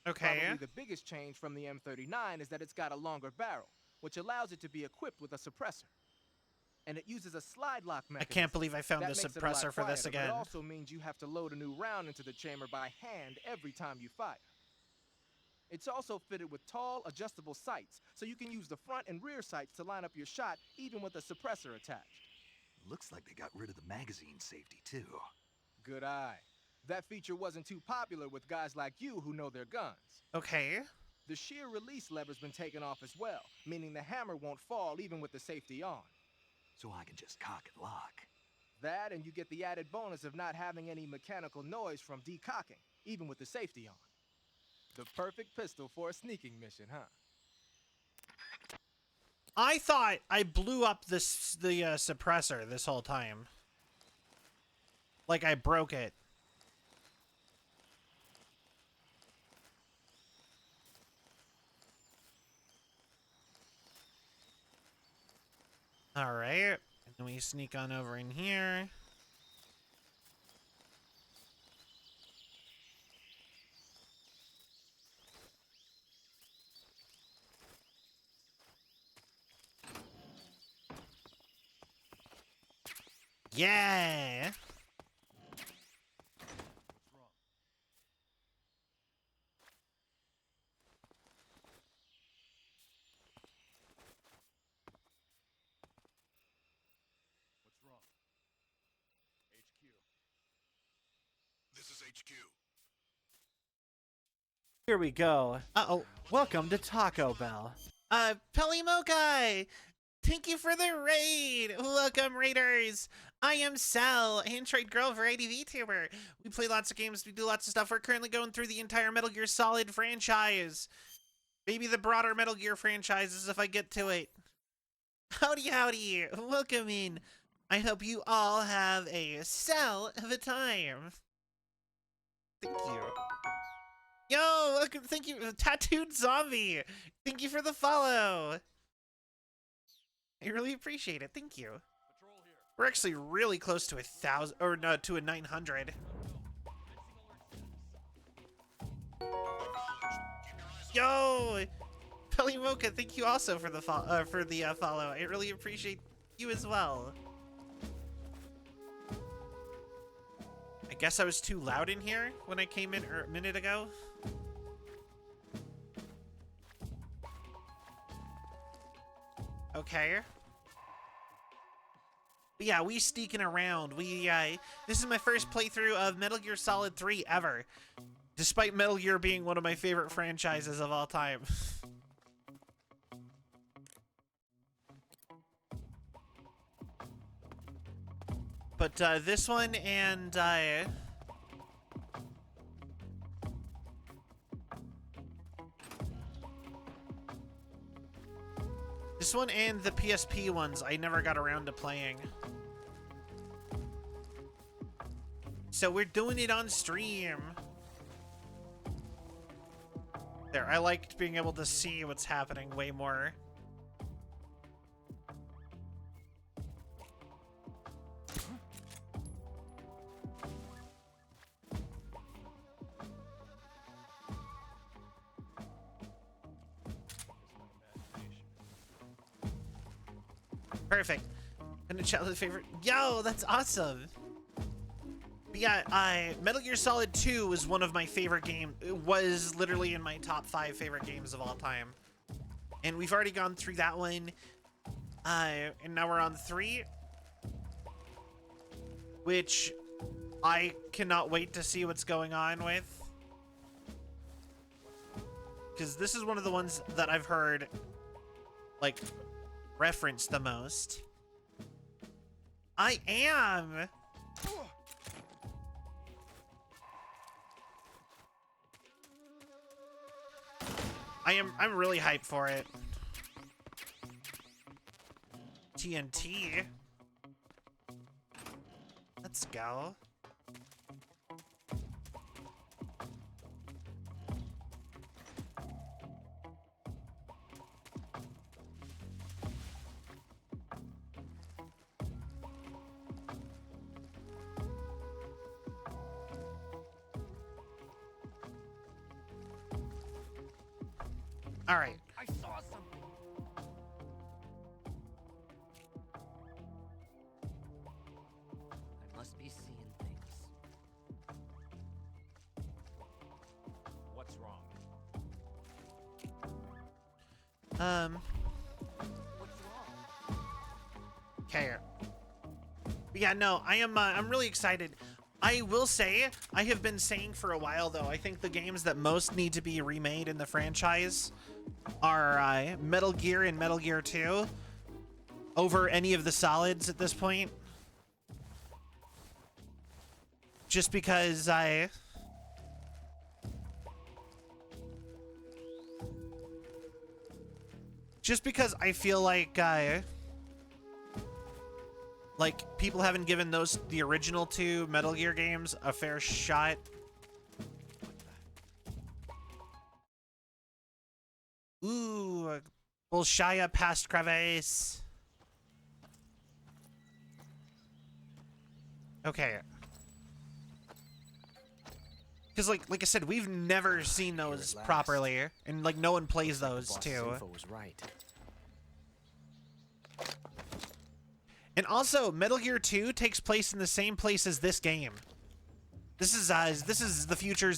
Okay. Probably the biggest change from the M39 is that it's got a longer barrel, which allows it to be equipped with a suppressor. And it uses a slide lock I mechanism. can't believe I found That the makes it a lot suppressor for this quieter, again. But it also means you have to load a new round into the chamber by hand every time you fire. It's also fitted with tall, adjustable sights, so you can use the front and rear sights to line up your shot, even with a suppressor attached. Looks like they got rid of the magazine safety, too. Good eye. That feature wasn't too popular with guys like you who know their guns. Okay. The shear release lever's been taken off as well, meaning the hammer won't fall even with the safety on. So I can just cock and lock. That, and you get the added bonus of not having any mechanical noise from decocking, even with the safety on. The perfect pistol for a sneaking mission, huh? I thought I blew up the suppressor this whole time. Like I broke it. All right. And then we sneak on over in here. Yeah. What's wrong? HQ. This is HQ. Here we go. Uh-oh. Welcome to Taco Bell. Pelimokai! Thank you for the raid! Welcome, raiders! I am Cell, Android Girl Variety VTuber. We play lots of games, we do lots of stuff. We're currently going through the entire Metal Gear Solid franchise. Maybe the broader Metal Gear franchises if I get to it. Howdy, howdy! Welcome in. I hope you all have a cell of a time. Thank you. Yo, welcome, thank you, Tattooed Zombie. Thank you for the follow. I really appreciate it. Thank you. Patrol here. We're actually really close to 1,000, or no, to a 900. Yo, Pelimoka, thank you also for the follow. I really appreciate you as well. I guess I was too loud in here when I came in a minute ago. Okay. But yeah, we sneaking around. This is my first playthrough of Metal Gear Solid 3 ever, despite Metal Gear being one of my favorite franchises of all time. But this one and this one and the PSP ones I never got around to playing. So we're doing it on stream. There, I liked being able to see what's happening way more. Perfect. And a childhood favorite. Yo, that's awesome. But yeah, Metal Gear Solid 2 was one of my favorite games. It was literally in my top 5 favorite games of all time. And we've already gone through that one. And now we're on 3. Which I cannot wait to see what's going on with. Because this is one of the ones that I've heard, like, referenced the most. I am. I'm really hyped for it. TNT. Let's go. All right. I saw something. I must be seeing things. What's wrong? What's wrong? Okay. Yeah, no, I'm really excited. I will say, I have been saying for a while though, I think the games that most need to be remade in the franchise are Metal Gear and Metal Gear 2 over any of the solids at this point. Just because I feel like people haven't given the original 2 Metal Gear games a fair shot. Ooh, Bolshaya past crevice. Okay. Because like I said, we've never seen those properly, and like no one plays those too. Was right. And also, Metal Gear 2 takes place in the same place as this game. This is the future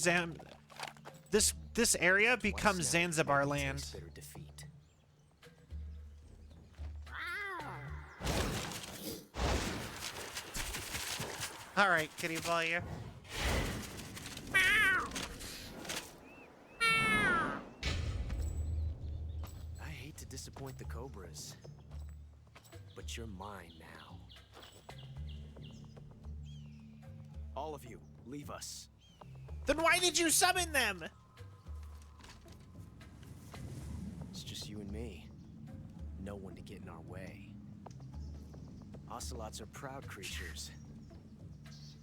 This area becomes Zanzibar land. All right, kitty boy. I hate to disappoint the Cobras, but you're mine now. All of you, leave us. Then why did you summon them? It's just you and me. No one to get in our way. Ocelots are proud creatures.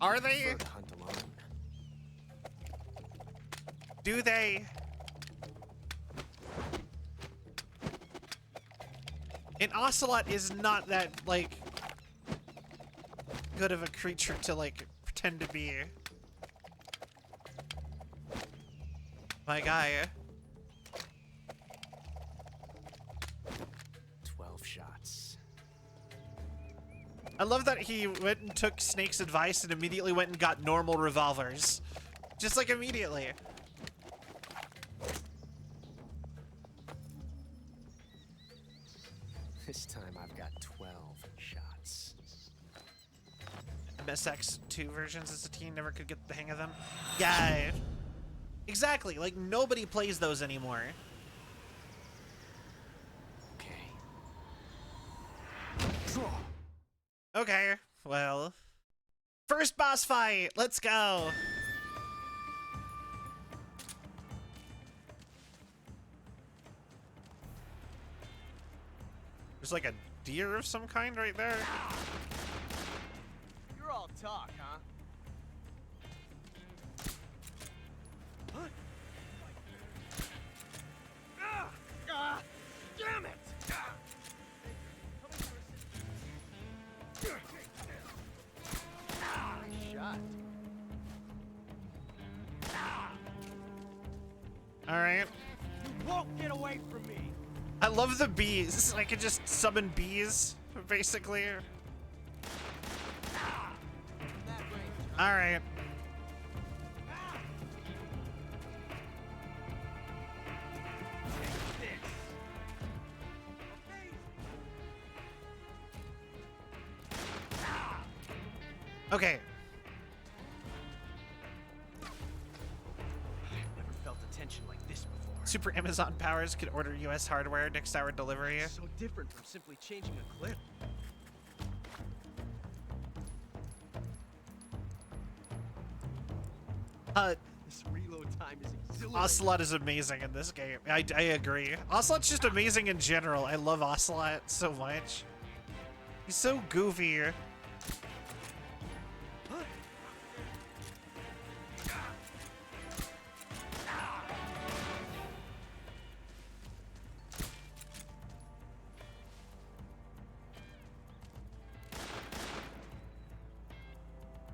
Are they? Prefer to hunt alone. Do they? An ocelot is not that, like, good of a creature to, like, pretend to be. My guy. 12 shots. I love that he went and took Snake's advice and immediately went and got normal revolvers. Just, like, immediately. This time I've got 12 shots. MSX2 versions as a teen, never could get the hang of them. Yeah. Exactly, like nobody plays those anymore. Okay. Okay, well. First boss fight, let's go. There's like a deer of some kind right there. You're all talk, huh? Damn it! Nice shot. All right. You won't get away from me. I love the bees. I could just summon bees, basically. That range. All right. Take this. Okay. I've never felt a tension like this before. Super Amazon Powers could order U.S. hardware next hour delivery. It's so different from simply changing a clip. This reload time is exhilarating. Ocelot is amazing in this game. I agree. Ocelot's just amazing in general. I love Ocelot so much. He's so goofy.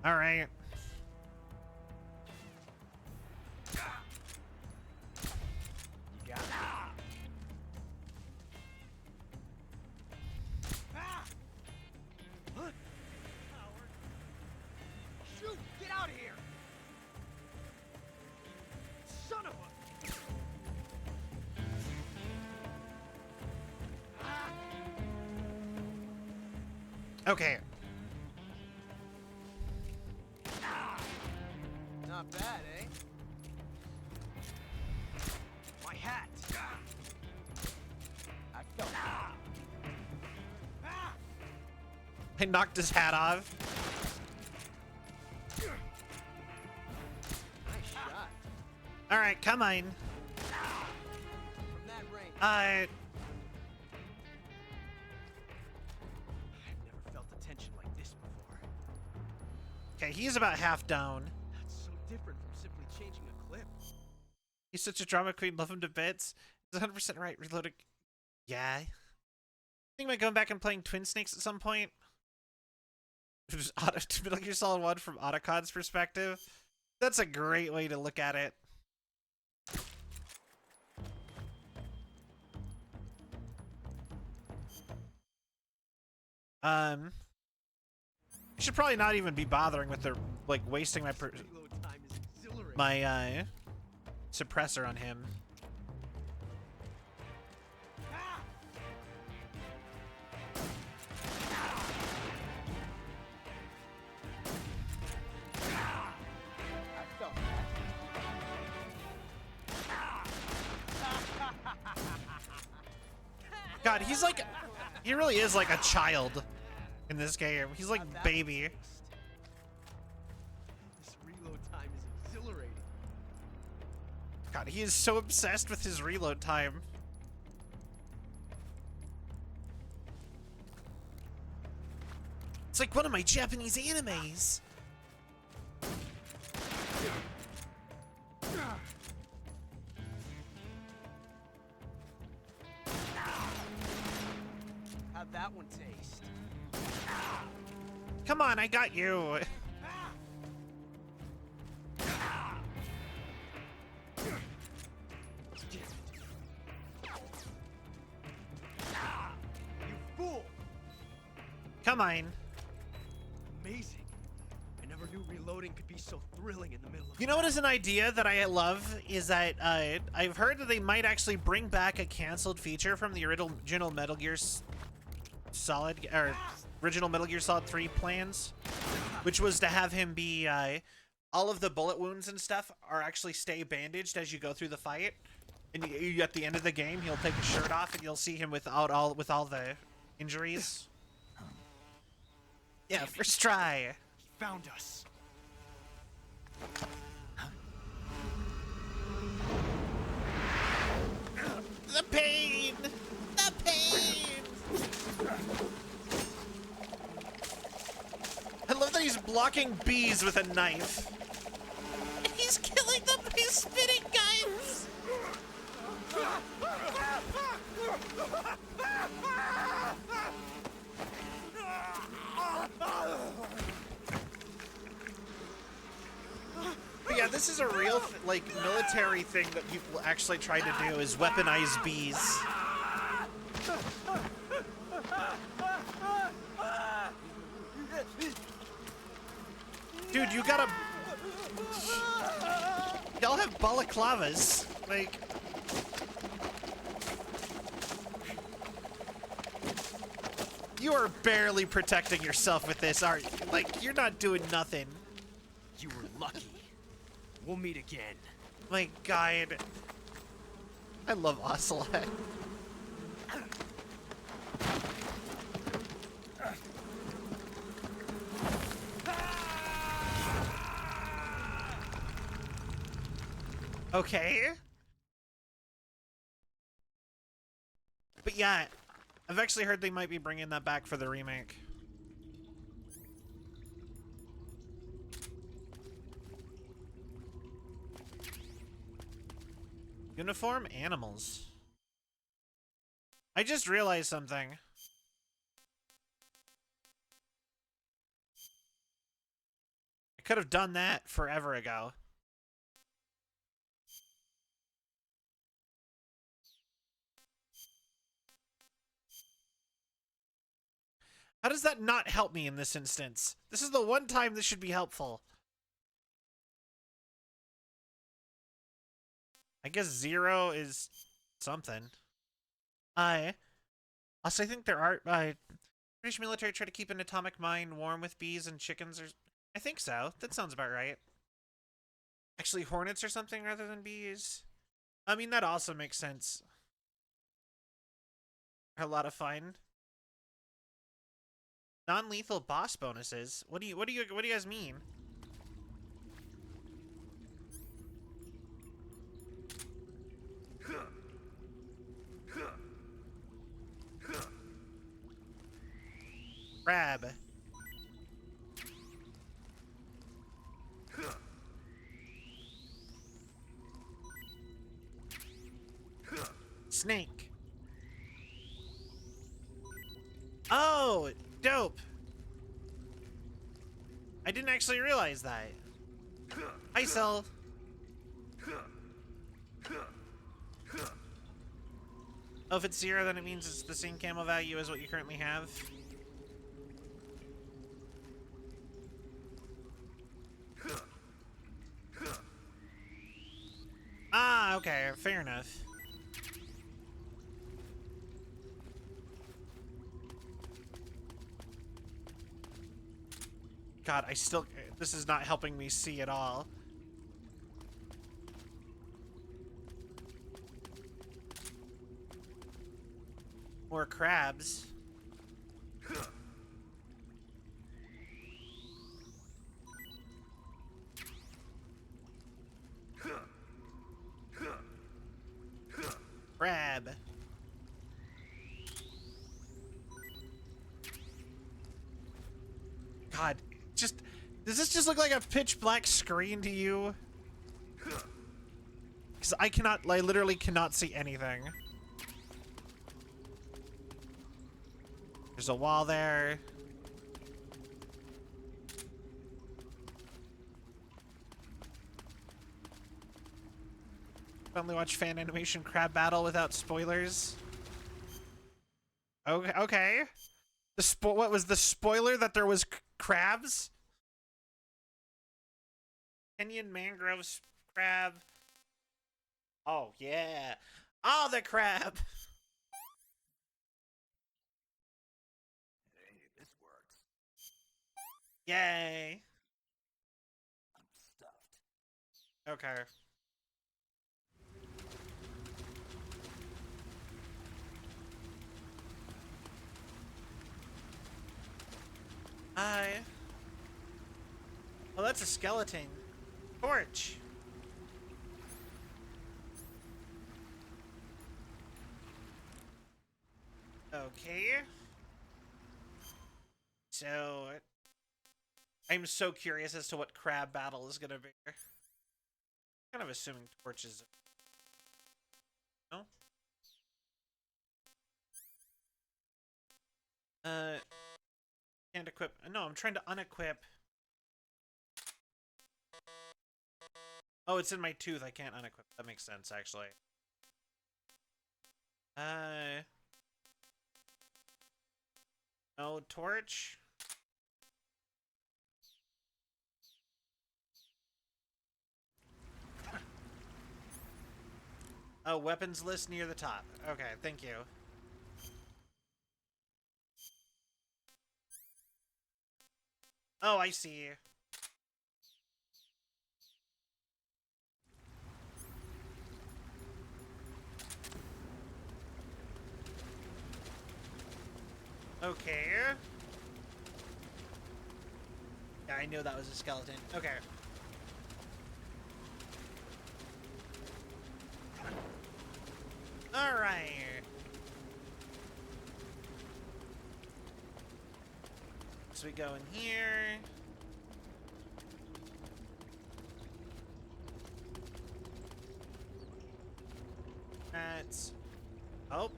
All right. You got it. Shoot! Get out of here! Son of a... Okay. Not bad, eh? My hat! I felt I knocked his hat off. nice shot. All right, come on. From that range, Uh, I've never felt a tension like this before. okay, he's about half down. That's so different from simply changing a clip. He's such a drama queen. Love him to bits. He's 100% right. Reloading. Yeah. Think about going back and playing Twin Snakes at some point. Just Metal Gear Solid 1 from Otacod's perspective. That's a great way to look at it. I should probably not even be bothering with the like wasting my Reload time is exhilarating. my suppressor on him. I felt that. God, he's like, he really is like a child in this game. He's like Got that baby. one fixed. This reload time is exhilarating. God, he is so obsessed with his reload time. It's like one of my Japanese animes. How'd that one taste? Come on, I got you. You fool! Come on. Amazing. I never knew reloading could be so thrilling in the middle of You know what is an idea that I love is that I've heard that they might actually bring back a canceled feature from the original Metal Gear Solid or original Metal Gear Solid 3 plans, which was to have him be all of the bullet wounds and stuff are actually stay bandaged as you go through the fight. And at the end of the game, he'll take his shirt off, and you'll see him with all the injuries. Yeah, first try. Found us. The pain! The pain! I love that he's blocking bees with a knife. He's killing them with his spitting guns! But yeah, this is a real, like, military thing that people actually try to do, is weaponize bees. Dude, you gotta... Y'all have balaclavas. Like... You are barely protecting yourself with this, aren't you? Like, you're not doing nothing. You were lucky. We'll meet again. My God. I love Ocelot. Okay. But yeah, I've actually heard they might be bringing that back for the remake. Uniform animals. I just realized something. I could have done that forever ago. How does that not help me in this instance? This is the one time this should be helpful. I guess 0 is something. Also, I think there are, British military try to keep an atomic mine warm with bees and chickens, or... I think so. That sounds about right. Actually, hornets or something rather than bees? I mean, that also makes sense. A lot of fun. Non-lethal boss bonuses? What do you guys mean? Crab. Snake. Oh, dope. I didn't actually realize that. Hi, Cell. Oh, if it's 0, then it means it's the same camo value as what you currently have. Ah, okay, fair enough. God, this is not helping me see at all. More crabs. Crab. God, does this just look like a pitch black screen to you? Because I literally cannot see anything. There's a wall there. Only watch fan animation crab battle without spoilers. Okay. What was the spoiler, that there was crabs? Kenyan mangrove crab. Oh yeah. Oh, the crab. Hey, this worked. Yay. I'm stuffed. Okay. Hi. Oh, that's a skeleton. Torch. Okay. So, I'm so curious as to what crab battle is gonna be. Kind of assuming torches. No. Can't equip. No, I'm trying to unequip. Oh, it's in my tooth. I can't unequip. That makes sense, actually. No torch. Oh, weapons list near the top. Okay, thank you. Oh, I see. Okay. Yeah, I knew that was a skeleton. Okay. Alright. So we go in here. That's... Oh.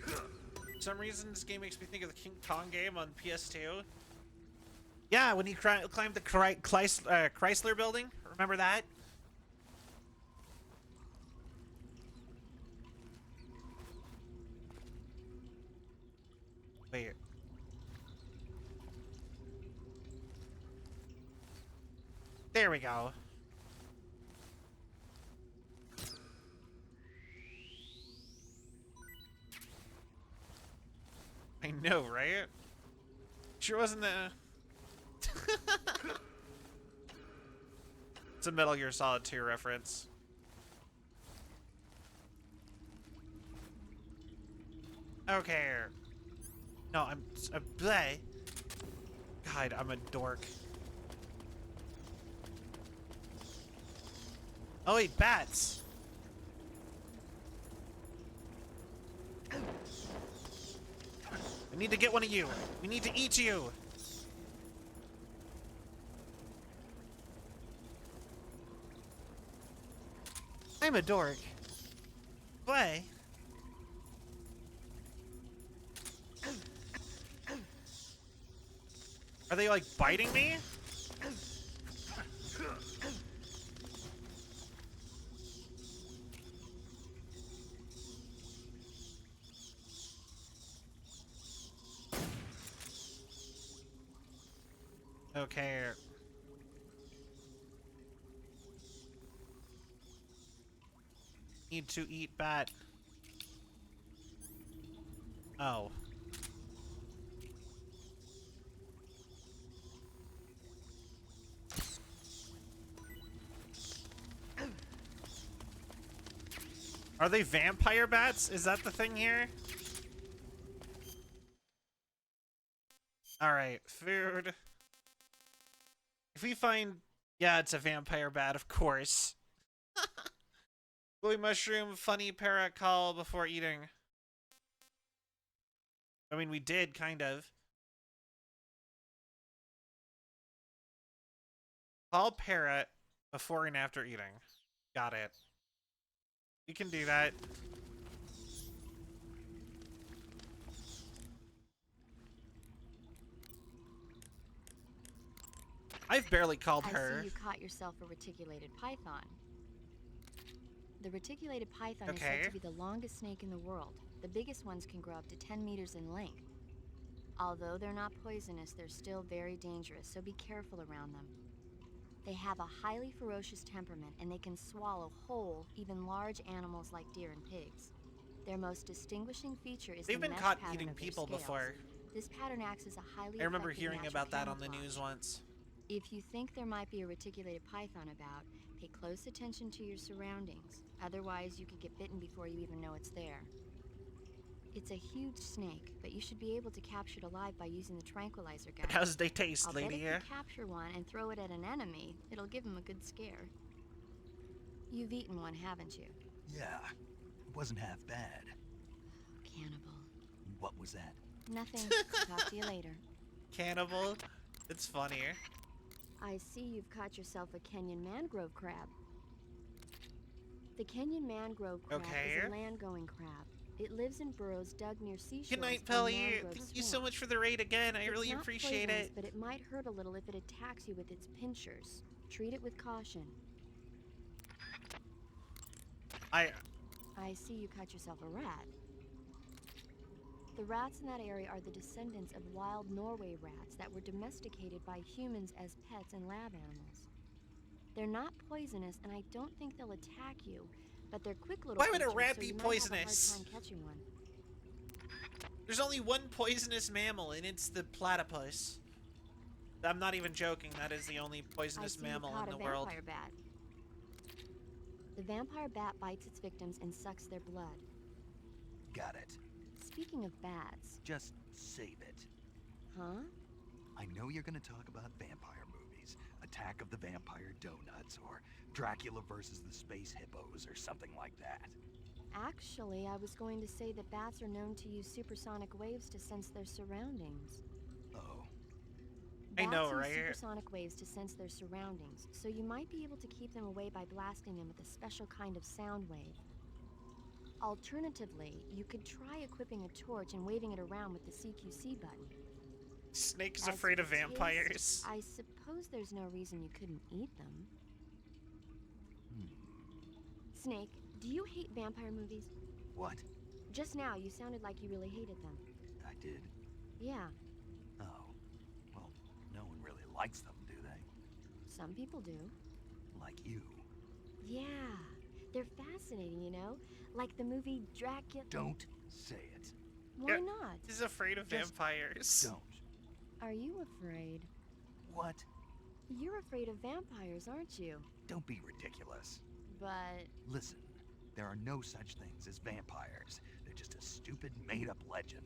For some reason, this game makes me think of the King Kong game on PS2. Yeah, when he climbed the Chrysler building. Remember that? Wait. There we go. I know, right? Sure wasn't the... It's a Metal Gear Solid 2 reference. Okay. No, I'm... bleh. God, I'm a dork. Oh wait, bats! I need to get one of you. We need to eat you. I'm a dork. Play. Are they like biting me? Okay. Need to eat bat. Oh. Are they vampire bats? Is that the thing here? Alright, food. If we find... Yeah, it's a vampire bat, of course. Glowing mushroom, funny parrot call before eating. I mean, we did, kind of. Call parrot before and after eating. Got it. You can do that. I've barely called her. I see you caught yourself a reticulated python. The reticulated python is said to be the longest snake in the world. The biggest ones can grow up to 10 meters in length. Although they're not poisonous, they're still very dangerous, so be careful around them. They have a highly ferocious temperament, and they can swallow whole, even large animals like deer and pigs. Their most distinguishing feature is They've the been mesh caught pattern eating of their people scales. before. This pattern acts as a highly I remember effective hearing natural about that on the camouflage. news once. If you think there might be a reticulated python about, pay close attention to your surroundings. Otherwise, you could get bitten before you even know it's there. It's a huge snake, but you should be able to capture it alive by using the tranquilizer gun. How's they taste, I'll bet lady? if you capture one and throw it at an enemy, it'll give him a good scare. You've eaten one, haven't you? Yeah, it wasn't half bad. Cannibal. What was that? Nothing. Talk to you later. Cannibal? It's funnier. I see you've caught yourself a Kenyan mangrove crab. The Kenyan mangrove crab is a land-going crab. It lives in burrows dug near seashores. Good night, and Pelly. mangrove Thank you so swamps. much for the raid again. I It's really not appreciate poisonous, it. but it might hurt a little if it attacks you with its pinchers. Treat it with caution. I see you caught yourself a rat. The rats in that area are the descendants of wild Norway rats that were domesticated by humans as pets and lab animals. They're not poisonous, and I don't think they'll attack you, but they're quick little Why would a creatures, rat so be you might poisonous? have a hard time catching one. There's only one poisonous mammal, and it's the platypus. I'm not even joking. That is the only poisonous mammal in the world. Vampire bat. The vampire bat bites its victims and sucks their blood. Got it. Speaking of bats, Just save it. huh? I know you're gonna talk about vampire movies. Attack of the Vampire Donuts, or Dracula versus the Space Hippos, or something like that. Actually, I was going to say that bats are known to use supersonic waves to sense their surroundings. Oh. I know, Bats use right? supersonic waves to sense their surroundings, so you might be able to keep them away by blasting them with a special kind of sound wave. Alternatively, you could try equipping a torch and waving it around with the CQC button. Snake is As afraid for of taste, vampires. I suppose there's no reason you couldn't eat them. Snake, do you hate vampire movies? What? Just now, you sounded like you really hated them. I did? Yeah, Oh. Well, no one really likes them, do they? some people do. Like you. Yeah, they're fascinating, you know? Like the movie Dracula. Don't say it. Why Yeah. not? He's afraid of Just vampires. Don't. Are you afraid? What? You're afraid of vampires, aren't you? Don't be ridiculous. But Listen, there are no such things as vampires. They're just a stupid, made-up legend.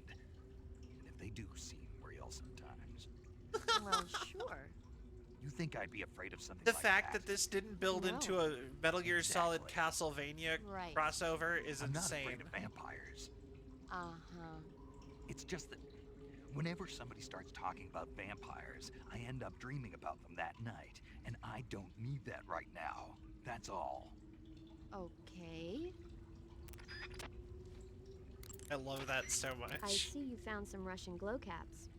And if they do seem real sometimes. well, sure. You think I'd be afraid of something The like fact that? that this didn't build No. into a Metal Gear Solid Exactly. Castlevania Right. crossover is I'm not insane. afraid of vampires. Uh-huh. It's just that whenever somebody starts talking about vampires, I end up dreaming about them that night, and I don't need that right now. That's all. Okay. I love that so much. I see you found some Russian glow caps.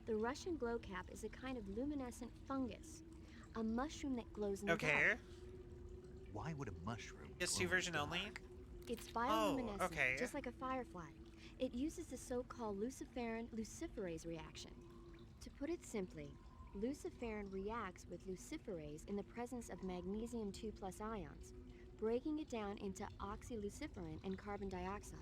The Russian glow cap is a kind of luminescent fungus, a mushroom that glows in the Okay. dark. Why would a mushroom PS2 glow in the version only? dark? It's bioluminescent, okay. just like a firefly. It uses the so-called luciferase reaction. To put it simply, luciferin reacts with luciferase in the presence of magnesium 2+ ions, breaking it down into oxyluciferin and carbon dioxide.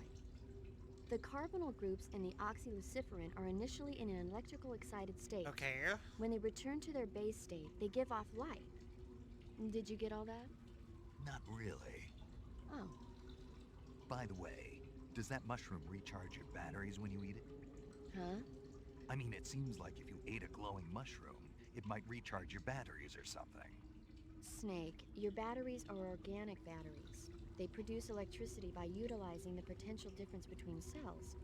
The carbonyl groups in the oxyluciferin are initially in an electrical excited state. Okay. When they return to their base state, they give off light. Did you get all that? Not really. Oh, By the way, does that mushroom recharge your batteries when you eat it? huh? I mean, it seems like if you ate a glowing mushroom, it might recharge your batteries or something. Snake, your batteries are organic batteries. They produce electricity by utilizing the potential difference between cells.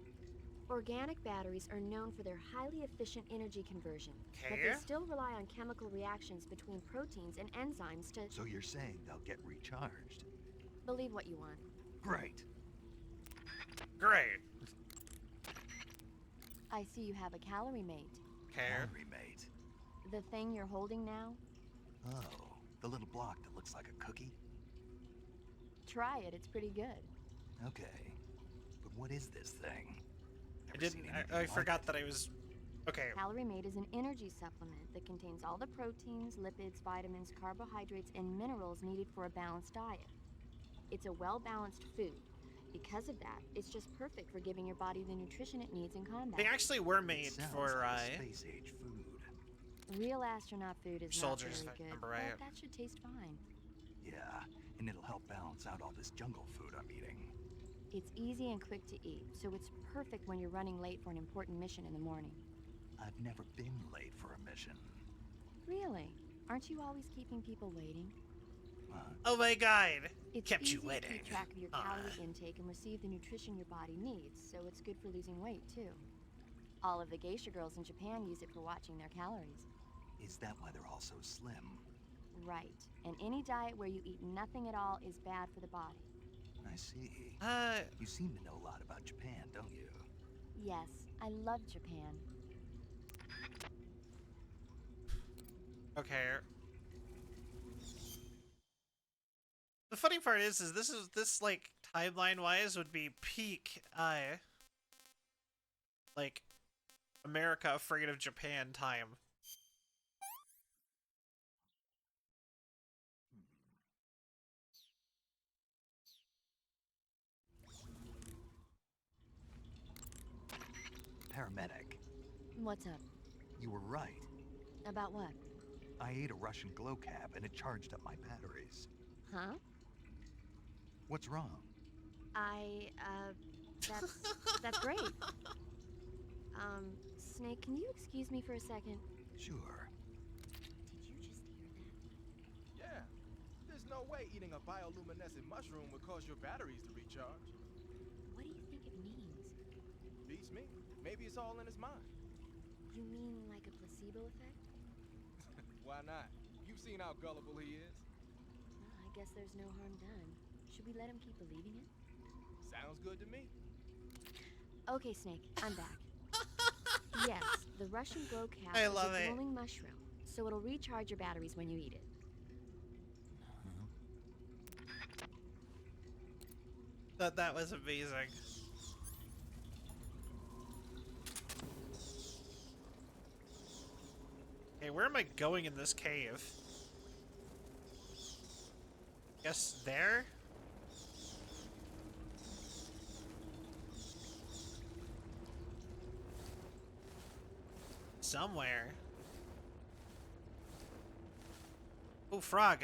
Organic batteries are known for their highly efficient energy conversion, but they Okay. still rely on chemical reactions between proteins and enzymes to So you're saying they'll get recharged? believe what you want. Great. Great. I see you have a calorie mate. Okay. Calorie mate. The thing you're holding now? Oh, the little block that looks like a cookie? Try it, it's pretty good. Okay. But what is this thing? I Never seen didn't. anything I like forgot it. that I was. Okay. Calorie Mate is an energy supplement that contains all the proteins, lipids, vitamins, carbohydrates, and minerals needed for a balanced diet. It's a well-balanced food. Because of that, it's just perfect for giving your body the nutrition it needs in combat. They actually were It made sounds for like space-age food. Real astronaut food is soldiers, not if very I good, remember right. but that should taste fine. Yeah, and it'll help balance out all this jungle food I'm eating. It's easy and quick to eat, so it's perfect when you're running late for an important mission in the morning. I've never been late for a mission. Really? Aren't you always keeping people waiting? Oh my god! It's Kept easy you waiting. to keep track of your Aw. calorie intake and receive the nutrition your body needs, so it's good for losing weight, too. All of the geisha girls in Japan use it for watching their calories. Is that why they're all so slim? Right. And any diet where you eat nothing at all is bad for the body. I see. Uh, You seem to know a lot about Japan, don't you? Yes, I love Japan. okay. The funny part is this like timeline wise would be peak like America afraid of Japan time. Paramedic, What's up? you were right. About what? I ate a Russian glow cap and it charged up my batteries. Huh? What's wrong? That's great. Snake, can you excuse me for a second? Sure. Did you just hear that? Yeah. There's no way eating a bioluminescent mushroom would cause your batteries to recharge. What do you think it means? Beats me. Maybe it's all in his mind. You mean like a placebo effect? Why not? You've seen how gullible he is. Well, I guess there's no harm done. Should we let him keep believing it? Sounds good to me. Okay, Snake, I'm back. Yes, the Russian glow cap I is love a it. glowing mushroom, so it'll recharge your batteries when you eat it. That was amazing. Okay, where am I going in this cave? Guess there? Somewhere. Oh, frog.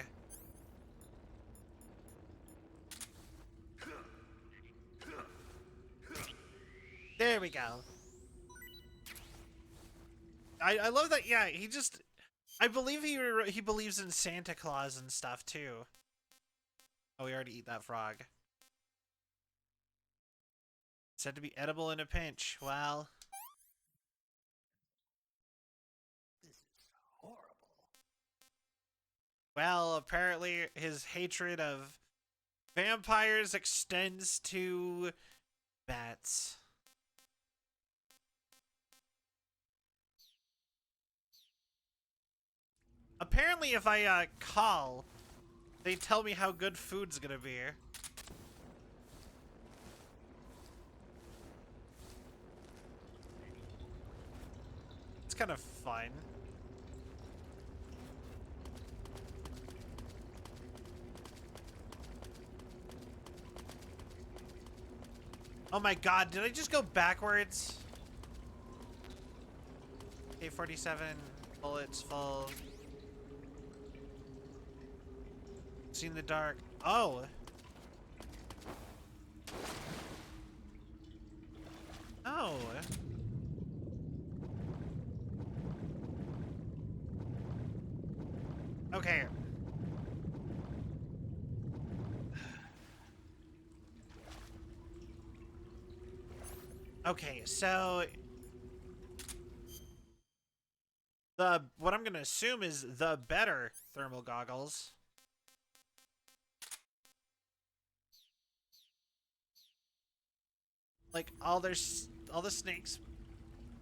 There we go. I love that. Yeah, he just. I believe he believes in Santa Claus and stuff too. Oh, we already eat that frog. Said to be edible in a pinch. Well. This is horrible. Well, apparently his hatred of vampires extends to bats. Apparently, if I call, they tell me how good food's gonna be. It's kind of fun. Oh my god, did I just go backwards? K-47, bullets full. See in the dark. Oh! Oh! Okay. Okay, so what I'm gonna assume is the better thermal goggles. Like all the snakes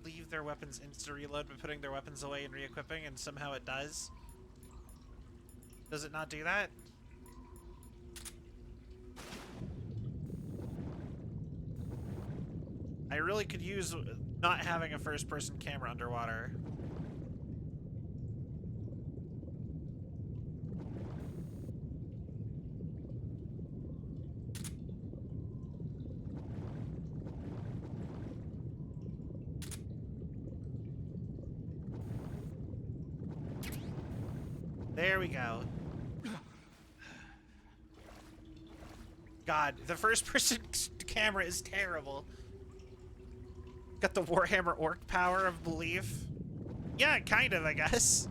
leave their weapons insta reload by putting their weapons away and re-equipping, and somehow it does. Does it not do that? I really could use not having a first-person camera underwater. There we go. God, the first person camera is terrible. Got the Warhammer Orc power of belief. Yeah, kind of, I guess.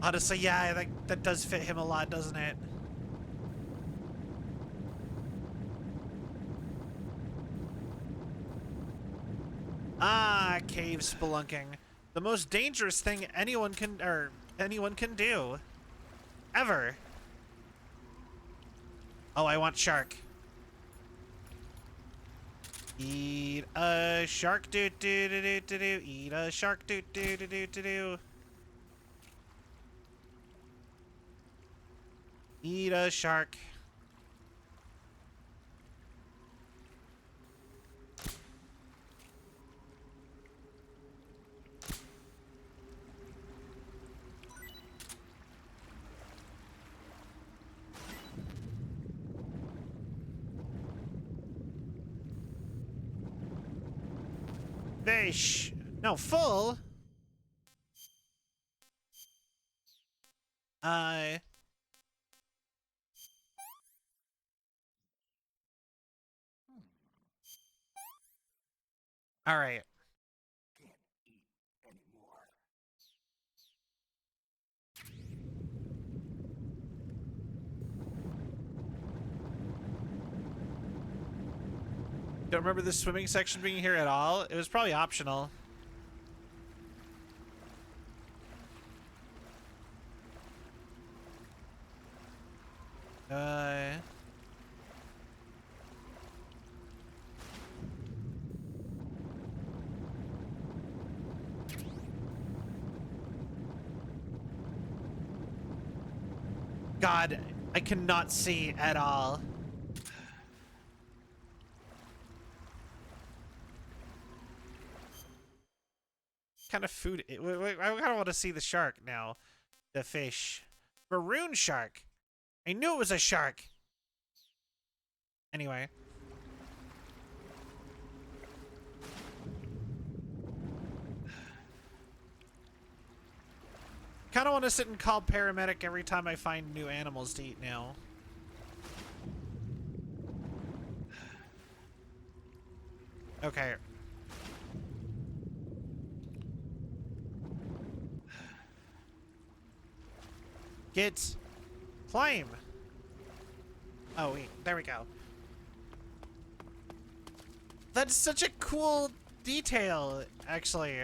Honestly, yeah, that does fit him a lot, doesn't it? Ah, cave spelunking. The most dangerous thing anyone can do. Ever. Oh, I want shark. Eat a shark, do do do do do do. Eat a shark, do do do do do do. Eat a shark. Fish. No, full. All right. Don't remember the swimming section being here at all. It was probably optional. God, I cannot see at all. Kind of food. I kind of want to see the shark now. The fish. Maroon shark. I knew it was a shark. Anyway. Kind of want to sit and call paramedic every time I find new animals to eat now. Okay. Get. Climb. Oh, wait. There we go. That's such a cool detail, actually.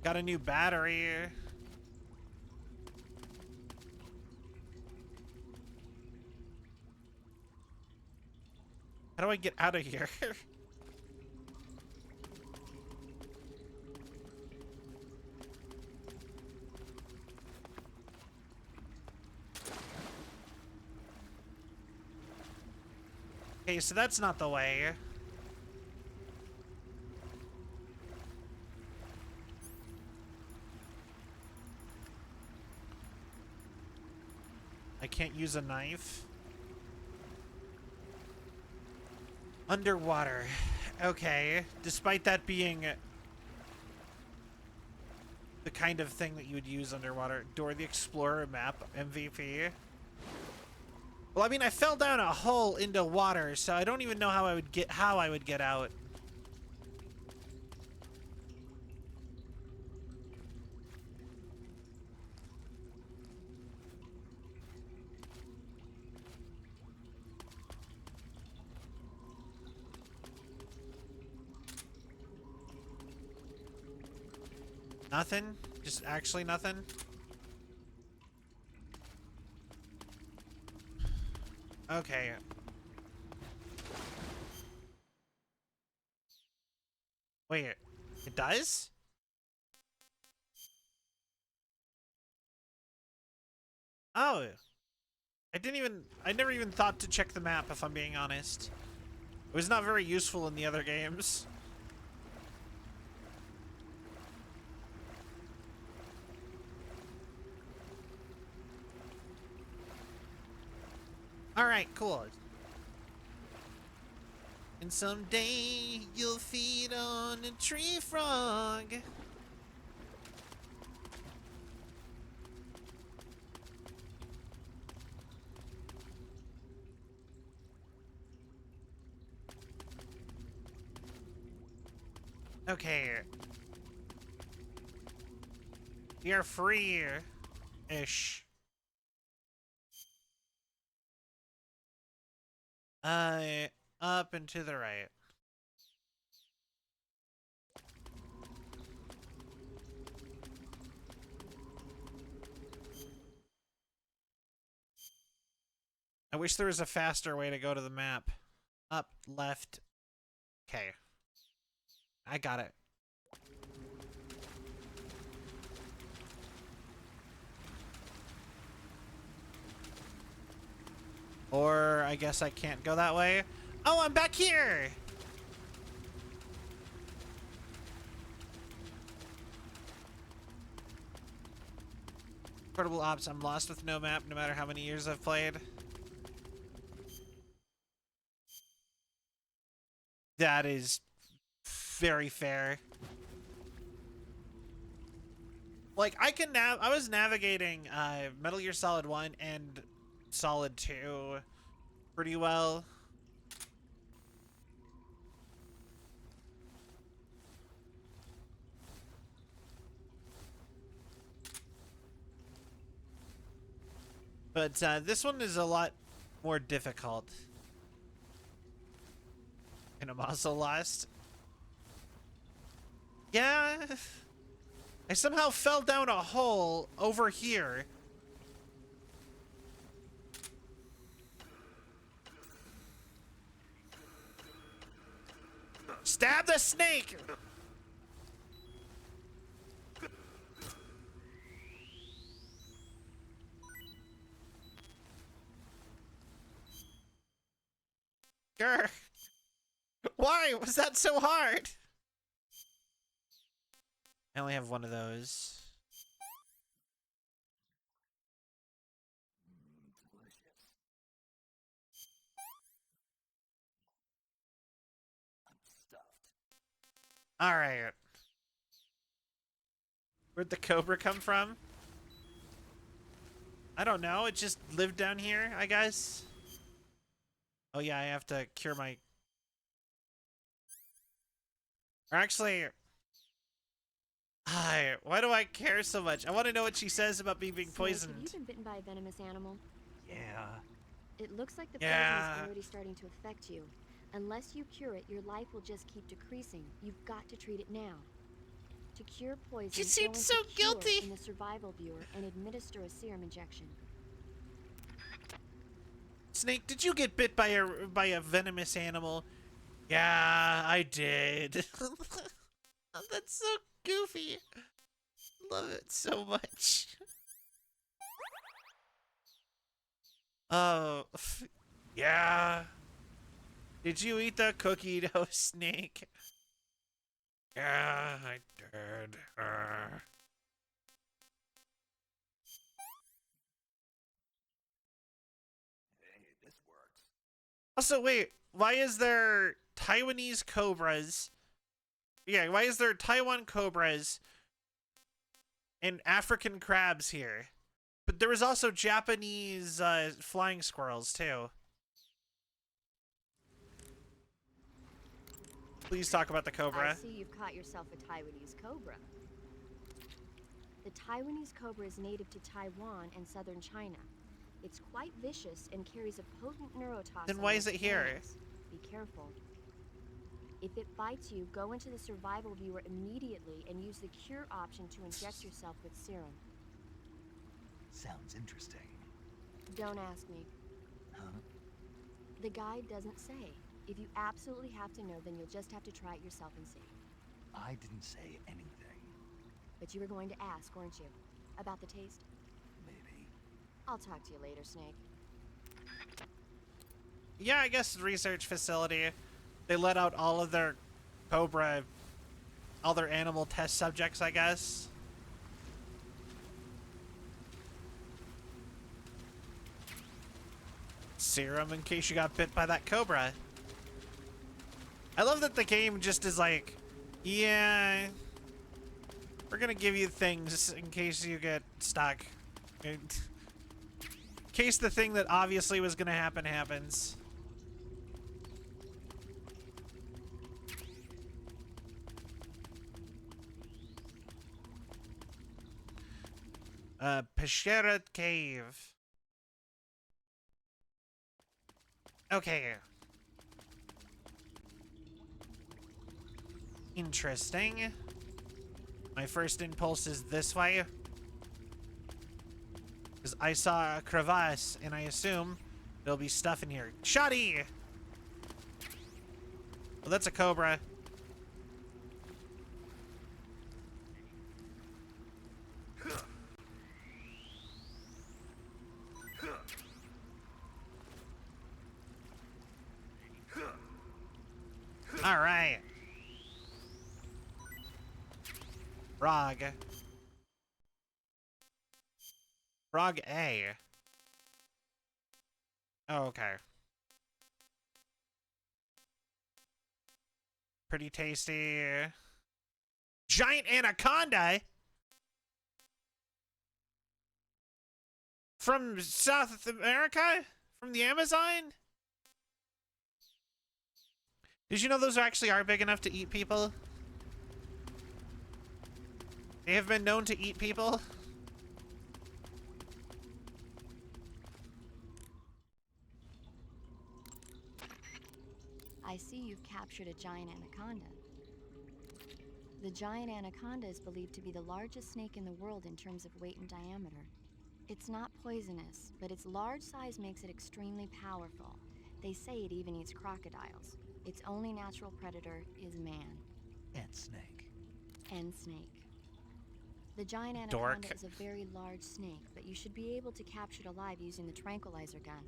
Got a new battery. How do I get out of here? Okay, so that's not the way. I can't use a knife. Underwater. Okay. Despite that being the kind of thing that you would use underwater. Dora the Explorer map MVP. Well, I mean, I fell down a hole into water, so I don't even know how I would get out. Nothing? Just actually nothing? Okay. Wait, it does? Oh. I never even thought to check the map, if I'm being honest. It was not very useful in the other games. Alright, cool. And someday you'll feed on a tree frog. Okay. You're free-ish. Up and to the right. I wish there was a faster way to go to the map. Up, left. Okay. I got it. Or I guess I can't go that way. Oh, I'm back here! Portable ops, I'm lost with no map no matter how many years I've played. That is very fair. Like, I was navigating Metal Gear Solid 1 and Solid 2 pretty well. But this one is a lot more difficult. And I'm also lost. Yeah. I somehow fell down a hole over here. Stab the snake! Grr. Why was that so hard? I only have one of those. All right. Where'd the cobra come from? I don't know. It just lived down here, I guess. Oh yeah, I have to cure my... Or actually... Hi, why do I care so much? I want to know what she says about me being Snake, poisoned. have you been bitten by a venomous animal? Yeah. It looks like the Yeah. poison is already starting to affect you. Unless you cure it, your life will just keep decreasing. You've got to treat it now. To cure poison, She go seems into so Cure guilty. in the survival viewer and administer a serum injection. Snake, did you get bit by a venomous animal? Yeah, I did. That's so goofy. Love it so much. Oh, yeah. Did you eat the cookie dough, Snake? Yeah, I did. Hey, this works. Also, wait, why is there Taiwanese cobras? Yeah, why is there Taiwan cobras and African crabs here? But there was also Japanese flying squirrels, too. Please talk about the I cobra. see you've caught yourself a Taiwanese cobra. The Taiwanese cobra is native to Taiwan and southern China. It's quite vicious and carries a potent neurotoxin. Then why is in it its here? fangs. Be careful. If it bites you, go into the survival viewer immediately and use the cure option to inject yourself with serum. Sounds interesting. Don't ask me. Huh? The guide doesn't say. If you absolutely have to know, then you'll just have to try it yourself and see. I didn't say anything. But you were going to ask, weren't you? About the taste? Maybe. I'll talk to you later, Snake. Yeah, I guess research facility. They let out all of their cobra, all their animal test subjects, I guess. serum in case you got bit by that cobra. I love that the game just is like, yeah, we're gonna give you things in case you get stuck. In case the thing that obviously was gonna happen happens. Peshera Cave. Okay. Interesting. My first impulse is this way. Because I saw a crevasse, and I assume there'll be stuff in here. Shoddy! Well, that's a cobra. All right. Frog. Frog A. Oh, okay. Pretty tasty. Giant anaconda? From South America? From the Amazon? Did you know those actually are big enough to eat people? They have been known to eat people? I see you've captured a giant anaconda. The giant anaconda is believed to be the largest snake in the world in terms of weight and diameter. It's not poisonous, but its large size makes it extremely powerful. They say it even eats crocodiles. Its only natural predator is man. And snake. And snake. The giant Dork. anaconda is a very large snake, but you should be able to capture it alive using the tranquilizer gun.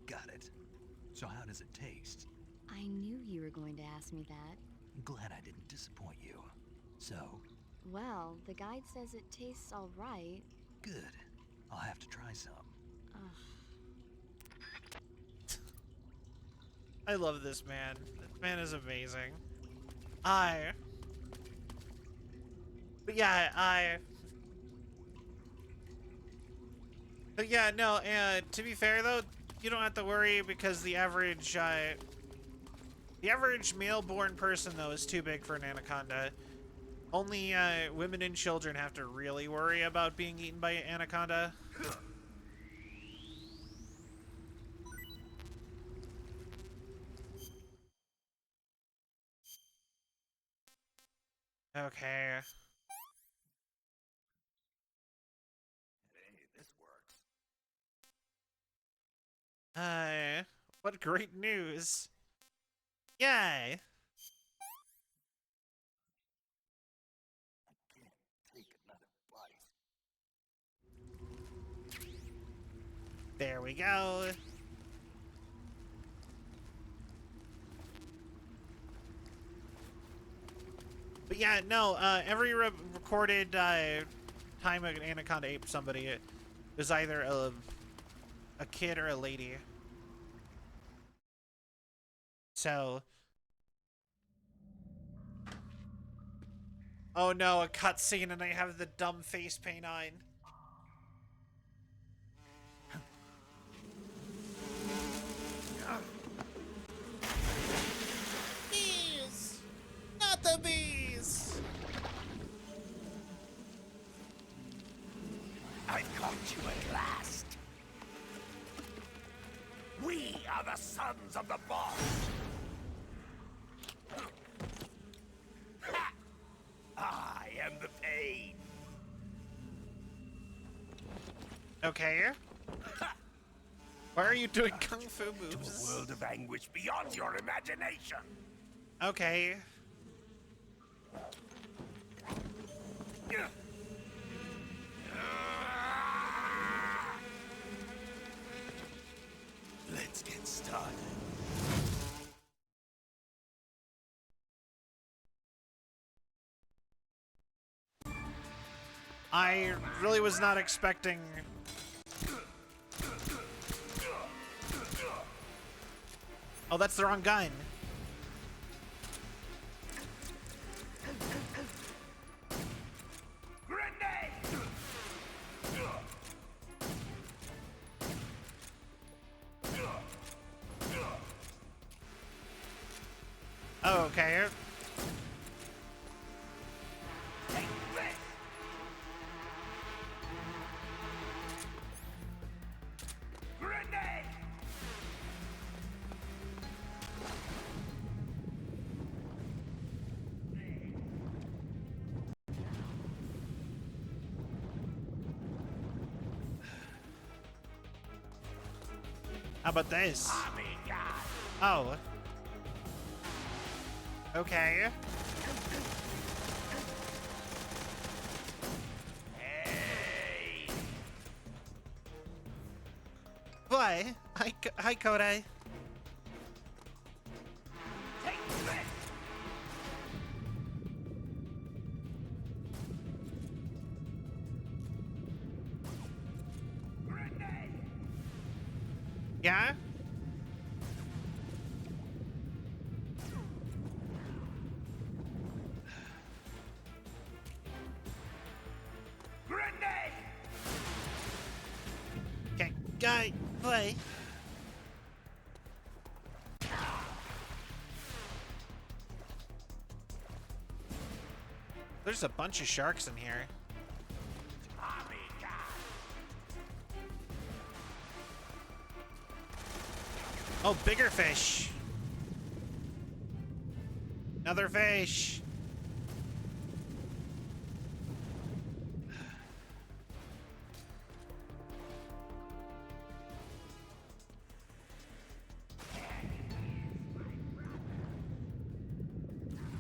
Got it. So how does it taste? I knew you were going to ask me that. Glad I didn't disappoint you. So? Well, the guide says it tastes all right. Good. I'll have to try some. I love this man. This man is amazing. But yeah, no, to be fair though, you don't have to worry because the average male-born person though is too big for an anaconda. Only women and children have to really worry about being eaten by an anaconda. Okay. Hey, this works. What great news. Yay! Take another bite. There we go. But yeah, no, every recorded time an anaconda ate somebody, it was either a kid or a lady. So... Oh no, a cutscene and I have the dumb face paint on. Bees! Not the bees! I've caught you at last. We are the sons of the boss. Ha! I am the pain. Okay. Why are you doing kung fu To a moves? world of anguish beyond your imagination. Okay. Let's get started. I really was not expecting Oh, that's the wrong gun. Oh, okay. How about this? Oh. Okay. Why? Hi, Kodai. Yeah? Okay, guy, play. There's a bunch of sharks in here. Oh, bigger fish. Another fish.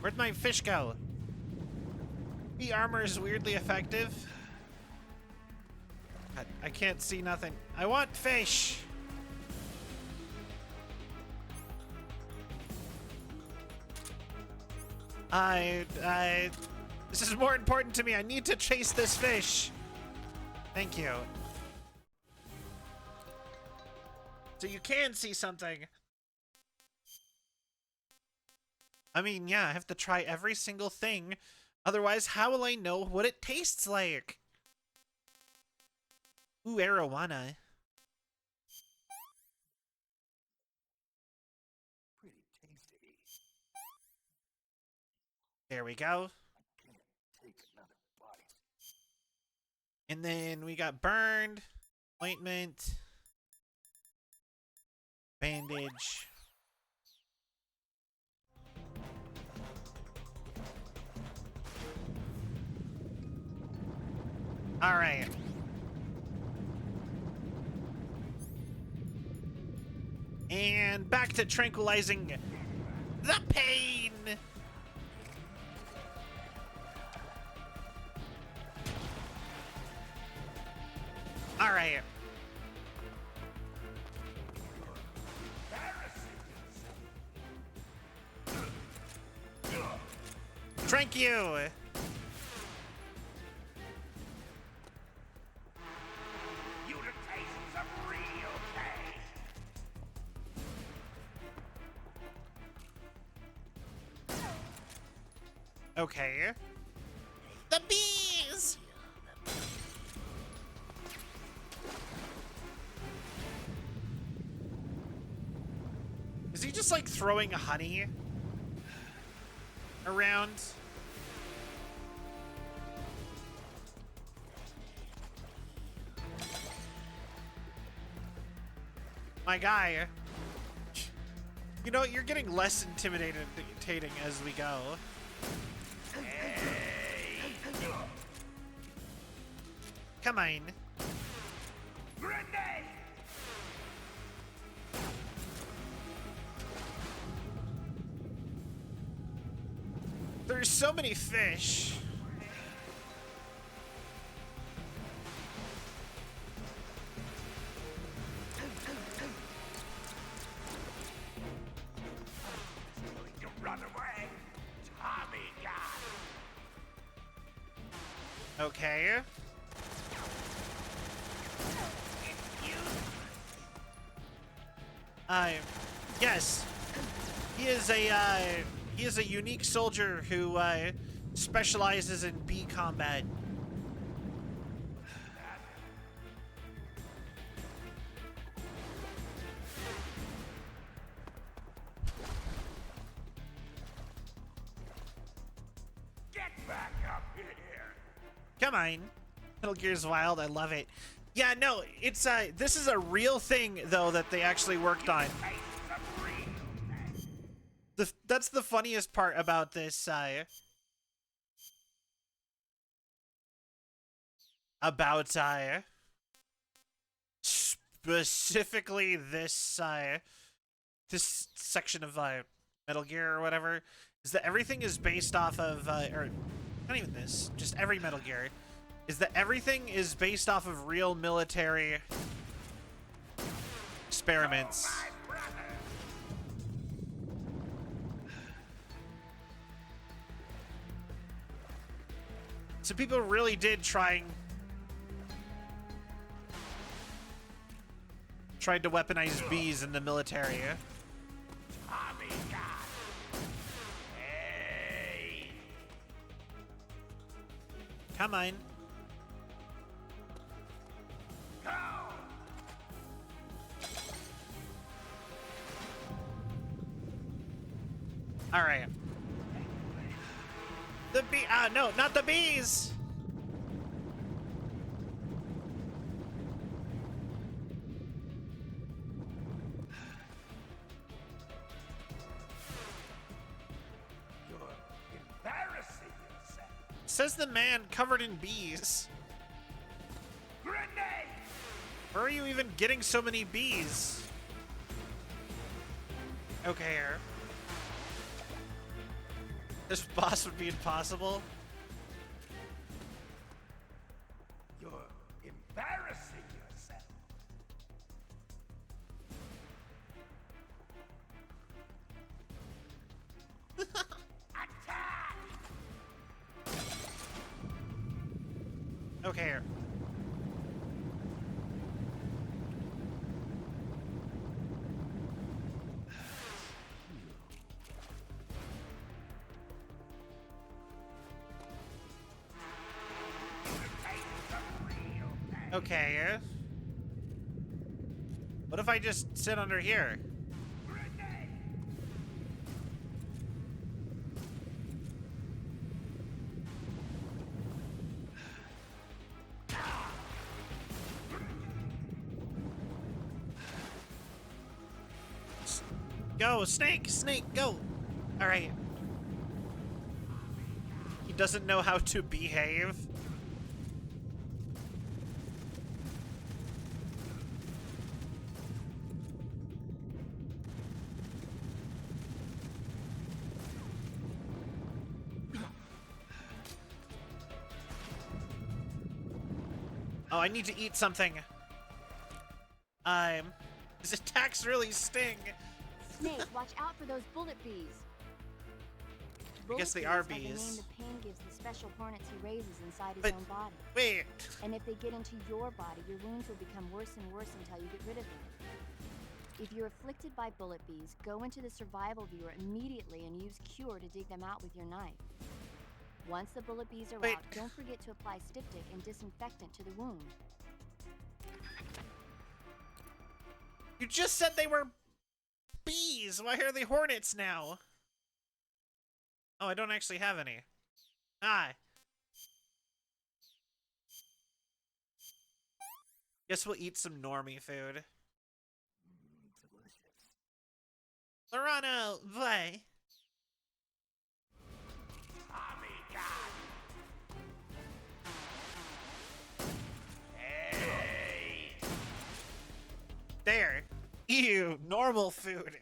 Where'd my fish go? The armor is weirdly effective. God, I can't see nothing. I want fish. This is more important to me. I need to chase this fish. Thank you. So you can see something. I mean, yeah, I have to try every single thing. Otherwise, how will I know what it tastes like? Ooh, arowana. Pretty tasty. There we go. Can't take another bite. And then we got burned, ointment, bandage. All right. And back to tranquilizing the pain. All right. Trank you. Okay. The bees! Is he just like throwing honey around? My guy. You know, you're getting less intimidating as we go. Come on. Grenade! There's so many fish. Run away, Tommy God. Okay. Yes. He is a unique soldier who specializes in bee combat. Come on. Metal Gear's Wild, I love it. Yeah, no, it's this is a real thing though that they actually worked on. That's the funniest part about this specifically this this section of Metal Gear or whatever, is that everything is based off of or not even this, just every Metal Gear, is that everything is based off of real military experiments. So people really did tried to weaponize bees in the military. Come on. All right. The bee. No, not the bees. Says the man covered in bees. Grenade! Where are you even getting so many bees? Okay. This boss would be impossible. You're embarrassing yourself. Okay. Okay. What if I just sit under here? Go, Snake! Snake, go! Alright. He doesn't know how to behave. Oh, I need to eat something. His attacks really sting. Snake, watch out for those bullet bees. I guess they are bees. The name the pain gives the special hornets he raises inside his But own body. wait. And if they get into your body, your wounds will become worse and worse until you get rid of them. If you're afflicted by bullet bees, go into the survival viewer immediately and use Cure to dig them out with your knife. Once the bullet bees are Wait. out, don't forget to apply styptic and disinfectant to the wound. You just said they were bees. Why are they hornets now? Oh, I don't actually have any. Guess we'll eat some normie food. Lorano, bye. There. Ew, normal food.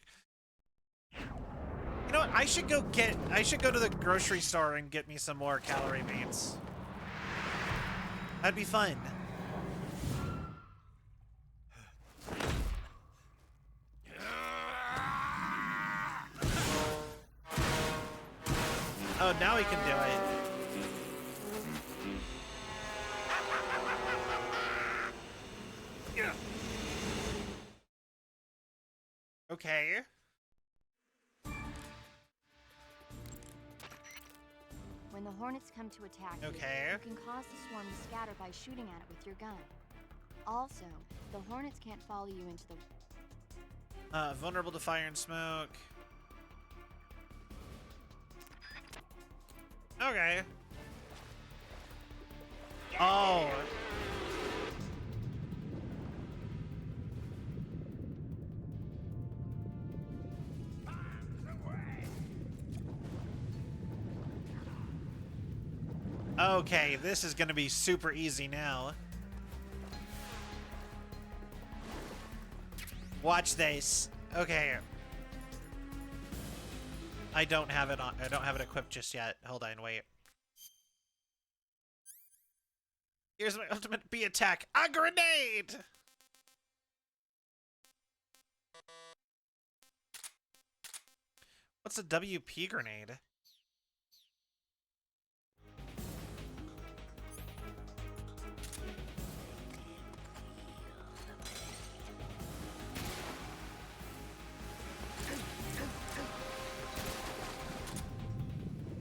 You know what? I should go to the grocery store and get me some more calorie beans. That'd be fun. Oh, now he can do it. Okay. When the hornets come to attack Okay. you can cause the swarm to scatter by shooting at it with your gun. Also, the hornets can't follow you into the... Vulnerable to fire and smoke. Okay. Oh. Okay, this is gonna be super easy now. Watch this. Okay. I don't have it on. I don't have it equipped just yet. Hold on, wait. Here's my ultimate bee attack. A grenade! What's a WP grenade?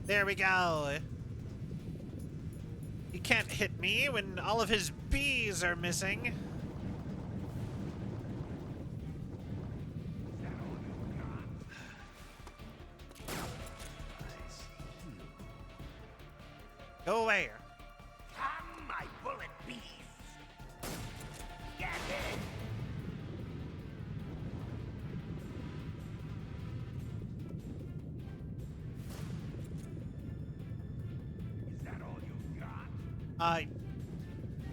There we go. He can't hit me when all of his bees are missing. Go away. Come, my bullet bees. Get it. Is that all you've got?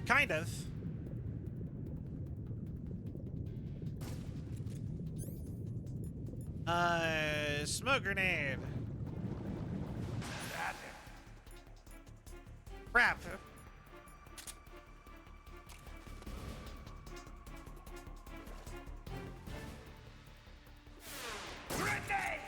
Kind of. Smoke grenade. That's it. Crap. Grenade!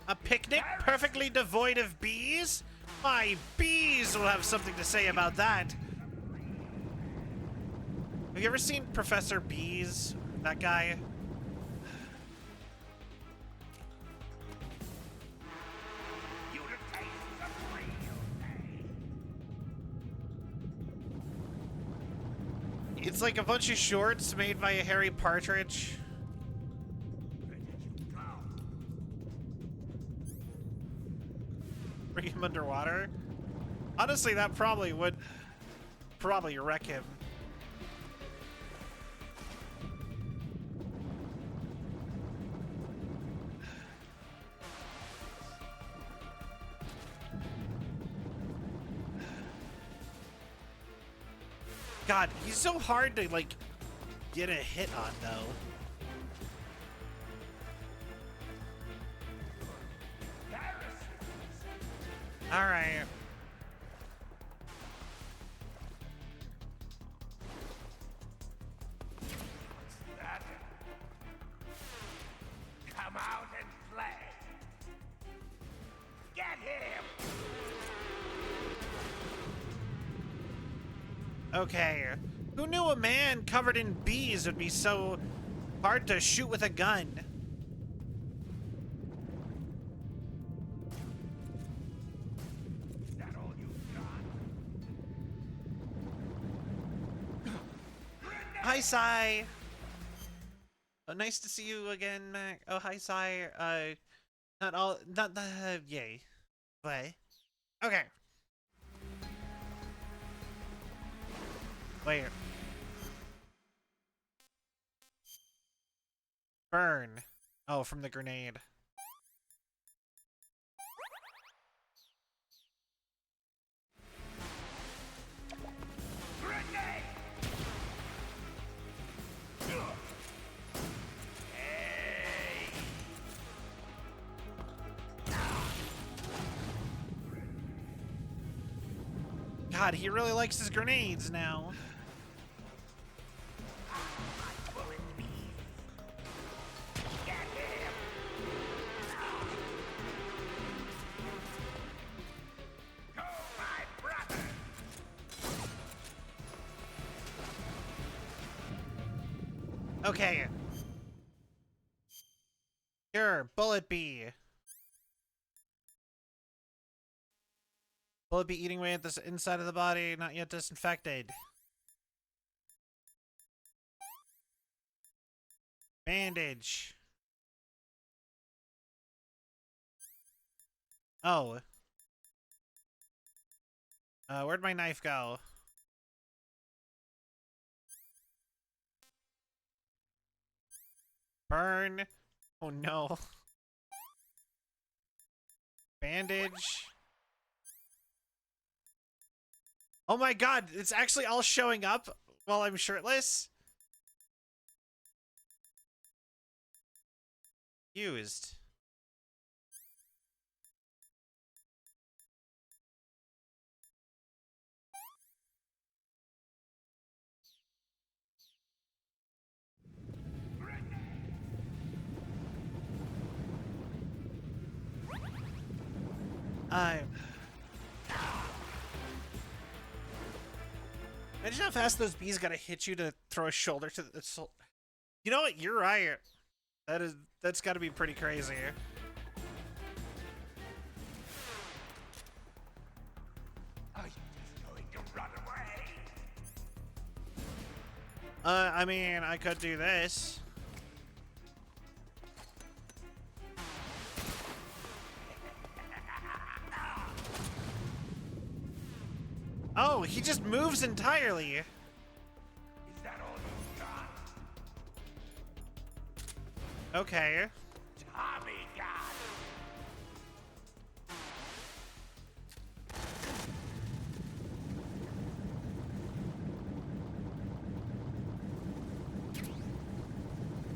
A picnic perfectly devoid of bees? My bees will have something to say about that. Have you ever seen Professor Bees? That guy? You to taste some real pain. It's like a bunch of shorts made by a Harry Partridge. Bring him underwater? Honestly, that probably would wreck him. God, he's so hard to, like, get a hit on, though. All right. That's it. Come out and play. Get him. Okay. Who knew a man covered in bees would be so hard to shoot with a gun? Is that all you've got? Hi, Sai. Oh, nice to see you again, Mac. Oh, hi, Sai. Not the, yay. What? Okay. Wait. Burn. Oh, from the grenade. Grenade! God, he really likes his grenades now. Okay. Here, bullet bee. Bullet bee eating away at the inside of the body, not yet disinfected. Bandage. Oh. Where'd my knife go? Burn. Oh no. Bandage. Oh my god, it's actually all showing up while I'm shirtless? Used. Imagine how fast those bees gotta hit you to throw a shoulder to the soul. You know what? You're right. That's gotta be pretty crazy. Are you just going to run away? I mean, I could do this. Oh, he just moves entirely. Is that all you got? Okay. Tommy gun!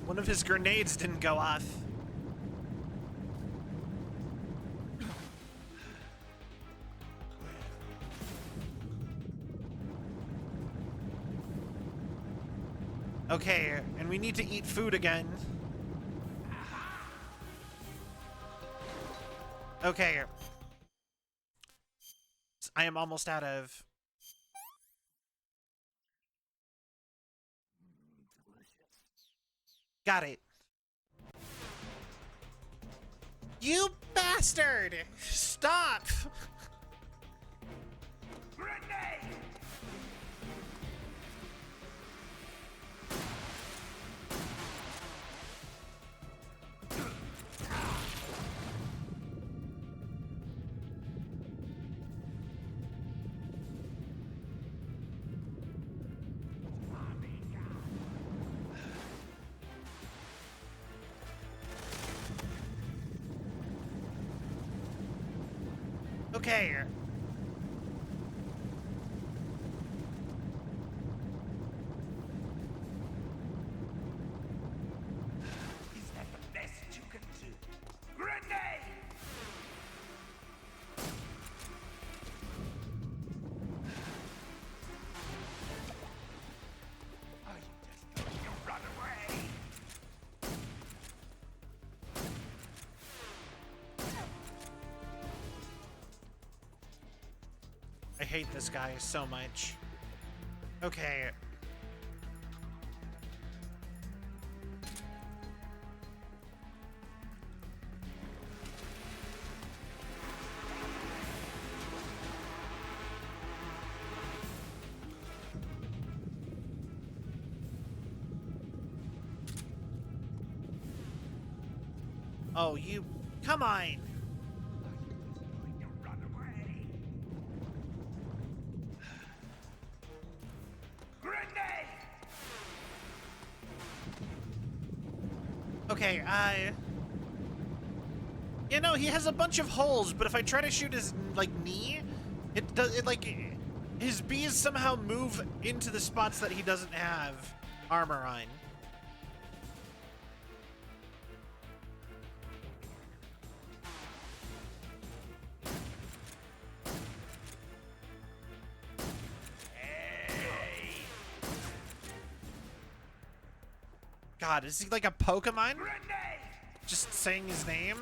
One of his grenades didn't go off. Okay, and we need to eat food again. Okay. I am almost out of... Got it. You bastard! Stop! Grenade! Okay. Is that the best you can do? Grenade! Are you just going to run away? I hate this guy so much. Okay. Oh, you... Come on! Are you just going to run away? Grenade! Okay, you know, he has a bunch of holes, but if I try to shoot his, like, knee, it does, his bees somehow move into the spots that he doesn't have armor on. God, is he like a Pokemon? Grenade! Just saying his name?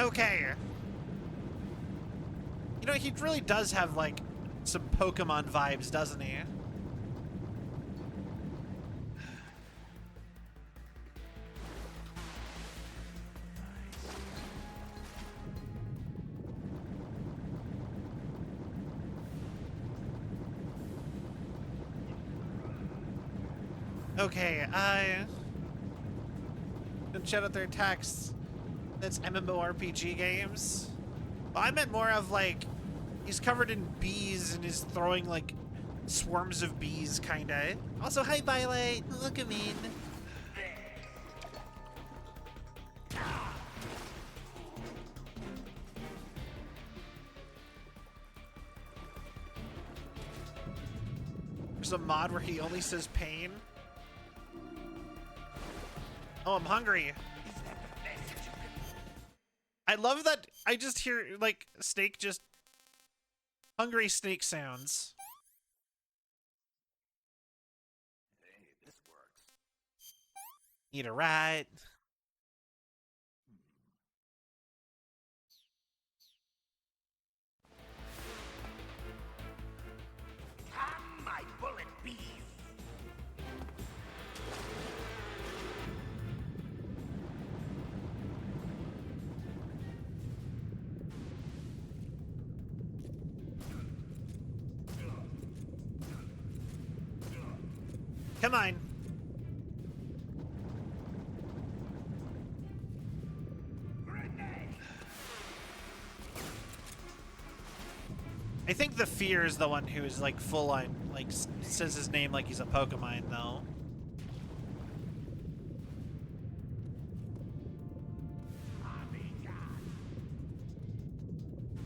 Okay. You know, he really does have, like, some Pokemon vibes, doesn't he? Okay, don't shout out their texts. That's MMORPG games. Well, I meant more of like, he's covered in bees and is throwing like swarms of bees, kinda. Also, hi Violet, look at me. There's a mod where he only says pain. Oh, I'm hungry. I love that I just hear, like, Snake just... Hungry Snake sounds. Hey, this works. Eat a rat. Come, my bullet bees. Come on. I think the Fear is the one who is like full on, like says his name like he's a Pokemon though.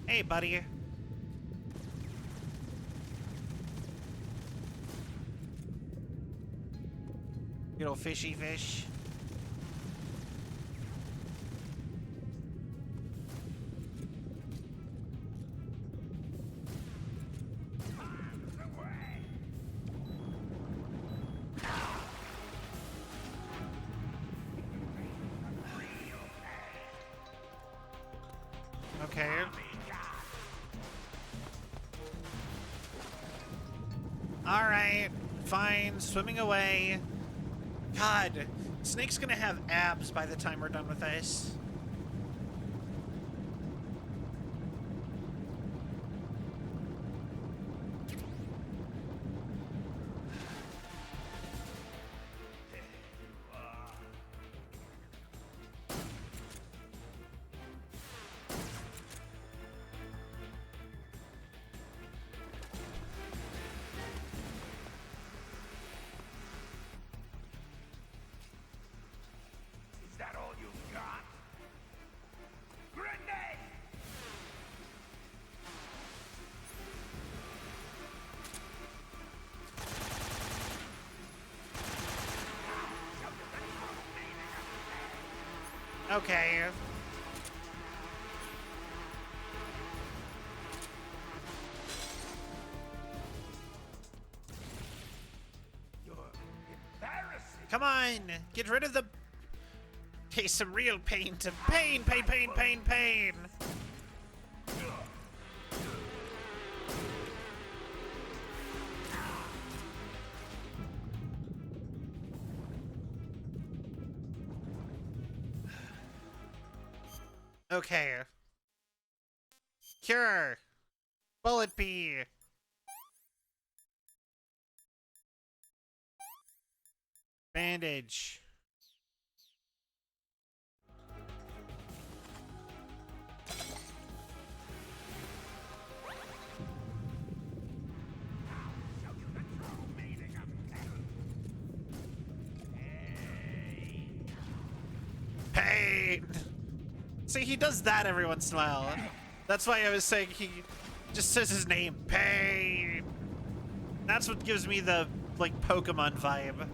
Hey, buddy. You little fishy fish. Okay. Alright, fine, swimming away. God, Snake's gonna have abs by the time we're done with this. Is that all you've got? Grenade! Okay. You're embarrassing. Come on, get rid of the... Taste some real pain to pain, pain, pain, pain, pain. Okay. Cure. Bullet bee. Bandage. Pain. See, he does that every once in a while. That's why I was saying he just says his name. Pain. That's what gives me the, like, Pokemon vibe.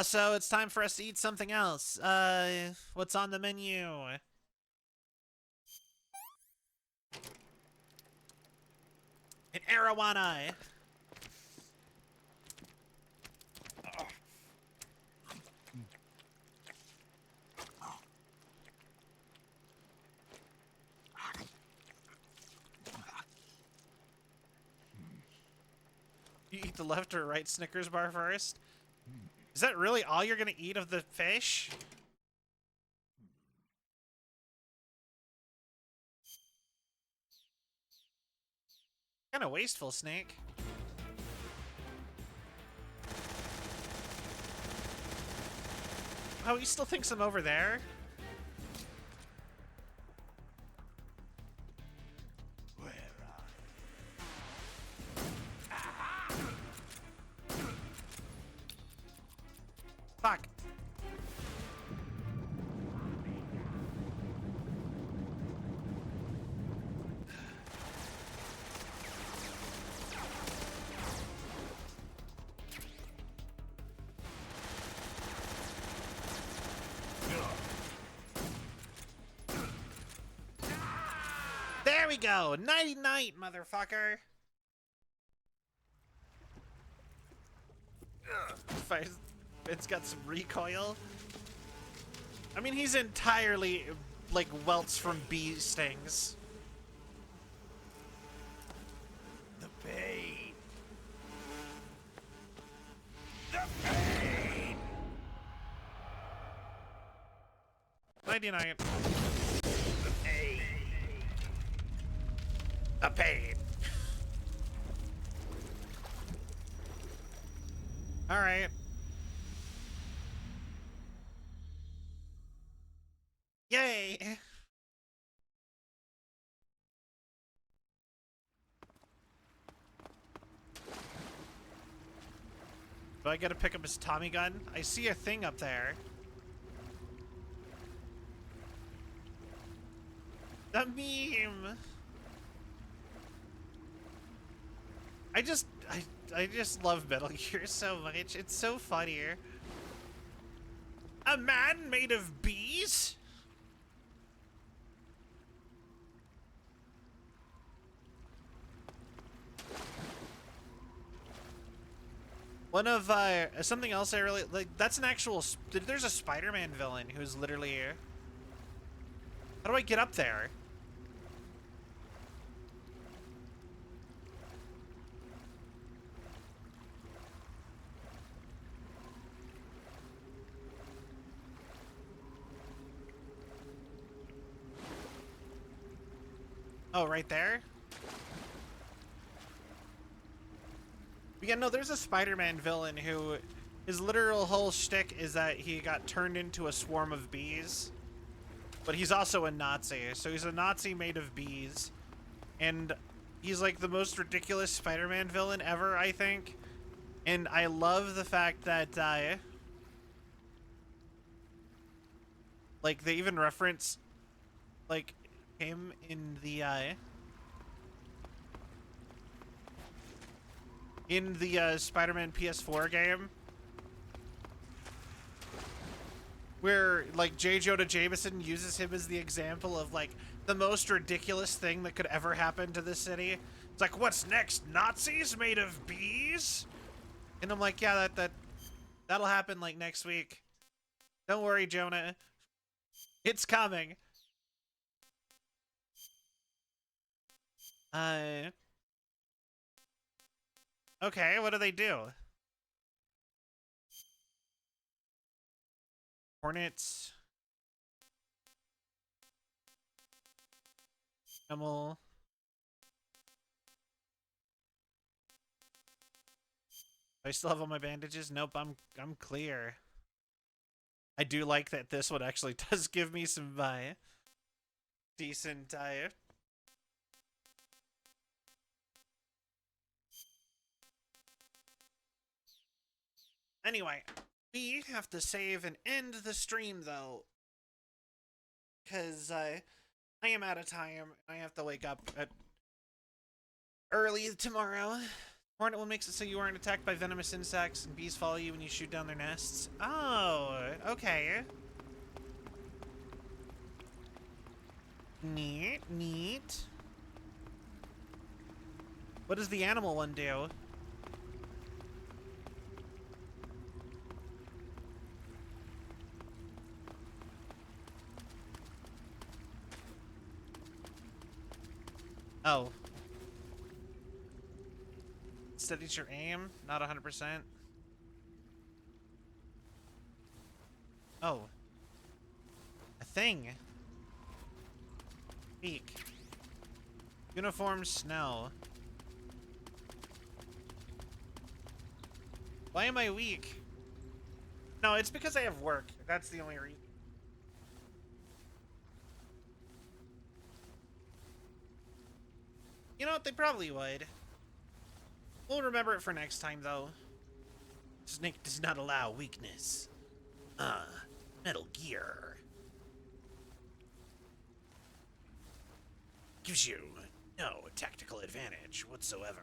So it's time for us to eat something else. What's on the menu? An arowana. You eat the left or right Snickers bar first? Is that really all you're gonna eat of the fish? Kinda wasteful, Snake. Oh, he still thinks I'm over there? Fuck. There we go! Nighty night, motherfucker! It's got some recoil. I mean, he's entirely, like, welts from bee stings. The pain. The pain. 99. The pain. The pain. Alright. Yay! Do I gotta pick up his Tommy gun? I see a thing up there. The meme! I just love Metal Gear so much. It's so funny. A man made of bees? One of, something else I really, like, that's an actual, there's a Spider-Man villain who's literally, how do I get up there? Oh, right there? But yeah, no, there's a Spider-Man villain who, his literal whole shtick is that he got turned into a swarm of bees. But he's also a Nazi, so he's a Nazi made of bees. And he's like the most ridiculous Spider-Man villain ever, I think. And I love the fact that, like, they even reference, like, him in the, Spider-Man PS4 game, where, like, J. Jonah Jameson uses him as the example of, like, the most ridiculous thing that could ever happen to this city. It's like, what's next? Nazis made of bees? And I'm like, yeah, that'll happen, like, next week. Don't worry, Jonah. It's coming. Okay, what do they do? Hornets. Camel. Do I still have all my bandages? Nope, I'm clear. I do like that this one actually does give me some decent Anyway, we have to save and end the stream, though. Because I am out of time. I have to wake up at early tomorrow. Hornet will makes it so you aren't attacked by venomous insects and bees follow you when you shoot down their nests. Oh, okay. Neat, neat. What does the animal one do? Oh. Steadies your aim, not 100%. Oh. A thing. Weak. Uniform Snell. Why am I weak? No, it's because I have work. That's the only reason. You know what? They probably would. We'll remember it for next time, though. Snake does not allow weakness. Metal Gear. Gives you no tactical advantage whatsoever.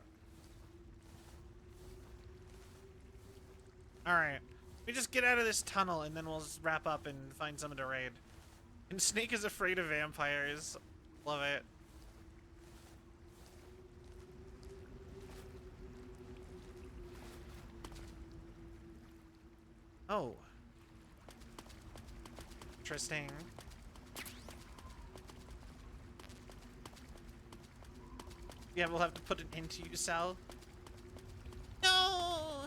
Alright. We just get out of this tunnel and then we'll just wrap up and find someone to raid. And Snake is afraid of vampires. Love it. Oh. Interesting. Yeah, we'll have to put an into you, Sal. No!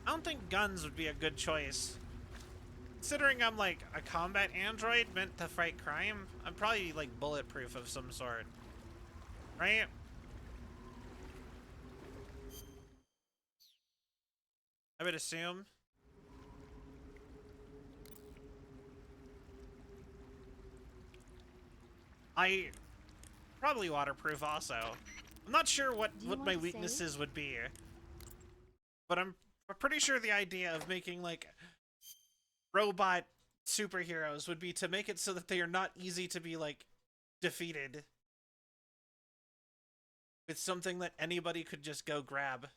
I don't think guns would be a good choice. Considering I'm like a combat android meant to fight crime, I'm probably like bulletproof of some sort. Right? I would assume. Probably waterproof also. I'm not sure what my weaknesses would be. But I'm pretty sure the idea of making like robot superheroes would be to make it so that they are not easy to be like defeated. With something that anybody could just go grab.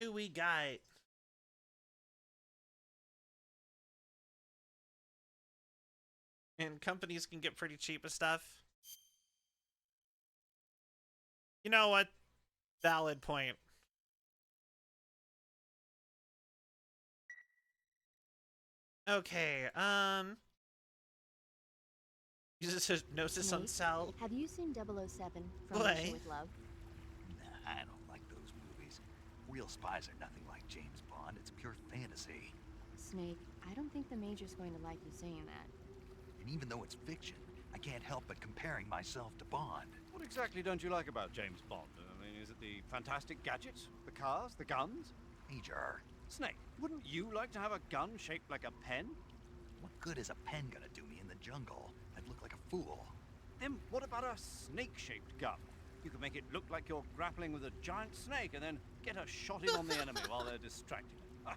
Who we got? And companies can get pretty cheap of stuff. You know what? Valid point. Okay, uses hypnosis on Sal. Have you seen 007 from Boy. Russia with Love? Nah, I don't like those movies. Real spies are nothing like James Bond. It's pure fantasy. Snake, I don't think the Major's going to like you saying that. And even though it's fiction, I can't help but comparing myself to Bond. What exactly don't you like about James Bond? I mean, is it the fantastic gadgets? The cars? The guns? Major, Snake, wouldn't you like to have a gun shaped like a pen? what good is a pen gonna do me in the jungle? I'd look like a fool. Then what about a snake-shaped gun? You could make it look like you're grappling with a giant snake and then get a shot in on the enemy while they're distracted. Ah,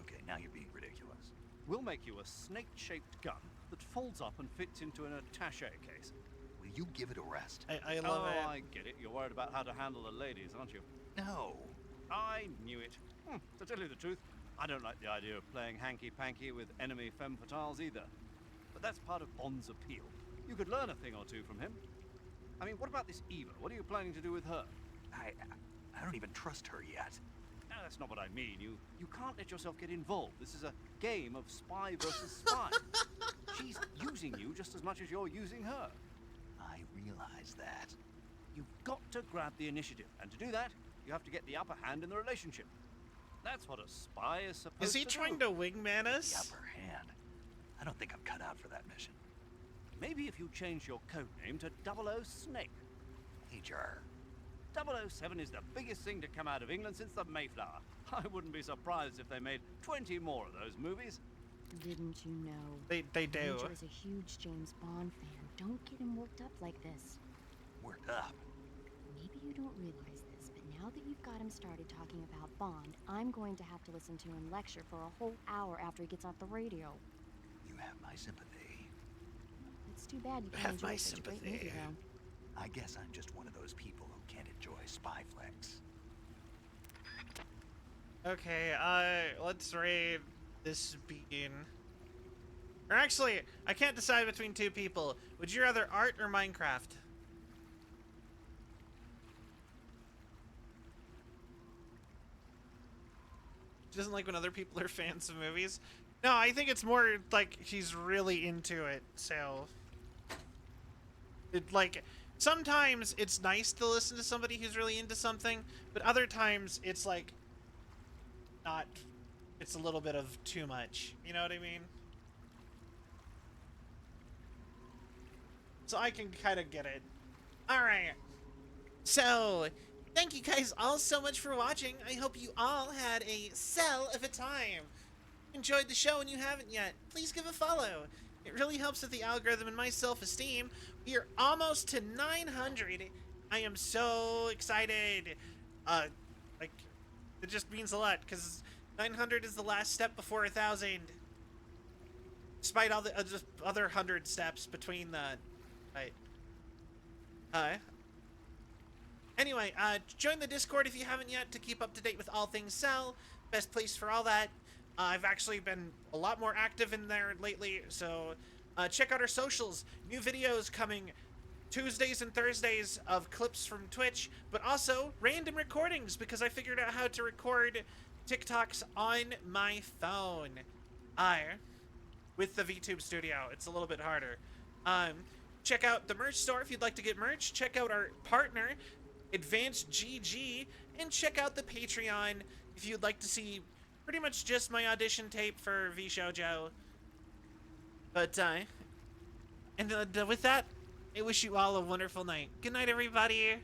Okay, now you're being ridiculous. we'll make you a snake-shaped gun that folds up and fits into an attaché case. Will you give it a rest? I love it. I get it. You're worried about how to handle the ladies, aren't you? No. I knew it. To tell you the truth, I don't like the idea of playing hanky-panky with enemy femme fatales either. But that's part of Bond's appeal. You could learn a thing or two from him. I mean, what about this Eva? What are you planning to do with her? I don't even trust her yet. No, that's not what I mean. You can't let yourself get involved. This is a game of spy versus spy. She's using you just as much as you're using her. I realize that. You've got to grab the initiative, and to do that, you have to get the upper hand in the relationship. That's what a spy is supposed to do. Is he trying to wingman us? The upper hand. I don't think I'm cut out for that mission. Maybe if you change your code name to 00 Snake. Major. 007 is the biggest thing to come out of England since the Mayflower. I wouldn't be surprised if they made 20 more of those movies. Didn't you know? They do. Major is a huge James Bond fan. Don't get him worked up like this. Worked up. Maybe you don't realize this, but now that you've got him started talking about Bond, I'm going to have to listen to him lecture for a whole hour after he gets off the radio. You have my sympathy. It's too bad you Have can't enjoy my such a great sympathy. movie, though. I guess I'm just one of those people who can't enjoy spy flicks. Okay, let's raid this bean. Or actually, I can't decide between two people. Would you rather art or Minecraft? She doesn't like when other people are fans of movies. No, I think it's more like she's really into it. So, sometimes it's nice to listen to somebody who's really into something, but other times it's like not. It's a little bit of too much. You know what I mean? So I can kind of get it. All right. So, thank you guys all so much for watching. I hope you all had a cell of a time. Enjoyed the show and you haven't yet, please give a follow. It really helps with the algorithm and my self-esteem. We are almost to 900. I am so excited. Like, it just means a lot because 900 is the last step before 1,000. Despite all the other 100 steps between that. Right. Anyway, join the Discord if you haven't yet to keep up to date with all things Cell. Best place for all that. I've actually been a lot more active in there lately, so check out our socials. New videos coming Tuesdays and Thursdays of clips from Twitch, but also random recordings because I figured out how to record TikToks on my phone. With the VTube Studio. It's a little bit harder. Check out the merch store if you'd like to get merch. Check out our partner, Advanced GG, and check out the Patreon if you'd like to see pretty much just my audition tape for VShojo. But, with that, I wish you all a wonderful night. Good night, everybody.